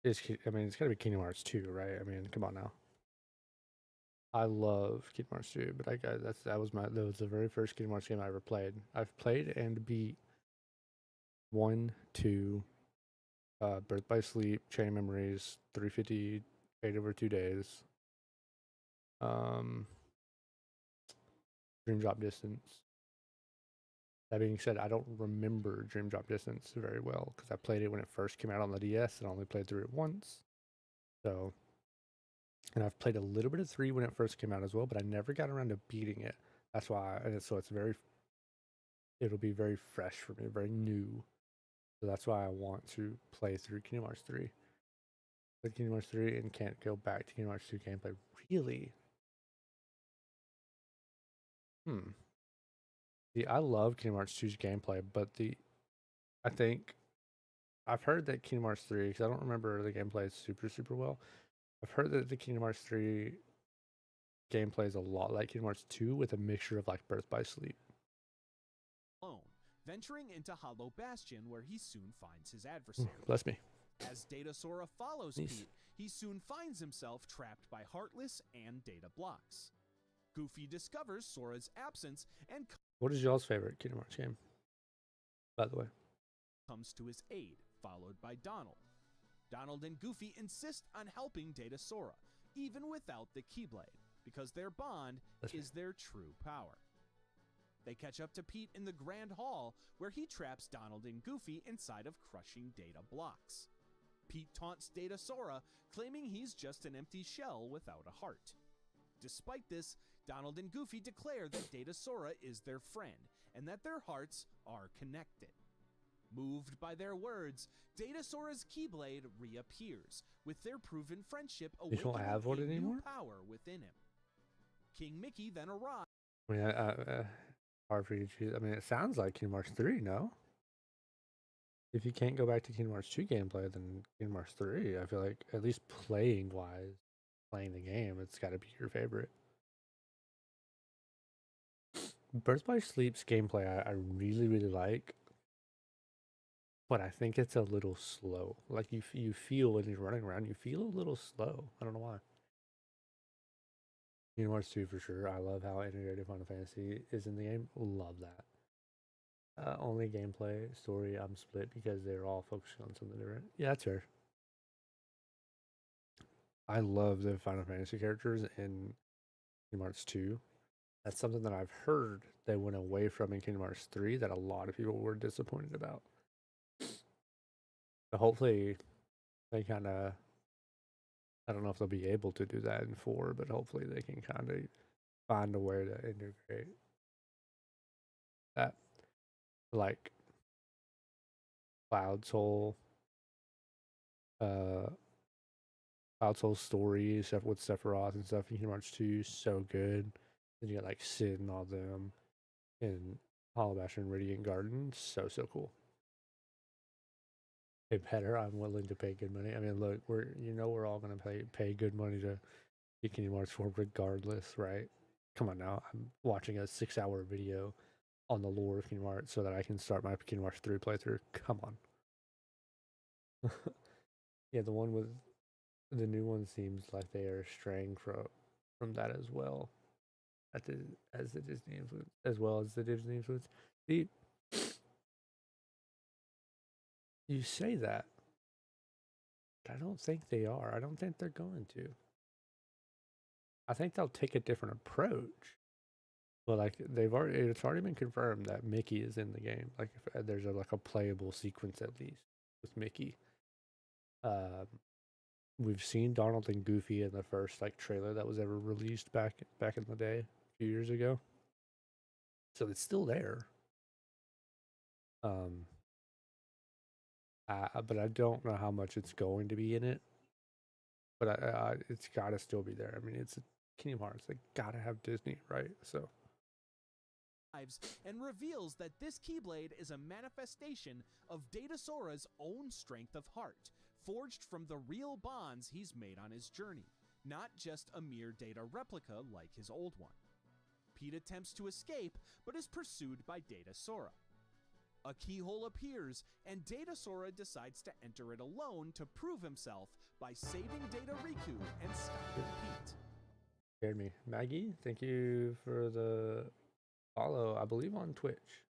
is, it's gotta be Kingdom Hearts 2, right? I mean, come on now. I love Kingdom Hearts 2, but that was the very first Kingdom Hearts game I ever played. I've played and beat 1, 2, Birth by Sleep, Chain of Memories, 358 over 2 days. Dream Drop Distance. That being said, I don't remember Dream Drop Distance very well because I played it when it first came out on the DS and only played through it once. So, and I've played a little bit of 3 when it first came out as well, but I never got around to beating it. That's why, it'll be very fresh for me, very new. So that's why I want to play through Kingdom Hearts 3. Played Kingdom Hearts 3 and can't go back to Kingdom Hearts 2 gameplay. Really? See, I love Kingdom Hearts 2's gameplay, but I think I've heard that Kingdom Hearts 3, because I don't remember the gameplay super, super well. I've heard that the Kingdom Hearts 3 gameplay is a lot like Kingdom Hearts 2 with a mixture of like Birth by Sleep. Alone, venturing into Hollow Bastion where he soon finds his adversary. Bless me. As Data Sora follows Pete, he soon finds himself trapped by Heartless and data blocks. Goofy discovers Sora's absence and what is y'all's favorite Kingdom Hearts game, by the way? Comes to his aid, followed by Donald. Donald and Goofy insist on helping Data Sora, even without the Keyblade, because their bond is their true power. They catch up to Pete in the Grand Hall, where he traps Donald and Goofy inside of crushing data blocks. Pete taunts Data Sora, claiming he's just an empty shell without a heart. Despite this, Donald and Goofy declare that Data Sora is their friend, and that their hearts are connected. Moved by their words, Data Sora's Keyblade reappears, with their proven friendship awakening a new power within him. King Mickey then arrives. I mean, hard for you to choose. I mean, it sounds like Kingdom Hearts 3, no? if you can't go back to Kingdom Hearts 2 gameplay, then Kingdom Hearts 3, I feel like, at least playing wise, playing the game, it's got to be your favorite. Birth by Sleep's gameplay, I really, really like, but I think it's a little slow. Like, you feel when you're running around, you feel a little slow. I don't know why. Kingdom Hearts 2 for sure. I love how integrated Final Fantasy is in the game. Love that. Only gameplay, story, I'm split because they're all focusing on something different. Yeah, that's fair. I love the Final Fantasy characters in Kingdom Hearts 2. That's something that I've heard they went away from in Kingdom Hearts 3 that a lot of people were disappointed about. But hopefully they kind of, I don't know if they'll be able to do that in 4, but hopefully they can kind of find a way to integrate that. Like Cloud Soul, uh, Cloud Soul story stuff with Sephiroth and stuff in Kingdom Hearts 2, so good. Then you got like Sid and all them in Hollow Bastion Radiant Garden, so cool. Pay better. I'm willing to pay good money. I mean, look, we're all gonna pay good money to get Kingdom Hearts 4 regardless, right? Come on now. I'm watching a 6-hour video on the lore of Kingdom Hearts so that I can start my Kingdom Hearts 3 playthrough. Come on. Yeah, the one with the new one seems like they are straying from that as well. As the Disney influence, as well as the Disney influence. See, you say that, but I don't think they are. I don't think they're going to. I think they'll take a different approach. But like it's already been confirmed that Mickey is in the game. Like if, there's like a playable sequence at least with Mickey. Um, we've seen Donald and Goofy in the first like trailer that was ever released back in the day, a few years ago. So it's still there. Um, but I don't know how much it's going to be in it. But it's got to still be there. I mean, it's Kingdom Hearts. They gotta have Disney, right? So and reveals that this Keyblade is a manifestation of Data Sora's own strength of heart, forged from the real bonds he's made on his journey, not just a mere Data replica like his old one. Pete attempts to escape, but is pursued by Data Sora. A keyhole appears, and Data Sora decides to enter it alone to prove himself by saving Data Riku and stopping Pete. scared me. Maggie, thank you for the follow. I believe on Twitch.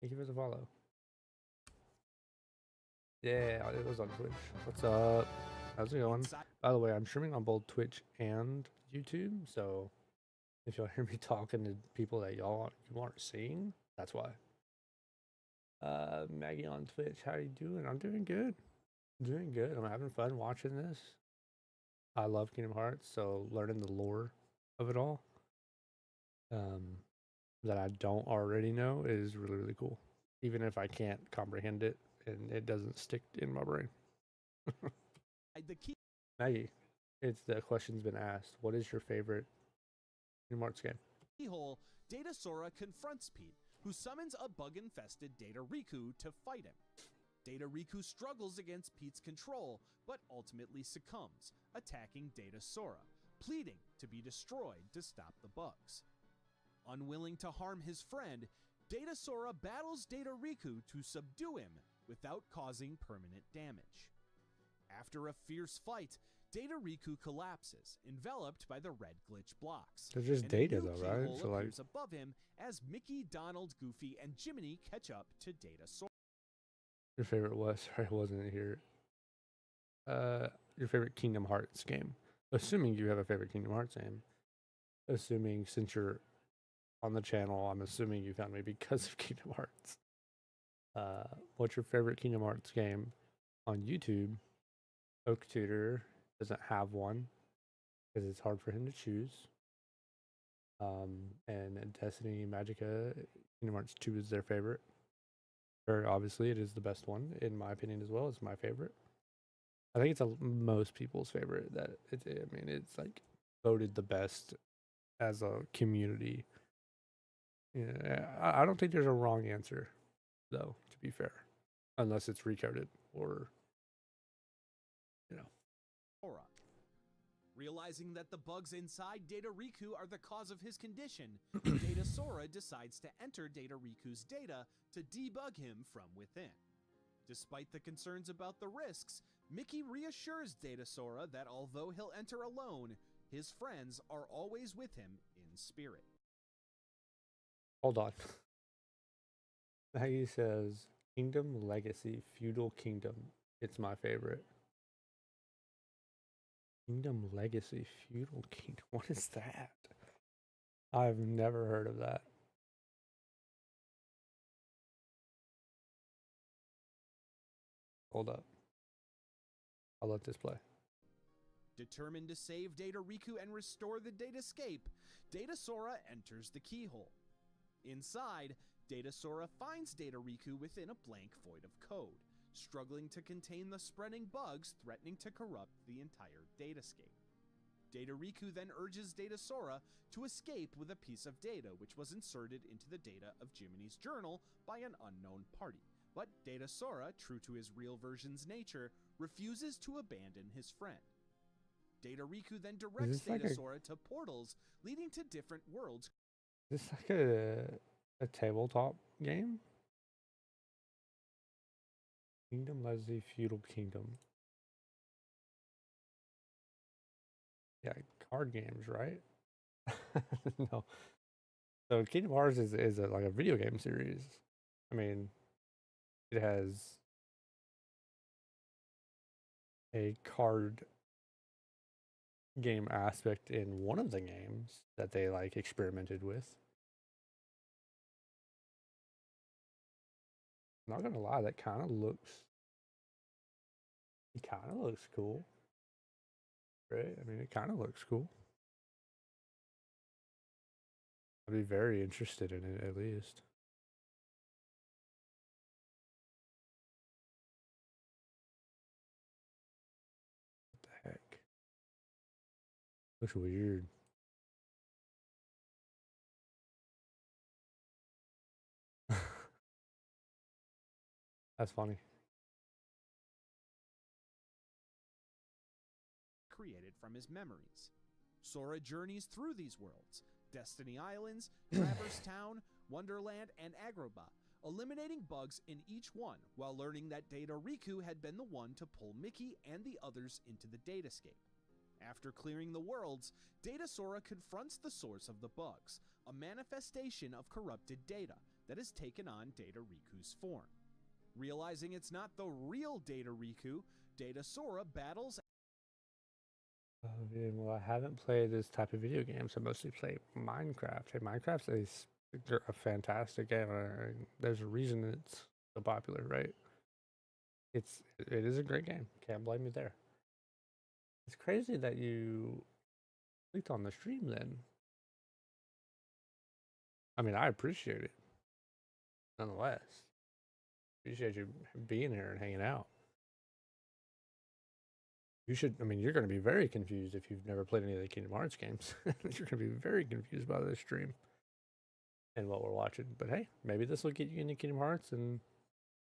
Thank you for the follow. Yeah, it was on Twitch. What's up? How's it going? By the way, I'm streaming on both Twitch and YouTube, so if y'all hear me talking to people that you aren't seeing, that's why. Maggie on Twitch, how you doing? I'm doing good. Doing good. I'm having fun watching this. I love Kingdom Hearts, so learning the lore of it all, um, that I don't already know is really, really cool. Even if I can't comprehend it and it doesn't stick in my brain. Maggie, it's the question's been asked. What is your favorite Kingdom Hearts game? Keyhole, Data Sora confronts Pete, who summons a bug-infested Data Riku to fight him. Data Riku struggles against Pete's control, but ultimately succumbs, attacking Data Sora, pleading to be destroyed to stop the bugs. Unwilling to harm his friend, Data Sora battles Data Riku to subdue him without causing permanent damage. After a fierce fight, Data Riku collapses, enveloped by the red glitch blocks. They're just Data though, right? So appears above him as Mickey, Donald, Goofy, and Jiminy catch up to Data Sora. Your favorite was? Sorry, I wasn't here. Your favorite Kingdom Hearts game? Assuming you have a favorite Kingdom Hearts game. Assuming since you're on the channel, I'm assuming you found me because of Kingdom Hearts. What's your favorite Kingdom Hearts game on YouTube? Oak Tutor doesn't have one because it's hard for him to choose. And Destiny Magica, Kingdom Hearts 2 is their favorite. Very obviously, it is the best one in my opinion as well. It's my favorite. I think it's most people's favorite. I mean, it's like voted the best as a community. Yeah, I don't think there's a wrong answer, though. To be fair, unless it's recoded or, you know. Sora. Realizing that the bugs inside Data Riku are the cause of his condition, Data Sora decides to enter Data Riku's data to debug him from within. Despite the concerns about the risks, Mickey reassures Data Sora that although he'll enter alone, his friends are always with him in spirit. Hold on. Maggie says, Kingdom Legacy, Feudal Kingdom. It's my favorite. Kingdom Legacy, Feudal Kingdom. What is that? I've never heard of that. Hold up. I'll let this play. Determined to save Data Riku and restore the Datascape, Data Sora enters the keyhole. Inside, Data Sora finds Data Riku within a blank void of code, struggling to contain the spreading bugs threatening to corrupt the entire Datascape. Data Riku then urges Data Sora to escape with a piece of data which was inserted into the data of Jiminy's journal by an unknown party. But Data Sora, true to his real version's nature, refuses to abandon his friend. Data Riku then directs Data Sora to portals leading to different worlds. Is this like a tabletop game? Kingdom Legacy, Feudal Kingdom. Yeah, card games, right? No. So Kingdom Hearts is like a video game series. I mean, it has a card game aspect in one of the games that they like experimented with. I'm not gonna lie, that kind of looks cool, right? I mean, it kind of looks cool. I'd be very interested in it, at least. What the heck? Looks weird. That's funny. Created from his memories. Sora journeys through these worlds: Destiny Islands, Traverse Town, Wonderland, and Agrabah, eliminating bugs in each one while learning that Data Riku had been the one to pull Mickey and the others into the Datascape. After clearing the worlds, Data Sora confronts the source of the bugs, a manifestation of corrupted data that has taken on Data Riku's form. Realizing it's not the real Data Riku, Data Sora battles. Oh, well, I haven't played this type of video games. I mostly play Minecraft. Hey, Minecraft is a fantastic game. There's a reason it's so popular, right? It is a great game. Can't blame you there. It's crazy that you clicked on the stream then. I mean, I appreciate it. Nonetheless, appreciate you being here and hanging out. You should, I mean, you're going to be very confused if you've never played any of the Kingdom Hearts games. You're going to be very confused by this stream and what we're watching. But hey, maybe this will get you into Kingdom Hearts and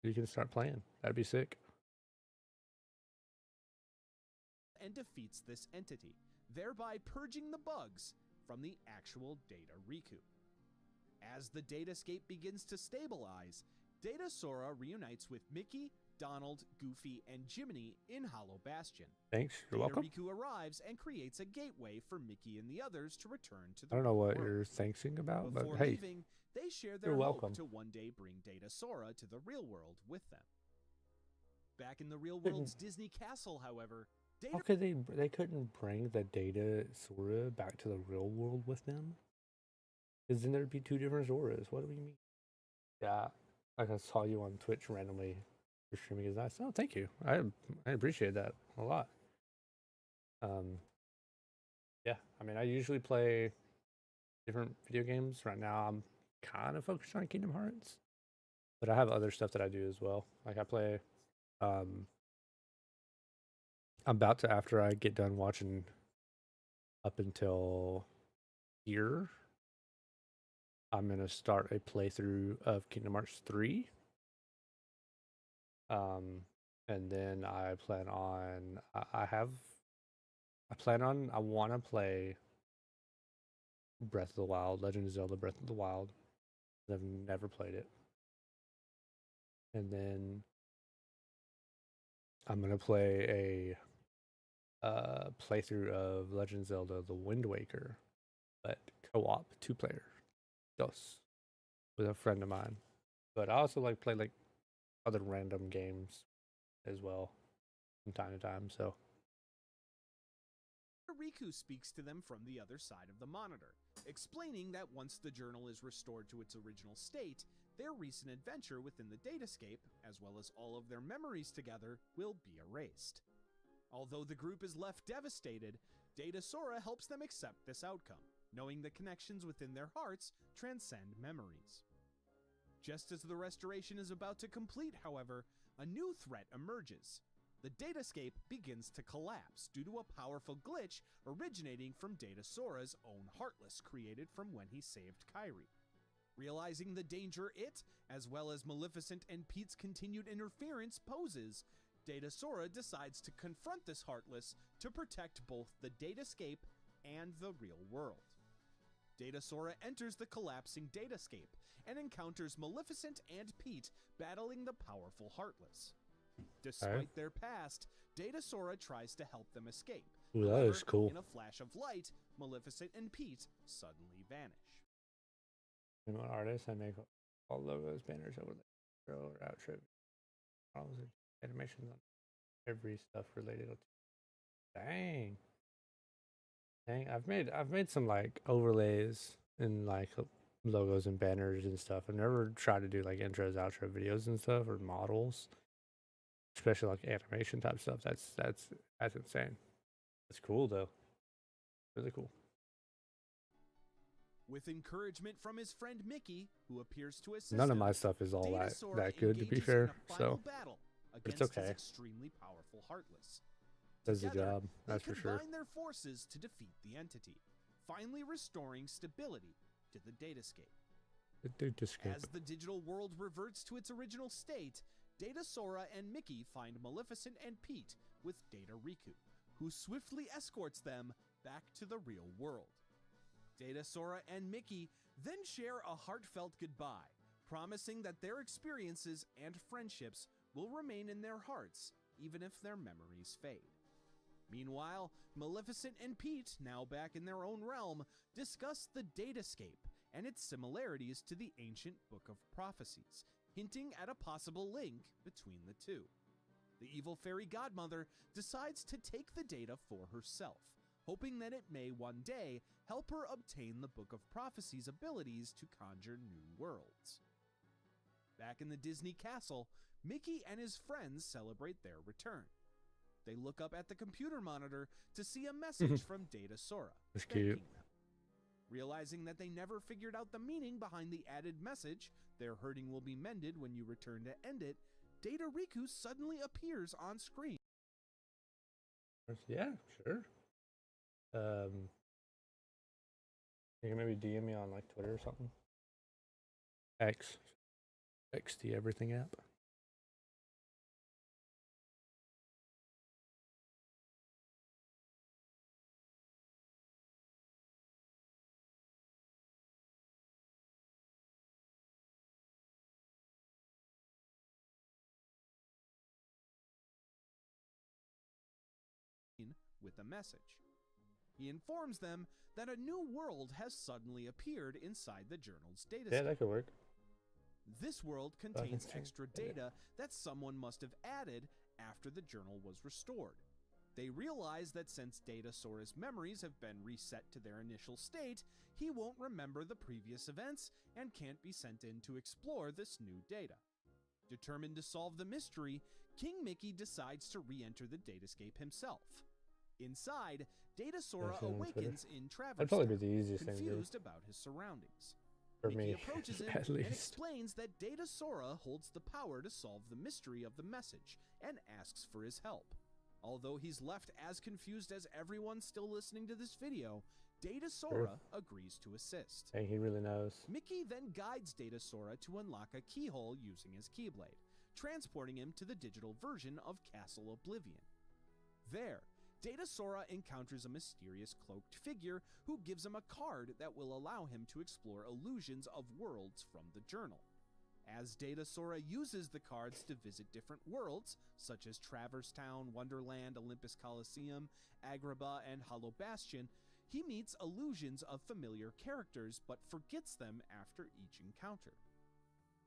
you can start playing. That'd be sick. And defeats this entity, thereby purging the bugs from the actual Data Riku. As the Datascape begins to stabilize, Data Sora reunites with Mickey, Donald, Goofy, and Jiminy in Hollow Bastion. Thanks, you're welcome. Data Riku arrives and creates a gateway for Mickey and the others to return to the I don't know what world. you're thanking about, Before but hey, leaving, they share their hope to one day bring Data Sora to the real world with them. Back in the real world's Disney Castle, however, how could they couldn't bring the Data Sora back to the real world with them? Because then there'd be two different Zoras. What do we mean? Yeah, like I saw you on Twitch randomly. Your streaming is nice. Oh, thank you. I appreciate that a lot. Yeah, I mean, I usually play different video games. Right now, I'm kind of focused on Kingdom Hearts, but I have other stuff that I do as well. Like I play. I'm about to, after I get done watching up until here, I'm gonna start a playthrough of Kingdom Hearts 3. Um, and then I plan on I want to play Breath of the Wild, Legend of Zelda Breath of the Wild. I've never played it. And then I'm gonna play a playthrough of Legend of Zelda The Wind Waker, but co-op, 2 player, dos, with a friend of mine. But I also like play like other random games as well from time to time. So Riku speaks to them from the other side of the monitor, explaining that once the journal is restored to its original state, their recent adventure within the datascape, as well as all of their memories together, will be erased. Although the group is left devastated, Data Sora helps them accept this outcome, knowing the connections within their hearts transcend memories. Just as the restoration is about to complete, however, a new threat emerges. The datascape begins to collapse due to a powerful glitch originating from Data Sora's own Heartless created from when he saved Kairi. Realizing the danger it, as well as Maleficent and Pete's continued interference, poses, Data Sora decides to confront this Heartless to protect both the datascape and the real world. Data Sora enters the collapsing datascape and encounters Maleficent and Pete battling the powerful Heartless. Despite their past, Data Sora tries to help them escape. ooh, that However, is cool. in a flash of light, Maleficent and Pete suddenly vanish. I'm an artist. I make all logos, banners, over intro or outro, animations on every stuff related to. Dang, dang! I've made some like overlays and like logos and banners and stuff. I've never tried to do like intros, outro videos and stuff or models, especially like animation type stuff. That's insane. That's cool though. Really cool. With encouragement from his friend Mickey, who appears to assist None of him, my stuff is all Data Sora that good, to be engages fair. in a final So battle but against it's okay. his extremely powerful Heartless. Does the Together, job. That's they for sure. combine their forces to defeat the entity, finally restoring stability to the datascape. As the digital world reverts to its original state, Data Sora and Mickey find Maleficent and Pete with Data Riku, who swiftly escorts them back to the real world. Data Sora and Mickey then share a heartfelt goodbye, promising that their experiences and friendships will remain in their hearts, even if their memories fade. Meanwhile, Maleficent and Pete, now back in their own realm, discuss the datascape and its similarities to the ancient Book of Prophecies, hinting at a possible link between the two. The evil fairy godmother decides to take the data for herself, hoping that it may one day help her obtain the Book of Prophecies' abilities to conjure new worlds. Back in the Disney castle, Mickey and his friends celebrate their return. They look up at the computer monitor to see a message from Data Sora, That's thanking cute. them. Realizing that they never figured out the meaning behind the added message, their hurting will be mended when you return to end it, Data Riku suddenly appears on screen. Yeah, sure. You can maybe DM me on like Twitter or something. X, the everything app. With a message. He informs them that a new world has suddenly appeared inside the journal's datascape. Yeah, that could work. This world contains extra data that someone must have added after the journal was restored. They realize that since Data Sora's memories have been reset to their initial state, he won't remember the previous events and can't be sent in to explore this new data. Determined to solve the mystery, King Mickey decides to re-enter the datascape himself. Inside, Data Sora awakens in Traverse That'd probably Town, be the easiest thing confused about his surroundings. for Mickey me, approaches him at and least. explains that Data Sora holds the power to solve the mystery of the message and asks for his help. Although he's left as confused as everyone still listening to this video, Data Sora agrees to assist. Hey, he really knows. Mickey then guides Data Sora to unlock a keyhole using his Keyblade, transporting him to the digital version of Castle Oblivion. There, Data Sora encounters a mysterious cloaked figure who gives him a card that will allow him to explore illusions of worlds from the journal. As Data Sora uses the cards to visit different worlds, such as Traverse Town, Wonderland, Olympus Coliseum, Agrabah, and Hollow Bastion, he meets illusions of familiar characters but forgets them after each encounter.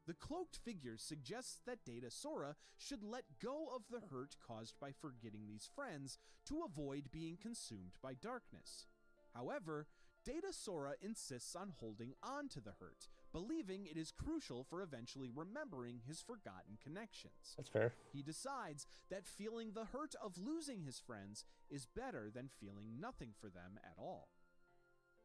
The cloaked figure suggests that Data Sora should let go of the hurt caused by forgetting these friends to avoid being consumed by darkness. However, Data Sora insists on holding on to the hurt, believing it is crucial for eventually remembering his forgotten connections. That's fair. He decides that feeling the hurt of losing his friends is better than feeling nothing for them at all.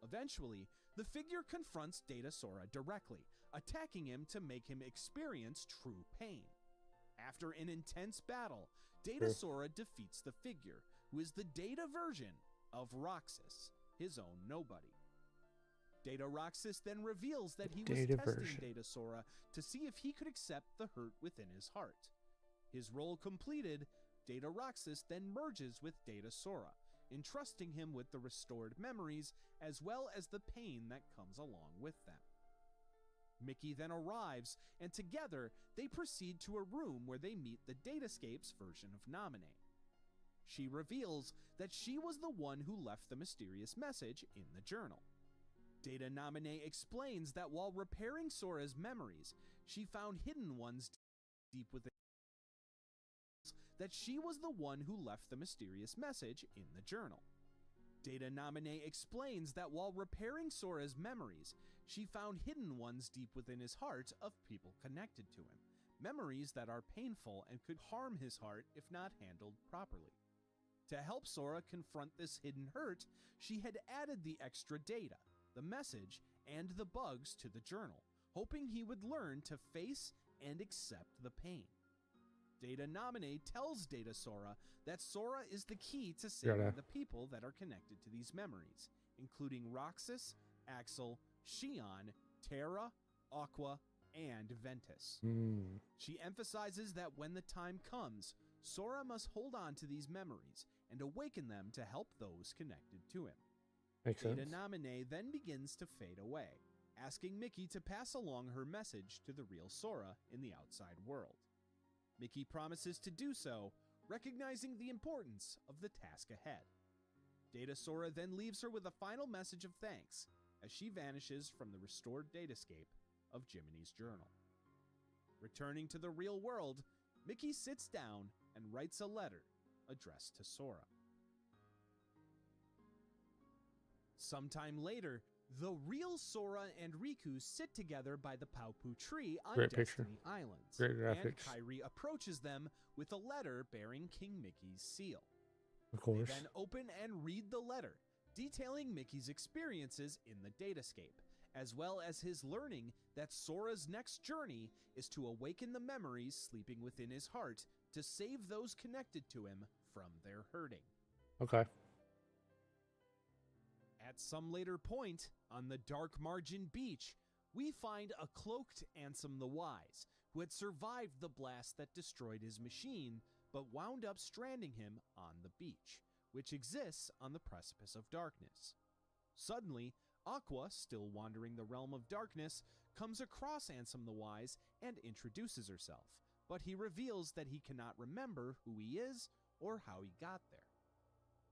Eventually, the figure confronts Data Sora directly, attacking him to make him experience true pain. After an intense battle, Data Sora defeats the figure, who is the Data version of Roxas, his own nobody. Data Roxas then reveals that he was testing Data Sora to see if he could accept the hurt within his heart. His role completed, Data Roxas then merges with Data Sora, entrusting him with the restored memories as well as the pain that comes along with them. Mickey then arrives, and together they proceed to a room where they meet the Datascape's version of Naminé. She reveals that she was the one who left the mysterious message in the journal. Data Naminé explains that while repairing Sora's memories, she found hidden ones deep within that she was the one who left the mysterious message in the journal. Data Naminé explains that while repairing Sora's memories, she found hidden ones deep within his heart of people connected to him, memories that are painful and could harm his heart if not handled properly. To help Sora confront this hidden hurt, she had added the extra data, the message, and the bugs to the journal, hoping he would learn to face and accept the pain. Data Naminé tells Data Sora that Sora is the key to saving the people that are connected to these memories, including Roxas, Axel, Xion, Terra, Aqua, and Ventus. She emphasizes that when the time comes, Sora must hold on to these memories and awaken them to help those connected to him. Data Naminé then begins to fade away, asking Mickey to pass along her message to the real Sora in the outside world. Mickey promises to do so, recognizing the importance of the task ahead. Data Sora then leaves her with a final message of thanks as she vanishes from the restored datascape of Jiminy's journal. Returning to the real world, Mickey sits down and writes a letter addressed to Sora. Sometime later, the real Sora and Riku sit together by the Paupu tree on Destiny Islands, and Kairi approaches them with a letter bearing King Mickey's seal. Of course. They then open and read the letter, detailing Mickey's experiences in the datascape, as well as his learning that Sora's next journey is to awaken the memories sleeping within his heart to save those connected to him from their hurting. Okay. At some later point, on the Dark Margin Beach, we find a cloaked Ansem the Wise, who had survived the blast that destroyed his machine, but wound up stranding him on the beach, which exists on the precipice of darkness. Suddenly, Aqua, still wandering the realm of darkness, comes across Ansem the Wise and introduces herself, but he reveals that he cannot remember who he is or how he got there.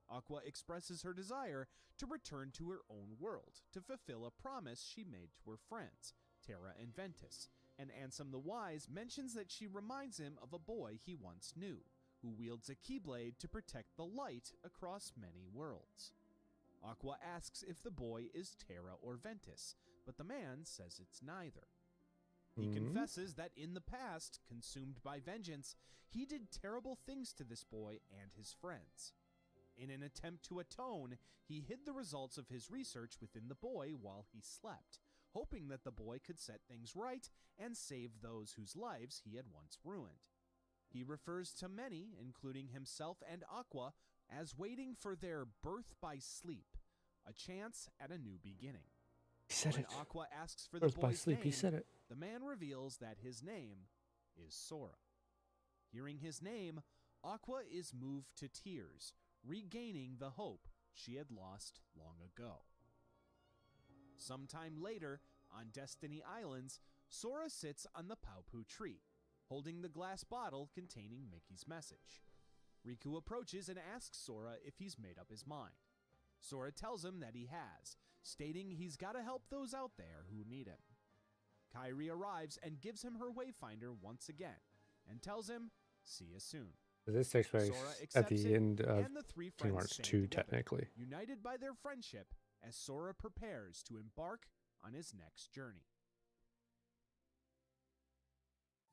Aqua expresses her desire to return to her own world to fulfill a promise she made to her friends, Terra and Ventus, and Ansem the Wise mentions that she reminds him of a boy he once knew, who wields a keyblade to protect the light across many worlds. Aqua asks if the boy is Terra or Ventus, but the man says it's neither. He confesses that in the past, consumed by vengeance, he did terrible things to this boy and his friends. In an attempt to atone, he hid the results of his research within the boy while he slept, hoping that the boy could set things right and save those whose lives he had once ruined. He refers to many, including himself and Aqua, as waiting for their birth by sleep, a chance at a new beginning. He said when it. Aqua asks for Birth the by boy's sleep. name, He said it. the man reveals that his name is Sora. Hearing his name, Aqua is moved to tears, regaining the hope she had lost long ago. Sometime later, on Destiny Islands, Sora sits on the Paopu tree, holding the glass bottle containing Mickey's message. Riku approaches and asks Sora if he's made up his mind. Sora tells him that he has, stating he's gotta help those out there who need him. Kairi arrives and gives him her wayfinder once again, and tells him, "See you soon." So this takes place Sora at accepts the it, end of and the three Kingdom friends Hearts stand 2, together, technically. united by their friendship as Sora prepares to embark on his next journey.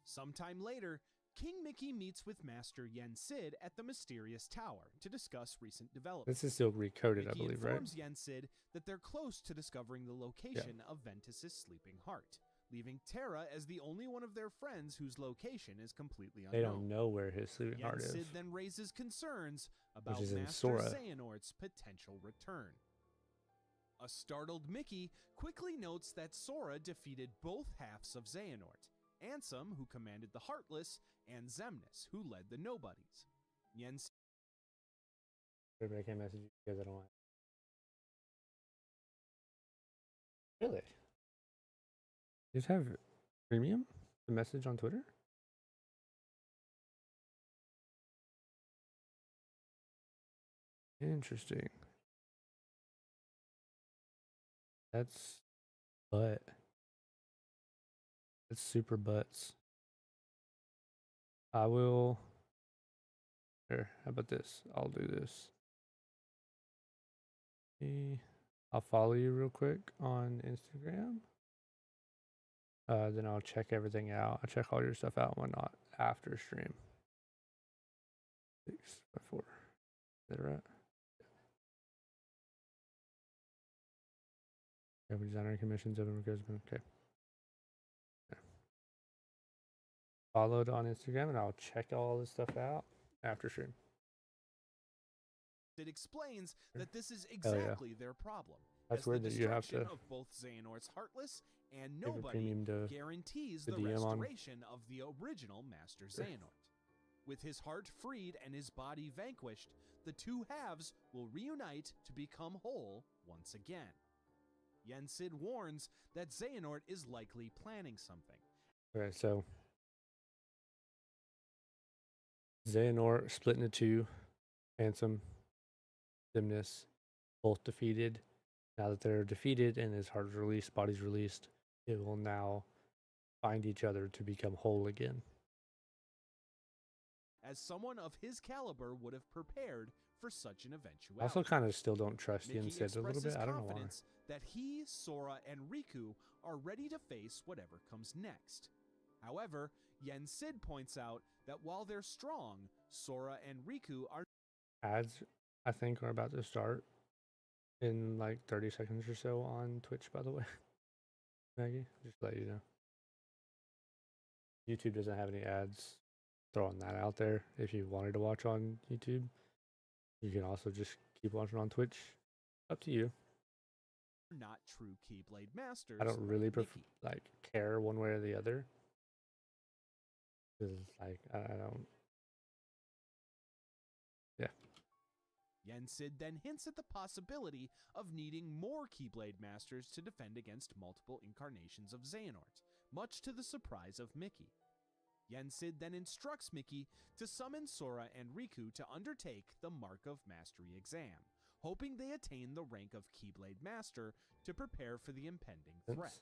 Sometime later, King Mickey meets with Master Yen Sid at the mysterious tower to discuss recent developments. This is still recoded, Mickey I believe, right? informs Yen Sid that they're close to discovering the location of Ventus's sleeping heart, leaving Terra as the only one of their friends whose location is completely unknown. They don't know where his sleeping heart Yen is. Sid then raises concerns about is in Master Sora. Xehanort's potential return. A startled Mickey quickly notes that Sora defeated both halves of Xehanort, Ansem, who commanded the Heartless, and Xemnas, who led the Nobodies. Yen Sid Everybody can't message you because I don't want. Really? You just have premium? The message on Twitter? Interesting. That's butt. That's super butts. I will. Here, how about this? I'll do this. I'll follow you real quick on Instagram. Then I'll check everything out. I'll check all your stuff out and whatnot after stream. 6x4. Is that right? Every designer commissions open because okay. Followed on Instagram, and I'll check all this stuff out after stream. It explains that this is Hell yeah. exactly their problem. That's as weird the that you have destruction to of both Xehanort's Heartless and give a Nobody premium to guarantees the the DM on. restoration of the original Master Xehanort. With his heart freed and his body vanquished, the two halves will reunite to become whole once again. Yen Sid warns that Xehanort is likely planning something. Okay, so Xehanort split into two. Ansem, Xemnas, both defeated. Now that they're defeated and his heart is released, body's released, it will now find each other to become whole again. As someone of his caliber would have prepared for such an eventuality. I also kind of still don't trust Yen Mickey Sid a little bit. I don't know why. confidence that he, Sora, and Riku are ready to face whatever comes next. However, Yen Sid points out that while they're strong, Sora and Riku are Ads, I think, are about to start in like 30 seconds or so on Twitch, by the way. Maggie, just to let you know. YouTube doesn't have any ads. Throwing that out there. If you wanted to watch on YouTube, you can also just keep watching on Twitch. Up to you. not true Keyblade masters. I don't really Mickey. care one way or the other. Because I don't. Yeah. Yen Sid then hints at the possibility of needing more Keyblade Masters to defend against multiple incarnations of Xehanort, much to the surprise of Mickey. Yen Sid then instructs Mickey to summon Sora and Riku to undertake the Mark of Mastery exam, hoping they attain the rank of Keyblade Master to prepare for the impending threat.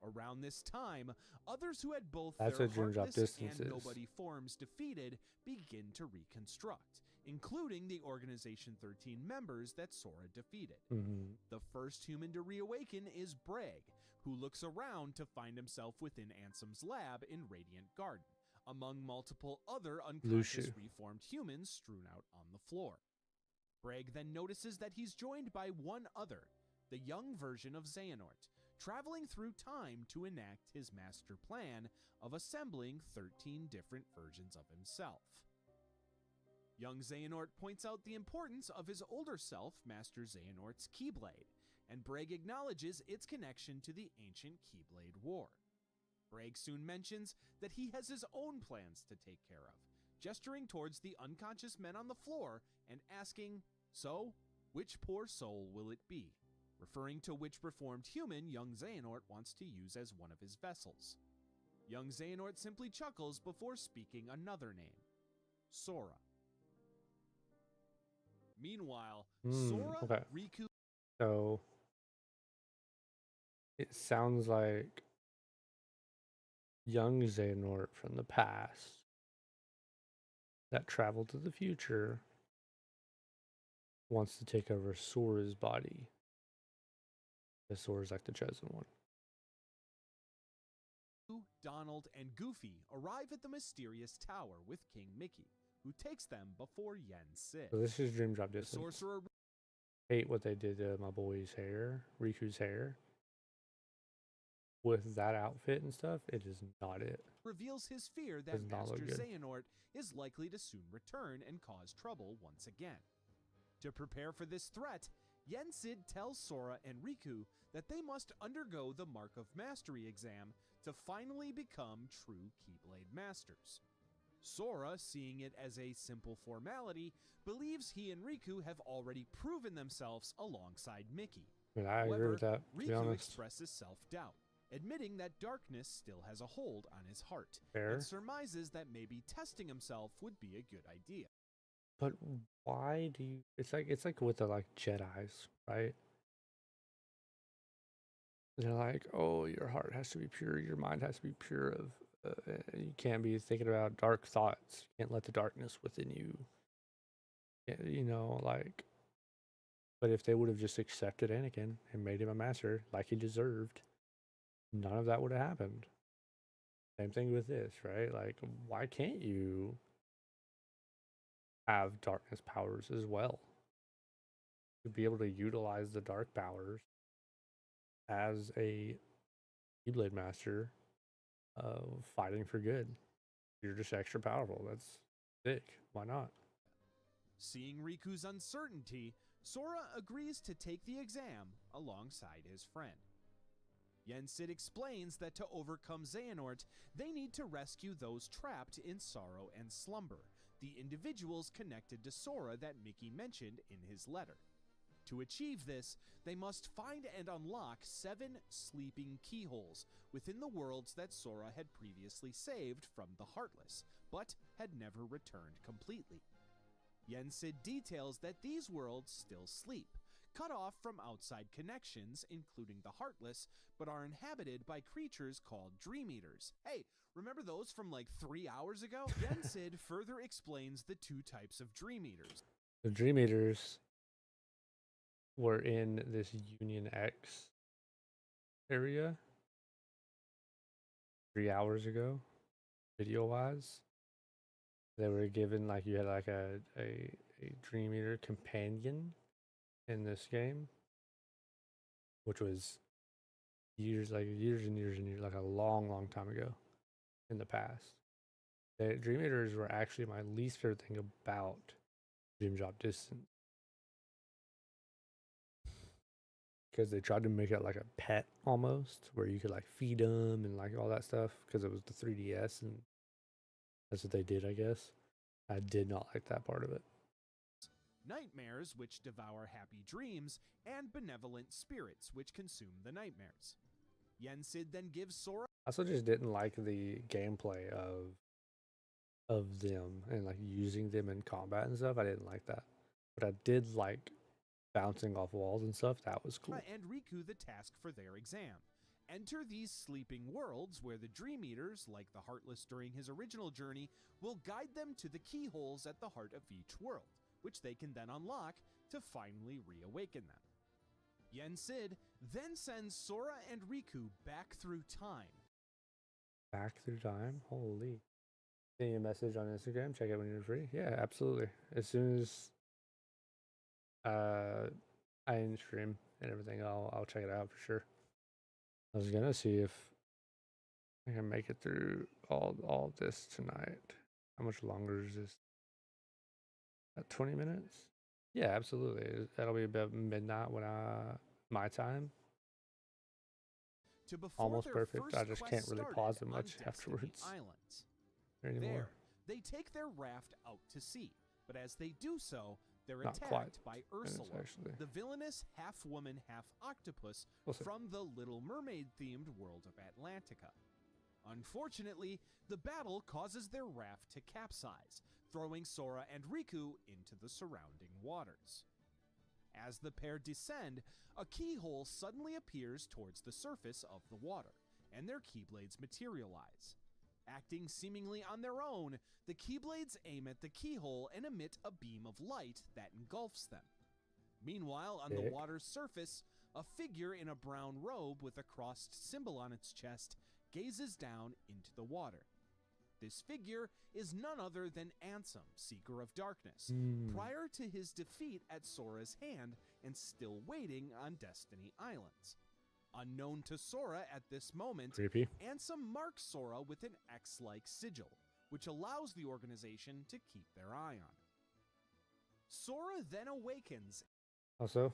Around this time, others who had both That's their what Dream Drop Heartless Distance and is. Nobody forms defeated begin to reconstruct, including the Organization 13 members that Sora defeated. Mm-hmm. The first human to reawaken is Breg, who looks around to find himself within Ansem's lab in Radiant Garden, among multiple other unconscious reformed humans strewn out on the floor. Breg then notices that he's joined by one other, the young version of Xehanort, traveling through time to enact his master plan of assembling 13 different versions of himself. Young Xehanort points out the importance of his older self, Master Xehanort's Keyblade, and Breg acknowledges its connection to the ancient Keyblade War. Bragg soon mentions that he has his own plans to take care of, gesturing towards the unconscious men on the floor and asking, "So, which poor soul will it be?" referring to which reformed human young Xehanort wants to use as one of his vessels. Young Xehanort simply chuckles before speaking another name, Sora. Meanwhile, Sora, Okay. Riku, So it sounds like young Xehanort from the past that traveled to the future wants to take over Sora's body. Because Sora's like the chosen one. Donald, and Goofy arrive at the mysterious tower with King Mickey, who takes them before Yen Sid. So this is Dream Drop The Distance. sorcerer Hate what they did to my boy's hair, Riku's hair. With that outfit and stuff, it is not it. reveals his fear that Does not look Master good. Xehanort is likely to soon return and cause trouble once again. To prepare for this threat, Yen Sid tells Sora and Riku that they must undergo the Mark of Mastery exam to finally become true Keyblade Masters. Sora, seeing it as a simple formality, believes he and Riku have already proven themselves alongside Mickey. I mean, I agree with that, to be Riku honest. expresses self-doubt, admitting that darkness still has a hold on his heart, Fair. and surmises that maybe testing himself would be a good idea. But why do you? It's like with the like Jedi's, right? They're like, oh, your heart has to be pure, your mind has to be pure. You can't be thinking about dark thoughts. You can't let the darkness within you. You know, like. But if they would have just accepted Anakin and made him a master like he deserved, none of that would have happened. Same thing with this, right? Like, why can't you have darkness powers as well? To be able to utilize the dark powers as a Keyblade master of fighting for good. You're just extra powerful. That's sick. Why not? Seeing Riku's uncertainty, Sora agrees to take the exam alongside his friend. Yen Sid explains that to overcome Xehanort, they need to rescue those trapped in sorrow and slumber, the individuals connected to Sora that Mickey mentioned in his letter. To achieve this, they must find and unlock 7 sleeping keyholes within the worlds that Sora had previously saved from the Heartless, but had never returned completely. Yen Sid details that these worlds still sleep, cut off from outside connections, including the Heartless, but are inhabited by creatures called Dream Eaters. Hey, remember those from like 3 hours ago? Yen Sid further explains the 2 types of Dream Eaters. The Dream Eaters were in this Union X area 3 hours ago, video wise. They were given like you had like a Dream Eater companion in this game, which was years and years and years, like a long time ago in the past. The Dream Eaters were actually my least favorite thing about Dream Drop Distance, because they tried to make it like a pet almost, where you could like feed them and like all that stuff, because it was the 3DS and that's what they did, I guess. I did not like that part of it. Nightmares, which devour happy dreams, and benevolent spirits, which consume the nightmares. Yen Sid then gives Sora. I also just didn't like the gameplay of them and like using them in combat and stuff. I didn't like that, but I did like bouncing off walls and stuff. That was cool. And Riku the task for their exam. Enter these sleeping worlds where the Dream Eaters, like the Heartless during his original journey, will guide them to the keyholes at the heart of each world, which they can then unlock to finally reawaken them. Yen Sid then sends Sora and Riku back through time. Back through time? Holy. Send you a message on Instagram. Check it when you're free. Yeah, absolutely. As soon as I end stream and everything, I'll check it out for sure. I was gonna see if I can make it through all this tonight. How much longer is this? 20 minutes? Yeah, absolutely. That'll be about midnight when my time. to before almost their perfect. first I just quest can't really started pause it on much Destiny afterwards Islands. anymore. There, they take their raft out to sea, but as they do so, they're Not attacked quite by minutes, Ursula, actually. the villainous half-woman, half-octopus We'll see. from the Little Mermaid-themed world of Atlantica. Unfortunately, the battle causes their raft to capsize, throwing Sora and Riku into the surrounding waters. As the pair descend, a keyhole suddenly appears towards the surface of the water, and their keyblades materialize. Acting seemingly on their own, the keyblades aim at the keyhole and emit a beam of light that engulfs them. Meanwhile, on the Sick. water's surface, a figure in a brown robe with a crossed symbol on its chest gazes down into the water. This figure is none other than Ansem, Seeker of Darkness, prior to his defeat at Sora's hand and still waiting on Destiny Islands. Unknown to Sora at this moment, Creepy. Ansem marks Sora with an X-like sigil, which allows the organization to keep their eye on him. Sora then awakens. Also,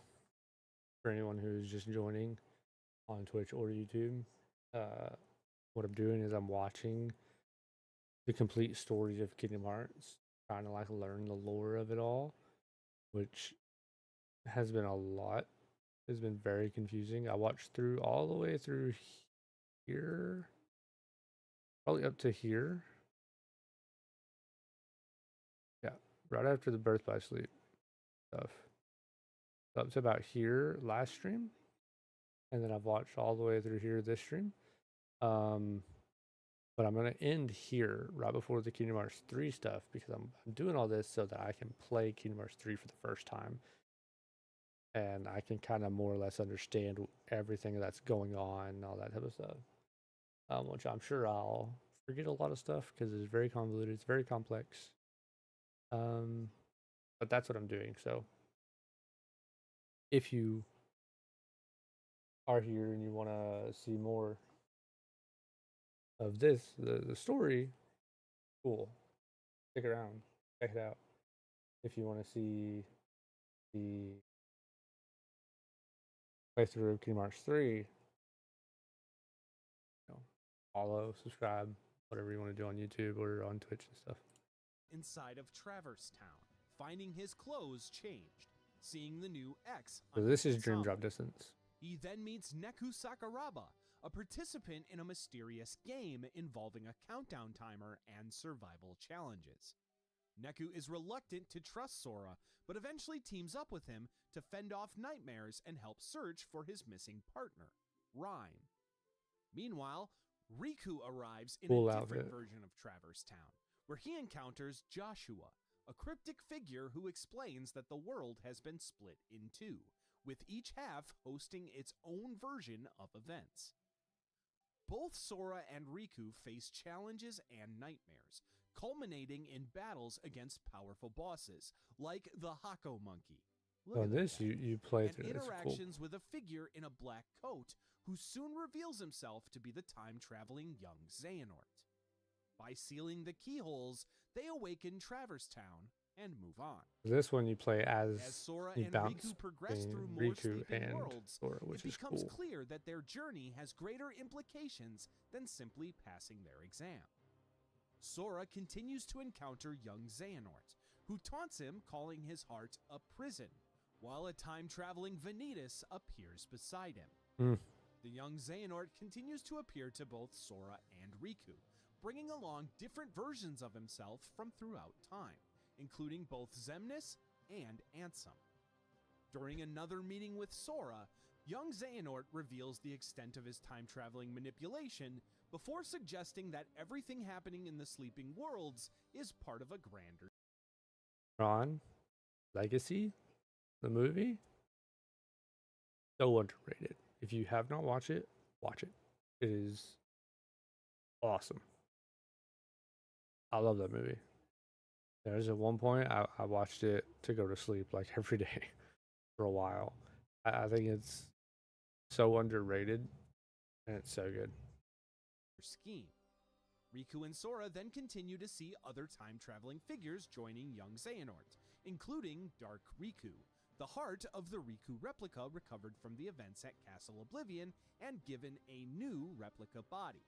for anyone who's just joining on Twitch or YouTube, what I'm doing is I'm watching the complete stories of Kingdom Hearts, trying to like learn the lore of it all, which has been a lot. It's been very confusing. I watched through all the way through here, probably up to here. Yeah, right after the birth by sleep stuff. Up to about here last stream, and then I've watched all the way through here this stream. But I'm gonna end here right before the Kingdom Hearts 3 stuff because I'm doing all this so that I can play Kingdom Hearts 3 for the first time, and I can kind of more or less understand everything that's going on and all that type of stuff. Which I'm sure I'll forget a lot of stuff because it's very convoluted, it's very complex. But that's what I'm doing. So if you are here and you want to see more of this, the story, cool. Stick around, check it out. If you want to see the playthrough of Kingdom Hearts 3, you know, follow, subscribe, whatever you want to do on YouTube or on Twitch and stuff. Inside of Traverse Town, finding his clothes changed, seeing the new X. So this is Dream Drop Distance. He then meets Neku Sakuraba, a participant in a mysterious game involving a countdown timer and survival challenges. Neku is reluctant to trust Sora, but eventually teams up with him to fend off nightmares and help search for his missing partner, Rhyme. Meanwhile, Riku arrives in a different version of Traverse Town, where he encounters Joshua, a cryptic figure who explains that the world has been split in two, with each half hosting its own version of events. Both Sora and Riku face challenges and nightmares, culminating in battles against powerful bosses, like the Hako Monkey. Oh, this you played through. And interactions with a figure in a black coat, who soon reveals himself to be the time-traveling young Xehanort. By sealing the keyholes, they awaken Traverse Town and move on. This one you play as Sora you and bounce Riku progress through more Riku sleeping and worlds, Sora, which it is becomes cool. clear that their journey has greater implications than simply passing their exam. Sora continues to encounter young Xehanort, who taunts him, calling his heart a prison, while a time-traveling Vanitas appears beside him. The young Xehanort continues to appear to both Sora and Riku, bringing along different versions of himself from throughout time, including both Xemnas and Ansem. During another meeting with Sora, young Xehanort reveals the extent of his time-traveling manipulation before suggesting that everything happening in the sleeping worlds is part of a grander Tron Legacy, the movie, so underrated. If you have not watched it, watch it. It is awesome. I love that movie. There's at one point I watched it to go to sleep like every day for a while. I think it's so underrated and it's so good. scheme. Riku and Sora then continue to see other time-traveling figures joining young Xehanort, including Dark Riku, the heart of the Riku replica recovered from the events at Castle Oblivion and given a new replica body.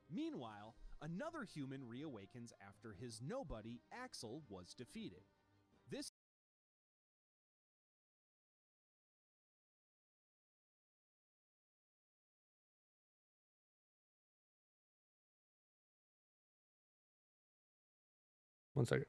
Meanwhile, another human reawakens after his nobody, Axel, was defeated. This One second.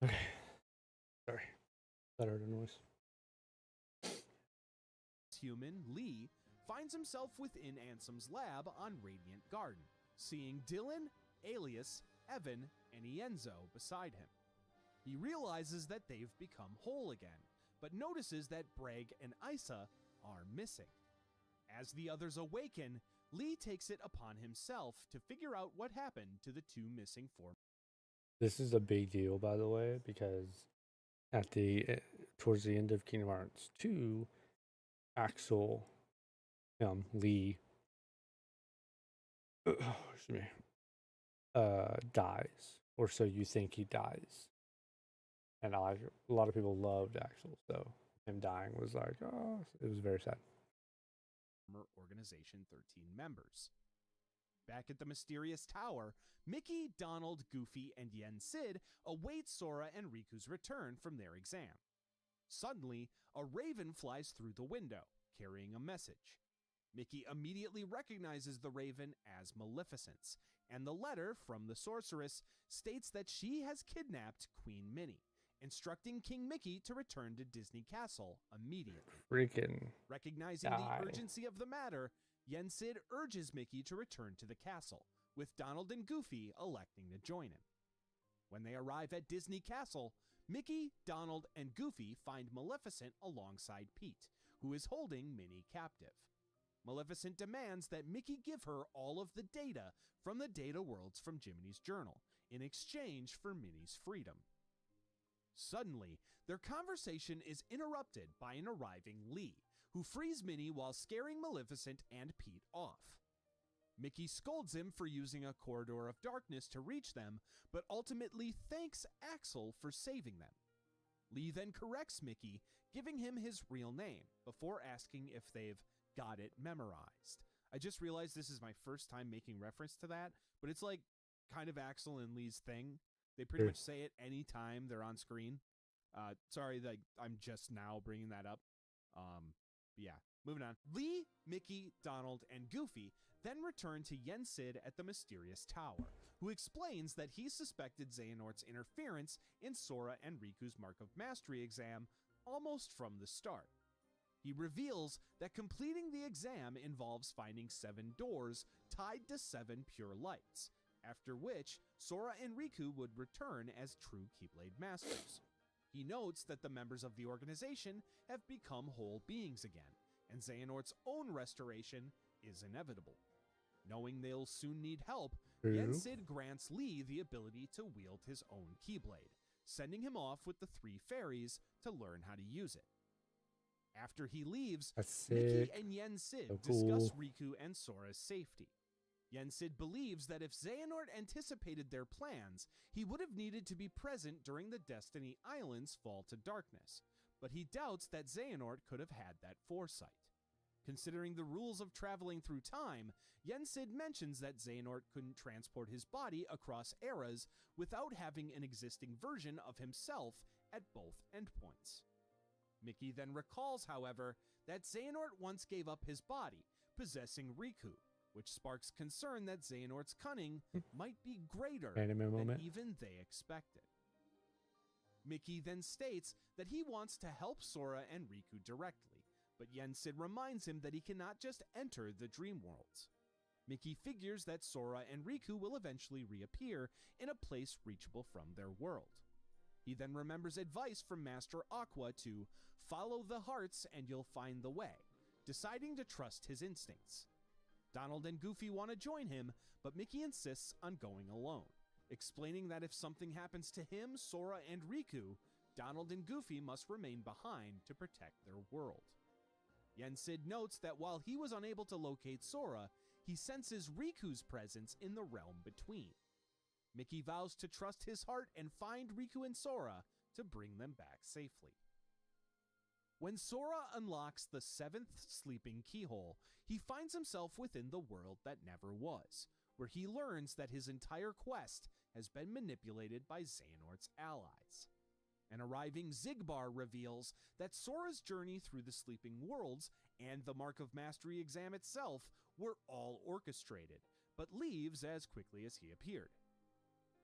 Okay. Sorry. That heard a noise. human, Lee, finds himself within Ansem's lab on Radiant Garden, seeing Dylan, Alias, Evan, and Ienzo beside him. He realizes that they've become whole again, but notices that Bragg and Isa are missing. As the others awaken, Lee takes it upon himself to figure out what happened to the two missing forms. This is a big deal, by the way, because at the towards the end of Kingdom Hearts 2, Axel, Lee, excuse me, dies, or so you think he dies. And a lot of people loved Axel, so him dying was like, oh, it was very sad. Organization 13 members. Back at the mysterious tower, Mickey, Donald, Goofy, and Yen Sid await Sora and Riku's return from their exam. Suddenly, a raven flies through the window, carrying a message. Mickey immediately recognizes the raven as Maleficent's, and the letter from the sorceress states that she has kidnapped Queen Minnie, instructing King Mickey to return to Disney Castle immediately. Freaking Recognizing the urgency of the matter, Yen Sid urges Mickey to return to the castle, with Donald and Goofy electing to join him. When they arrive at Disney Castle, Mickey, Donald, and Goofy find Maleficent alongside Pete, who is holding Minnie captive. Maleficent demands that Mickey give her all of the data from the data worlds from Jiminy's journal, in exchange for Minnie's freedom. Suddenly, their conversation is interrupted by an arriving Lee, who frees Minnie while scaring Maleficent and Pete off. Mickey scolds him for using a corridor of darkness to reach them, but ultimately thanks Axel for saving them. Lee then corrects Mickey, giving him his real name, before asking if they've got it memorized. I just realized this is my first time making reference to that, but it's like kind of Axel and Lee's thing. They pretty much say it anytime they're on screen. Sorry, like I'm just now bringing that up. Yeah, moving on. Lee, Mickey, Donald, and Goofy then return to Yen Sid at the mysterious tower, who explains that he suspected Xehanort's interference in Sora and Riku's Mark of Mastery exam almost from the start. He reveals that completing the exam involves finding 7 doors tied to 7 pure lights, after which Sora and Riku would return as true Keyblade Masters. He notes that the members of the organization have become whole beings again, and Xehanort's own restoration is inevitable. Knowing they'll soon need help, Yen Sid grants Lee the ability to wield his own Keyblade, sending him off with the 3 fairies to learn how to use it. After he leaves, Mickey and Yen Sid discuss Riku and Sora's safety. Yen Sid believes that if Xehanort anticipated their plans, he would have needed to be present during the Destiny Island's fall to darkness, but he doubts that Xehanort could have had that foresight. Considering the rules of traveling through time, Yen Sid mentions that Xehanort couldn't transport his body across eras without having an existing version of himself at both endpoints. Mickey then recalls, however, that Xehanort once gave up his body, possessing Riku, which sparks concern that Xehanort's cunning might be greater Anime than moment. even they expected. Mickey then states that he wants to help Sora and Riku directly, but Yensid reminds him that he cannot just enter the dream worlds. Mickey figures that Sora and Riku will eventually reappear in a place reachable from their world. He then remembers advice from Master Aqua to follow the hearts and you'll find the way, deciding to trust his instincts. Donald and Goofy want to join him, but Mickey insists on going alone, explaining that if something happens to him, Sora, and Riku, Donald and Goofy must remain behind to protect their world. Yensid notes that while he was unable to locate Sora, he senses Riku's presence in the realm between. Mickey vows to trust his heart and find Riku and Sora to bring them back safely. When Sora unlocks the 7th sleeping keyhole, he finds himself within the world that never was, where he learns that his entire quest has been manipulated by Xehanort's allies. An arriving Xigbar reveals that Sora's journey through the sleeping worlds and the Mark of Mastery exam itself were all orchestrated, but leaves as quickly as he appeared.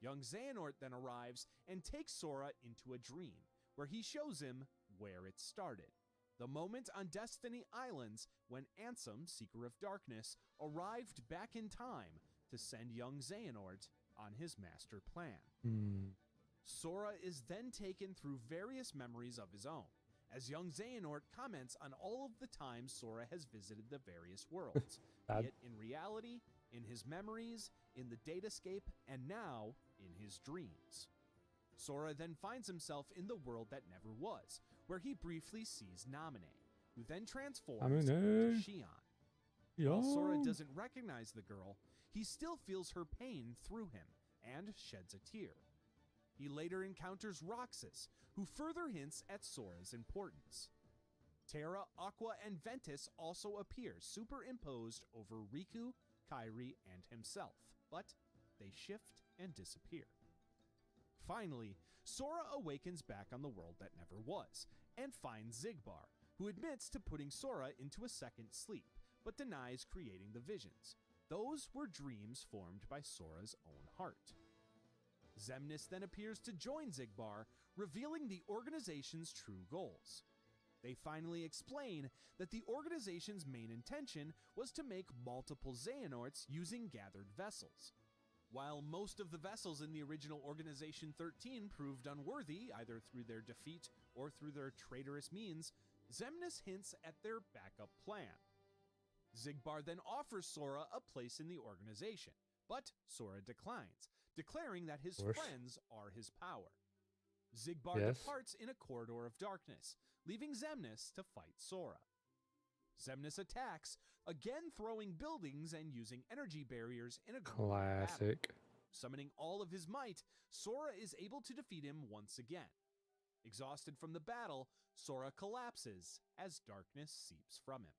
Young Xehanort then arrives and takes Sora into a dream, where he shows him where it started. The moment on Destiny Islands when Ansem, Seeker of Darkness, arrived back in time to send young Xehanort on his master plan. Sora is then taken through various memories of his own, as young Xehanort comments on all of the times Sora has visited the various worlds, be it in reality, in his memories, in the datascape, and now in his dreams. Sora then finds himself in the world that never was, where he briefly sees Naminé, who then transforms into Xion. While Sora doesn't recognize the girl, he still feels her pain through him and sheds a tear. He later encounters Roxas, who further hints at Sora's importance. Terra, Aqua, and Ventus also appear superimposed over Riku, Kairi, and himself, but they shift and disappear. Finally, Sora awakens back on the world that never was, and finds Xigbar, who admits to putting Sora into a second sleep, but denies creating the visions. Those were dreams formed by Sora's own heart. Xemnas then appears to join Xigbar, revealing the organization's true goals. They finally explain that the organization's main intention was to make multiple Xehanorts using gathered vessels. While most of the vessels in the original Organization 13 proved unworthy, either through their defeat or through their traitorous means, Xemnas hints at their backup plan. Xigbar then offers Sora a place in the organization, but Sora declines, declaring that his friends are his power. Xigbar departs in a corridor of darkness, leaving Xemnas to fight Sora. Xemnas attacks, again throwing buildings and using energy barriers in a classic battle. Summoning all of his might, Sora is able to defeat him once again. Exhausted from the battle, Sora collapses as darkness seeps from him.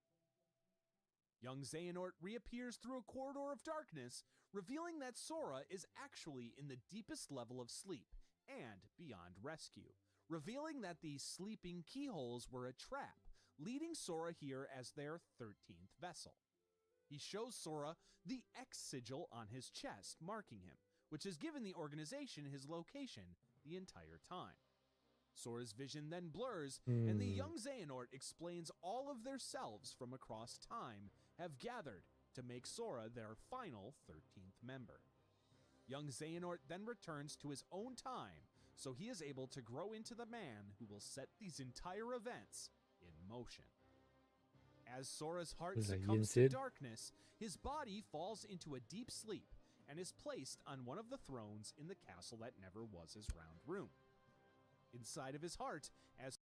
Young Xehanort reappears through a corridor of darkness, revealing that Sora is actually in the deepest level of sleep and beyond rescue, revealing that these sleeping keyholes were a trap, leading Sora here as their 13th vessel. He shows Sora the X sigil on his chest, marking him, which has given the organization his location the entire time. Sora's vision then blurs, and the young Xehanort explains all of their selves from across time have gathered to make Sora their final 13th member. Young Xehanort then returns to his own time, so he is able to grow into the man who will set these entire events in motion. As Sora's heart succumbs to darkness, his body falls into a deep sleep and is placed on one of the thrones in the castle that never was his round room. Inside of his heart, as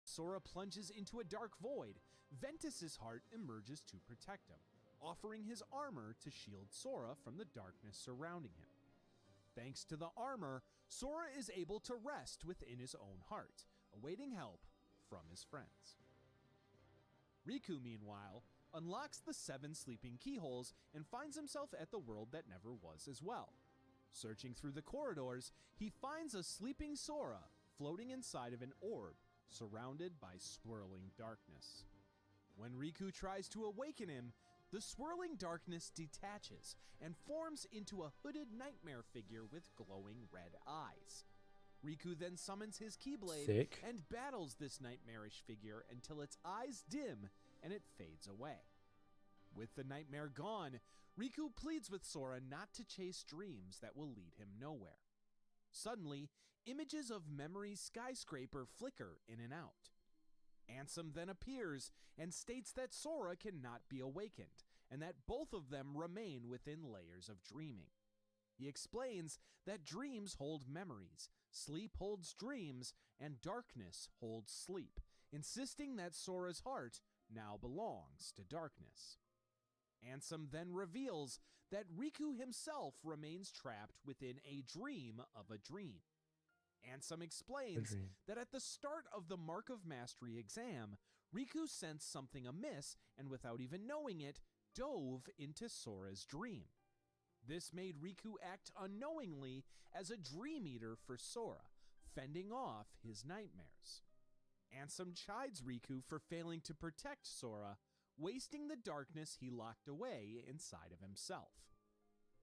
Sora plunges into a dark void, Ventus's heart emerges to protect him, offering his armor to shield Sora from the darkness surrounding him. Thanks to the armor, Sora is able to rest within his own heart, awaiting help from his friends. Riku, meanwhile, unlocks the 7 sleeping keyholes and finds himself at the world that never was as well. Searching through the corridors, he finds a sleeping Sora floating inside of an orb surrounded by swirling darkness. When Riku tries to awaken him, the swirling darkness detaches and forms into a hooded nightmare figure with glowing red eyes. Riku then summons his Keyblade Sick. and battles this nightmarish figure until its eyes dim and it fades away. With the nightmare gone, Riku pleads with Sora not to chase dreams that will lead him nowhere. Suddenly, images of Memory's skyscraper flicker in and out. Ansem then appears and states that Sora cannot be awakened, and that both of them remain within layers of dreaming. He explains that dreams hold memories, sleep holds dreams, and darkness holds sleep, insisting that Sora's heart now belongs to darkness. Ansem then reveals that Riku himself remains trapped within a dream of a dream. Ansem explains that at the start of the Mark of Mastery exam, Riku sensed something amiss and without even knowing it, dove into Sora's dream. This made Riku act unknowingly as a dream eater for Sora, fending off his nightmares. Ansem chides Riku for failing to protect Sora, wasting the darkness he locked away inside of himself.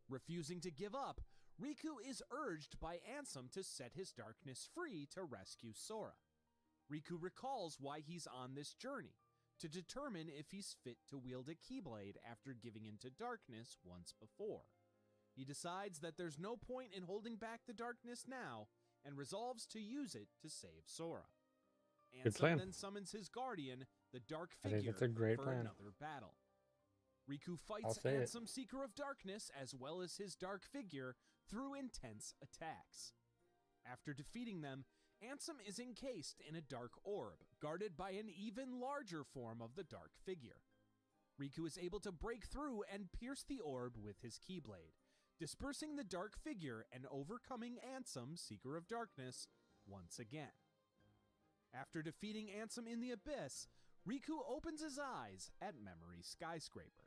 Refusing to give up, Riku is urged by Ansem to set his darkness free to rescue Sora. Riku recalls why he's on this journey, to determine if he's fit to wield a Keyblade after giving into darkness once before. He decides that there's no point in holding back the darkness now, and resolves to use it to save Sora. Ansem then summons his guardian, the Dark Figure, that's a great for plan. another battle. Riku fights Ansem, Seeker of Darkness, as well as his Dark Figure, through intense attacks. After defeating them, Ansem is encased in a dark orb, guarded by an even larger form of the Dark Figure. Riku is able to break through and pierce the orb with his Keyblade, dispersing the Dark Figure and overcoming Ansem, Seeker of Darkness, once again. After defeating Ansem in the Abyss, Riku opens his eyes at Memory's skyscraper.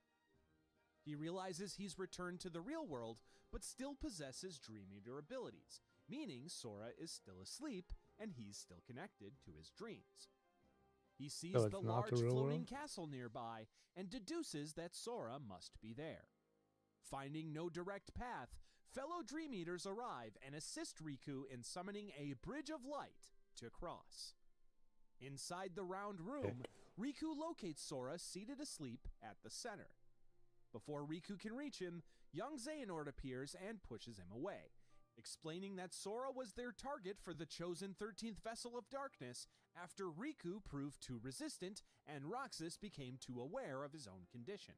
He realizes he's returned to the real world, but still possesses Dream Eater abilities, meaning Sora is still asleep and he's still connected to his dreams. He sees the large floating castle nearby and deduces that Sora must be there. Finding no direct path, fellow Dream Eaters arrive and assist Riku in summoning a Bridge of Light to cross. Inside the round room, Riku locates Sora seated asleep at the center. Before Riku can reach him, young Xehanort appears and pushes him away, explaining that Sora was their target for the chosen 13th Vessel of Darkness after Riku proved too resistant and Roxas became too aware of his own condition.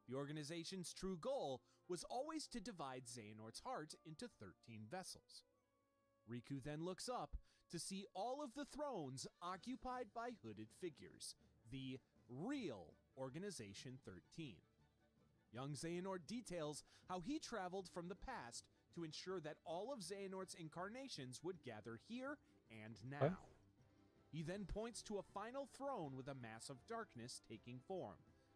The organization's true goal was always to divide Xehanort's heart into 13 vessels. Riku then looks up to see all of the thrones occupied by hooded figures, the real Organization 13. Young Xehanort details how he traveled from the past to ensure that all of Xehanort's incarnations would gather here and now. He then points to a final throne with a mass of darkness taking form,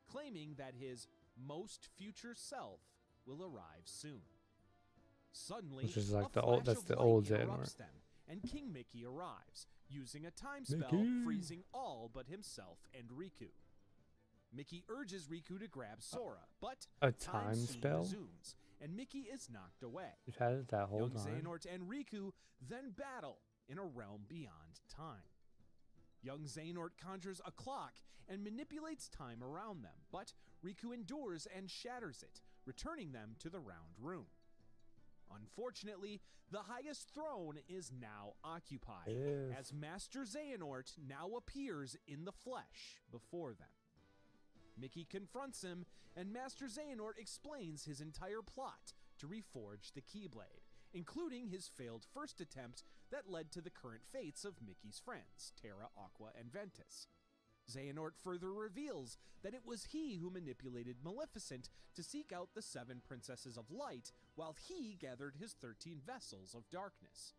claiming that his most future self will arrive soon. Suddenly, which is like the old Xehanort, them, and King Mickey arrives, using a time spell, freezing all but himself and Riku. Mickey urges Riku to grab Sora, but a time spell resumes, and Mickey is knocked away. You've had it that whole time. Xehanort and Riku then battle in a realm beyond time. Young Xehanort conjures a clock and manipulates time around them, but Riku endures and shatters it, returning them to the round room. Unfortunately, the highest throne is now occupied, as Master Xehanort now appears in the flesh before them. Mickey confronts him, and Master Xehanort explains his entire plot to reforge the Keyblade, including his failed first attempt that led to the current fates of Mickey's friends, Terra, Aqua, and Ventus. Xehanort further reveals that it was he who manipulated Maleficent to seek out the 7 princesses of light while he gathered his 13 vessels of darkness.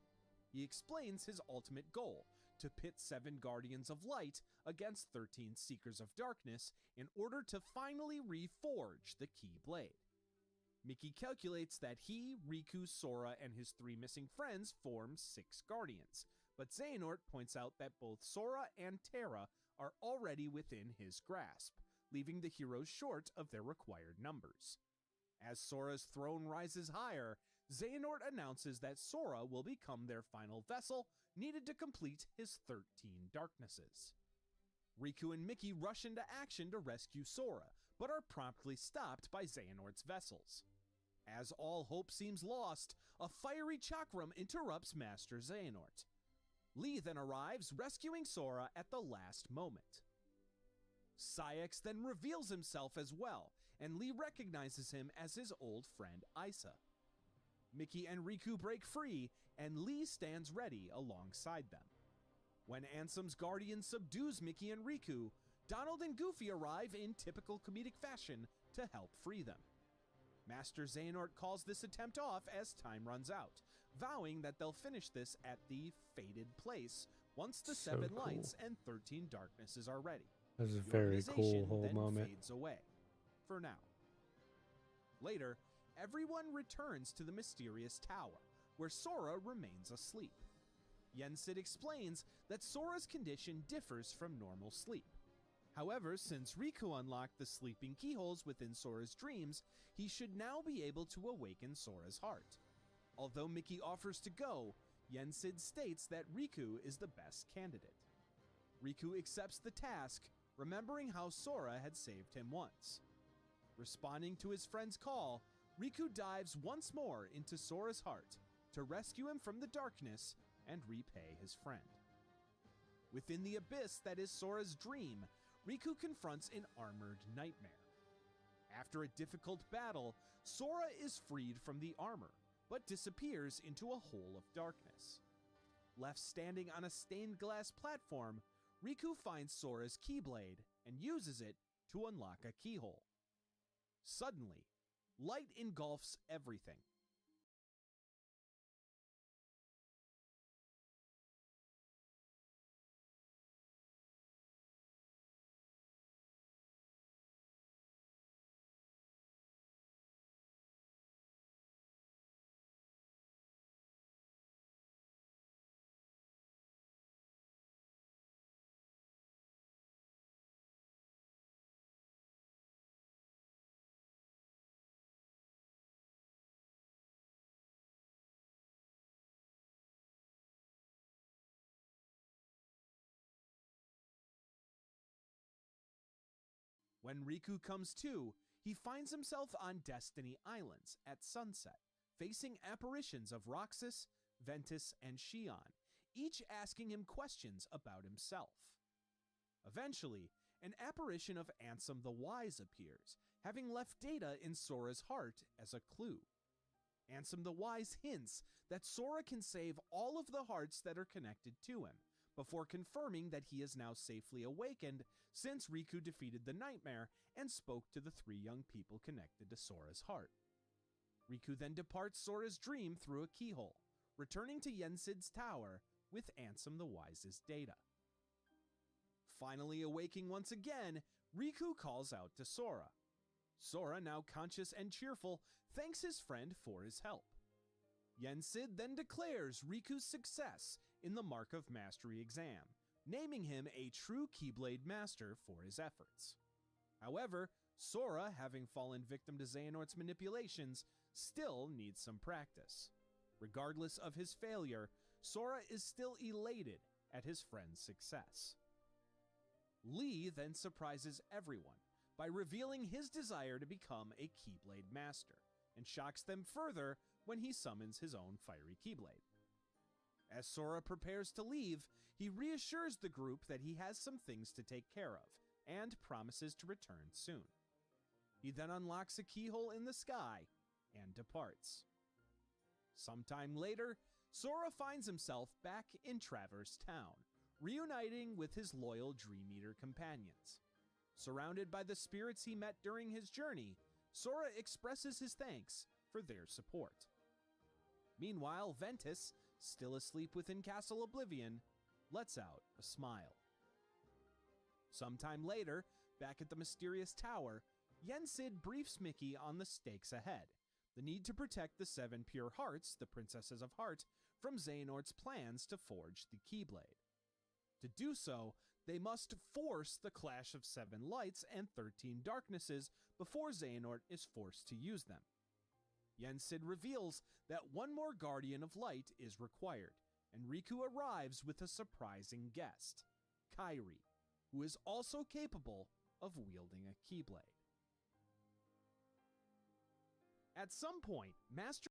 He explains his ultimate goal, to pit 7 guardians of light against 13 seekers of darkness in order to finally reforge the Keyblade. Mickey calculates that he, Riku, Sora, and his 3 missing friends form 6 guardians, but Xehanort points out that both Sora and Terra are already within his grasp, leaving the heroes short of their required numbers. As Sora's throne rises higher, Xehanort announces that Sora will become their final vessel needed to complete his 13 darknesses. Riku and Mickey rush into action to rescue Sora, but are promptly stopped by Xehanort's vessels. As all hope seems lost, a fiery chakram interrupts Master Xehanort. Lee then arrives, rescuing Sora at the last moment. Saïx then reveals himself as well, and Lee recognizes him as his old friend Isa. Mickey and Riku break free, and Lee stands ready alongside them. When Ansem's guardian subdues Mickey and Riku, Donald and Goofy arrive in typical comedic fashion to help free them. Master Xehanort calls this attempt off as time runs out, vowing that they'll finish this at the fated place once the So 7 cool. lights and 13 darknesses are ready. That was a The very cool organization whole then moment. fades away. For now. Later, everyone returns to the mysterious tower, where Sora remains asleep. Yensid explains that Sora's condition differs from normal sleep. However, since Riku unlocked the sleeping keyholes within Sora's dreams, he should now be able to awaken Sora's heart. Although Mickey offers to go, Yensid states that Riku is the best candidate. Riku accepts the task, remembering how Sora had saved him once. Responding to his friend's call, Riku dives once more into Sora's heart to rescue him from the darkness and repay his friend. Within the abyss that is Sora's dream, Riku confronts an armored nightmare. After a difficult battle, Sora is freed from the armor, but disappears into a hole of darkness. Left standing on a stained glass platform, Riku finds Sora's Keyblade and uses it to unlock a keyhole. Suddenly, light engulfs everything. When Riku comes to, he finds himself on Destiny Islands at sunset, facing apparitions of Roxas, Ventus, and Xion, each asking him questions about himself. Eventually, an apparition of Ansem the Wise appears, having left data in Sora's heart as a clue. Ansem the Wise hints that Sora can save all of the hearts that are connected to him, before confirming that he is now safely awakened since Riku defeated the nightmare and spoke to the 3 young people connected to Sora's heart. Riku then departs Sora's dream through a keyhole, returning to Yensid's tower with Ansem the Wise's data. Finally awaking once again, Riku calls out to Sora. Sora, now conscious and cheerful, thanks his friend for his help. Yensid then declares Riku's success in the Mark of Mastery exam, naming him a true Keyblade master for his efforts. However, Sora, having fallen victim to Xehanort's manipulations, still needs some practice. Regardless of his failure, Sora is still elated at his friend's success. Lee then surprises everyone by revealing his desire to become a Keyblade master, and shocks them further when he summons his own fiery Keyblade. As Sora prepares to leave, he reassures the group that he has some things to take care of, and promises to return soon. He then unlocks a keyhole in the sky and departs. Sometime later, Sora finds himself back in Traverse Town, reuniting with his loyal Dream Eater companions. Surrounded by the spirits he met during his journey, Sora expresses his thanks for their support. Meanwhile, Ventus, still asleep within Castle Oblivion, lets out a smile. Sometime later, back at the mysterious tower, Yensid briefs Mickey on the stakes ahead, the need to protect the 7 pure hearts, the princesses of heart, from Xehanort's plans to forge the Keyblade. To do so, they must force the clash of 7 lights and 13 darknesses before Xehanort is forced to use them. Yensid reveals that one more Guardian of Light is required, and Riku arrives with a surprising guest, Kairi, who is also capable of wielding a Keyblade. At some point, Master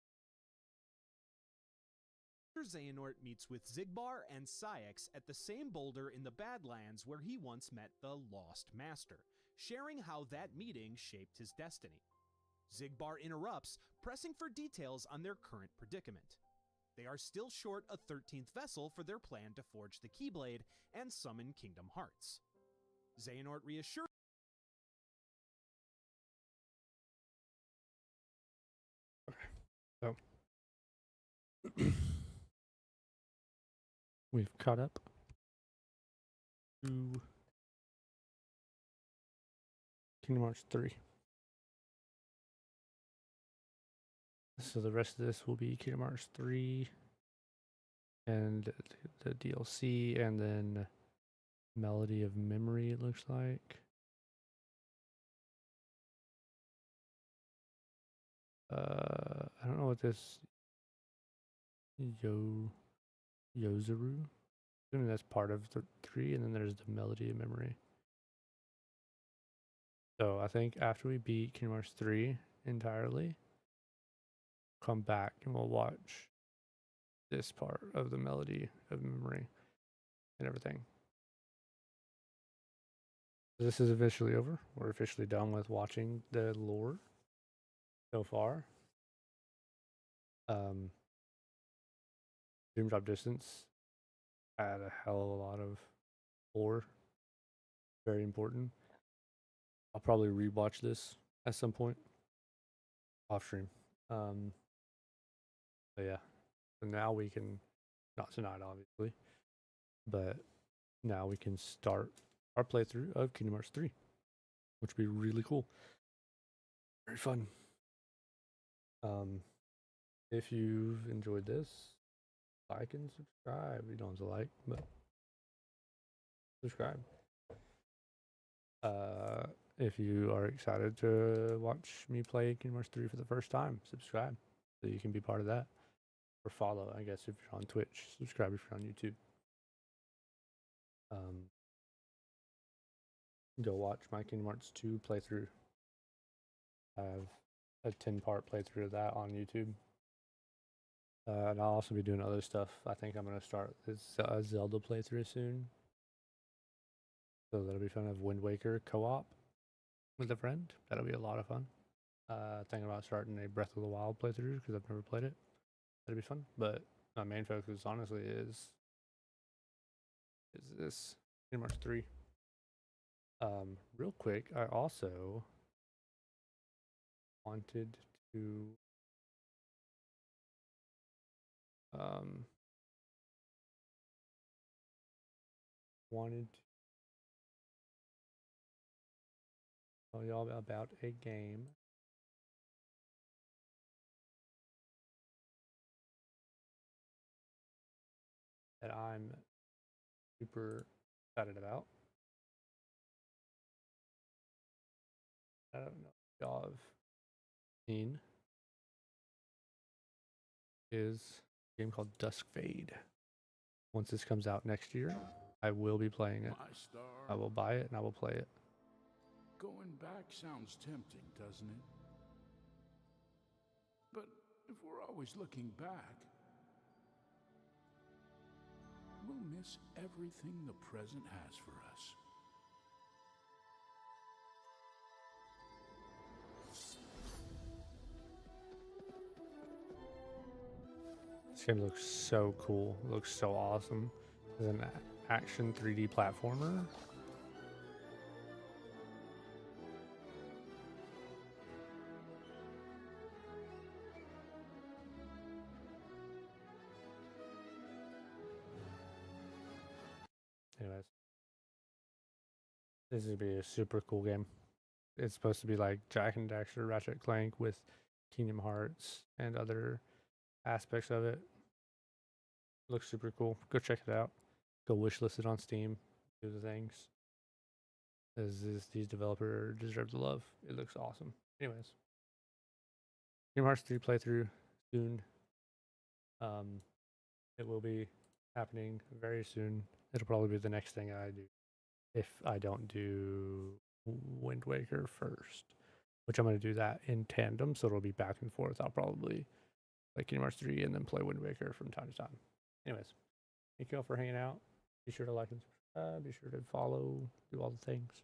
Xehanort meets with Xigbar and Saïx at the same boulder in the Badlands where he once met the Lost Master, sharing how that meeting shaped his destiny. Xigbar interrupts, pressing for details on their current predicament. They are still short a 13th vessel for their plan to forge the Keyblade and summon Kingdom Hearts. Xehanort reassures So we've caught up to Kingdom Hearts 3. So the rest of this will be Kingdom Hearts 3 and the DLC, and then Melody of Memory, it looks like. I don't know what this Yozaru. Assuming that's part of the 3, and then there's the Melody of Memory. So I think after we beat Kingdom Hearts 3 entirely, come back and we'll watch this part of the Melody of Memory and everything. This is officially over. We're officially done with watching the lore so far. Dream Drop Distance had a hell of a lot of lore. Very important. I'll probably rewatch this at some point off stream. But yeah. So now we can, not tonight obviously, but now we can start our playthrough of Kingdom Hearts 3, which would be really cool. Very fun. If you've enjoyed this, like and subscribe. You don't have to like, but subscribe. If you are excited to watch me play Kingdom Hearts 3 for the first time, subscribe so you can be part of that. Or follow, I guess, if you're on Twitch. Subscribe if you're on YouTube. Go watch my Kingdom Hearts 2 playthrough. I have a 10-part playthrough of that on YouTube. And I'll also be doing other stuff. I think I'm going to start a Zelda playthrough soon. So that'll be fun. I have Wind Waker co-op with a friend. That'll be a lot of fun. Thinking about starting a Breath of the Wild playthrough because I've never played it. That'll be fun. But my main focus, honestly, is this Kingdom Hearts 3. Real quick, I also wanted to tell y'all about a game that I'm super excited about. I don't know if y'all have seen. Is a game called Dusk Fade. Once this comes out next year, I will be playing it. I will buy it and I will play it. Going back sounds tempting, doesn't it? But if we're always looking back, we'll miss everything the present has for us. This game looks so cool. It looks so awesome. There's an action 3D platformer. Anyways, this is gonna be a super cool game. It's supposed to be like Jack and Daxter, Ratchet Clank with Kingdom Hearts and other aspects of it. Looks super cool. Go check it out. Go wishlist it on Steam. Do the things. These developers deserve the love. It looks awesome. Anyways, Kingdom Hearts 3 playthrough soon. It will be happening very soon. It'll probably be the next thing I do if I don't do Wind Waker first, which I'm going to do that in tandem. So it'll be back and forth. I'll probably play Kingdom Hearts 3 and then play Wind Waker from time to time. Anyways, thank you all for hanging out. Be sure to like and subscribe. Be sure to follow, do all the things.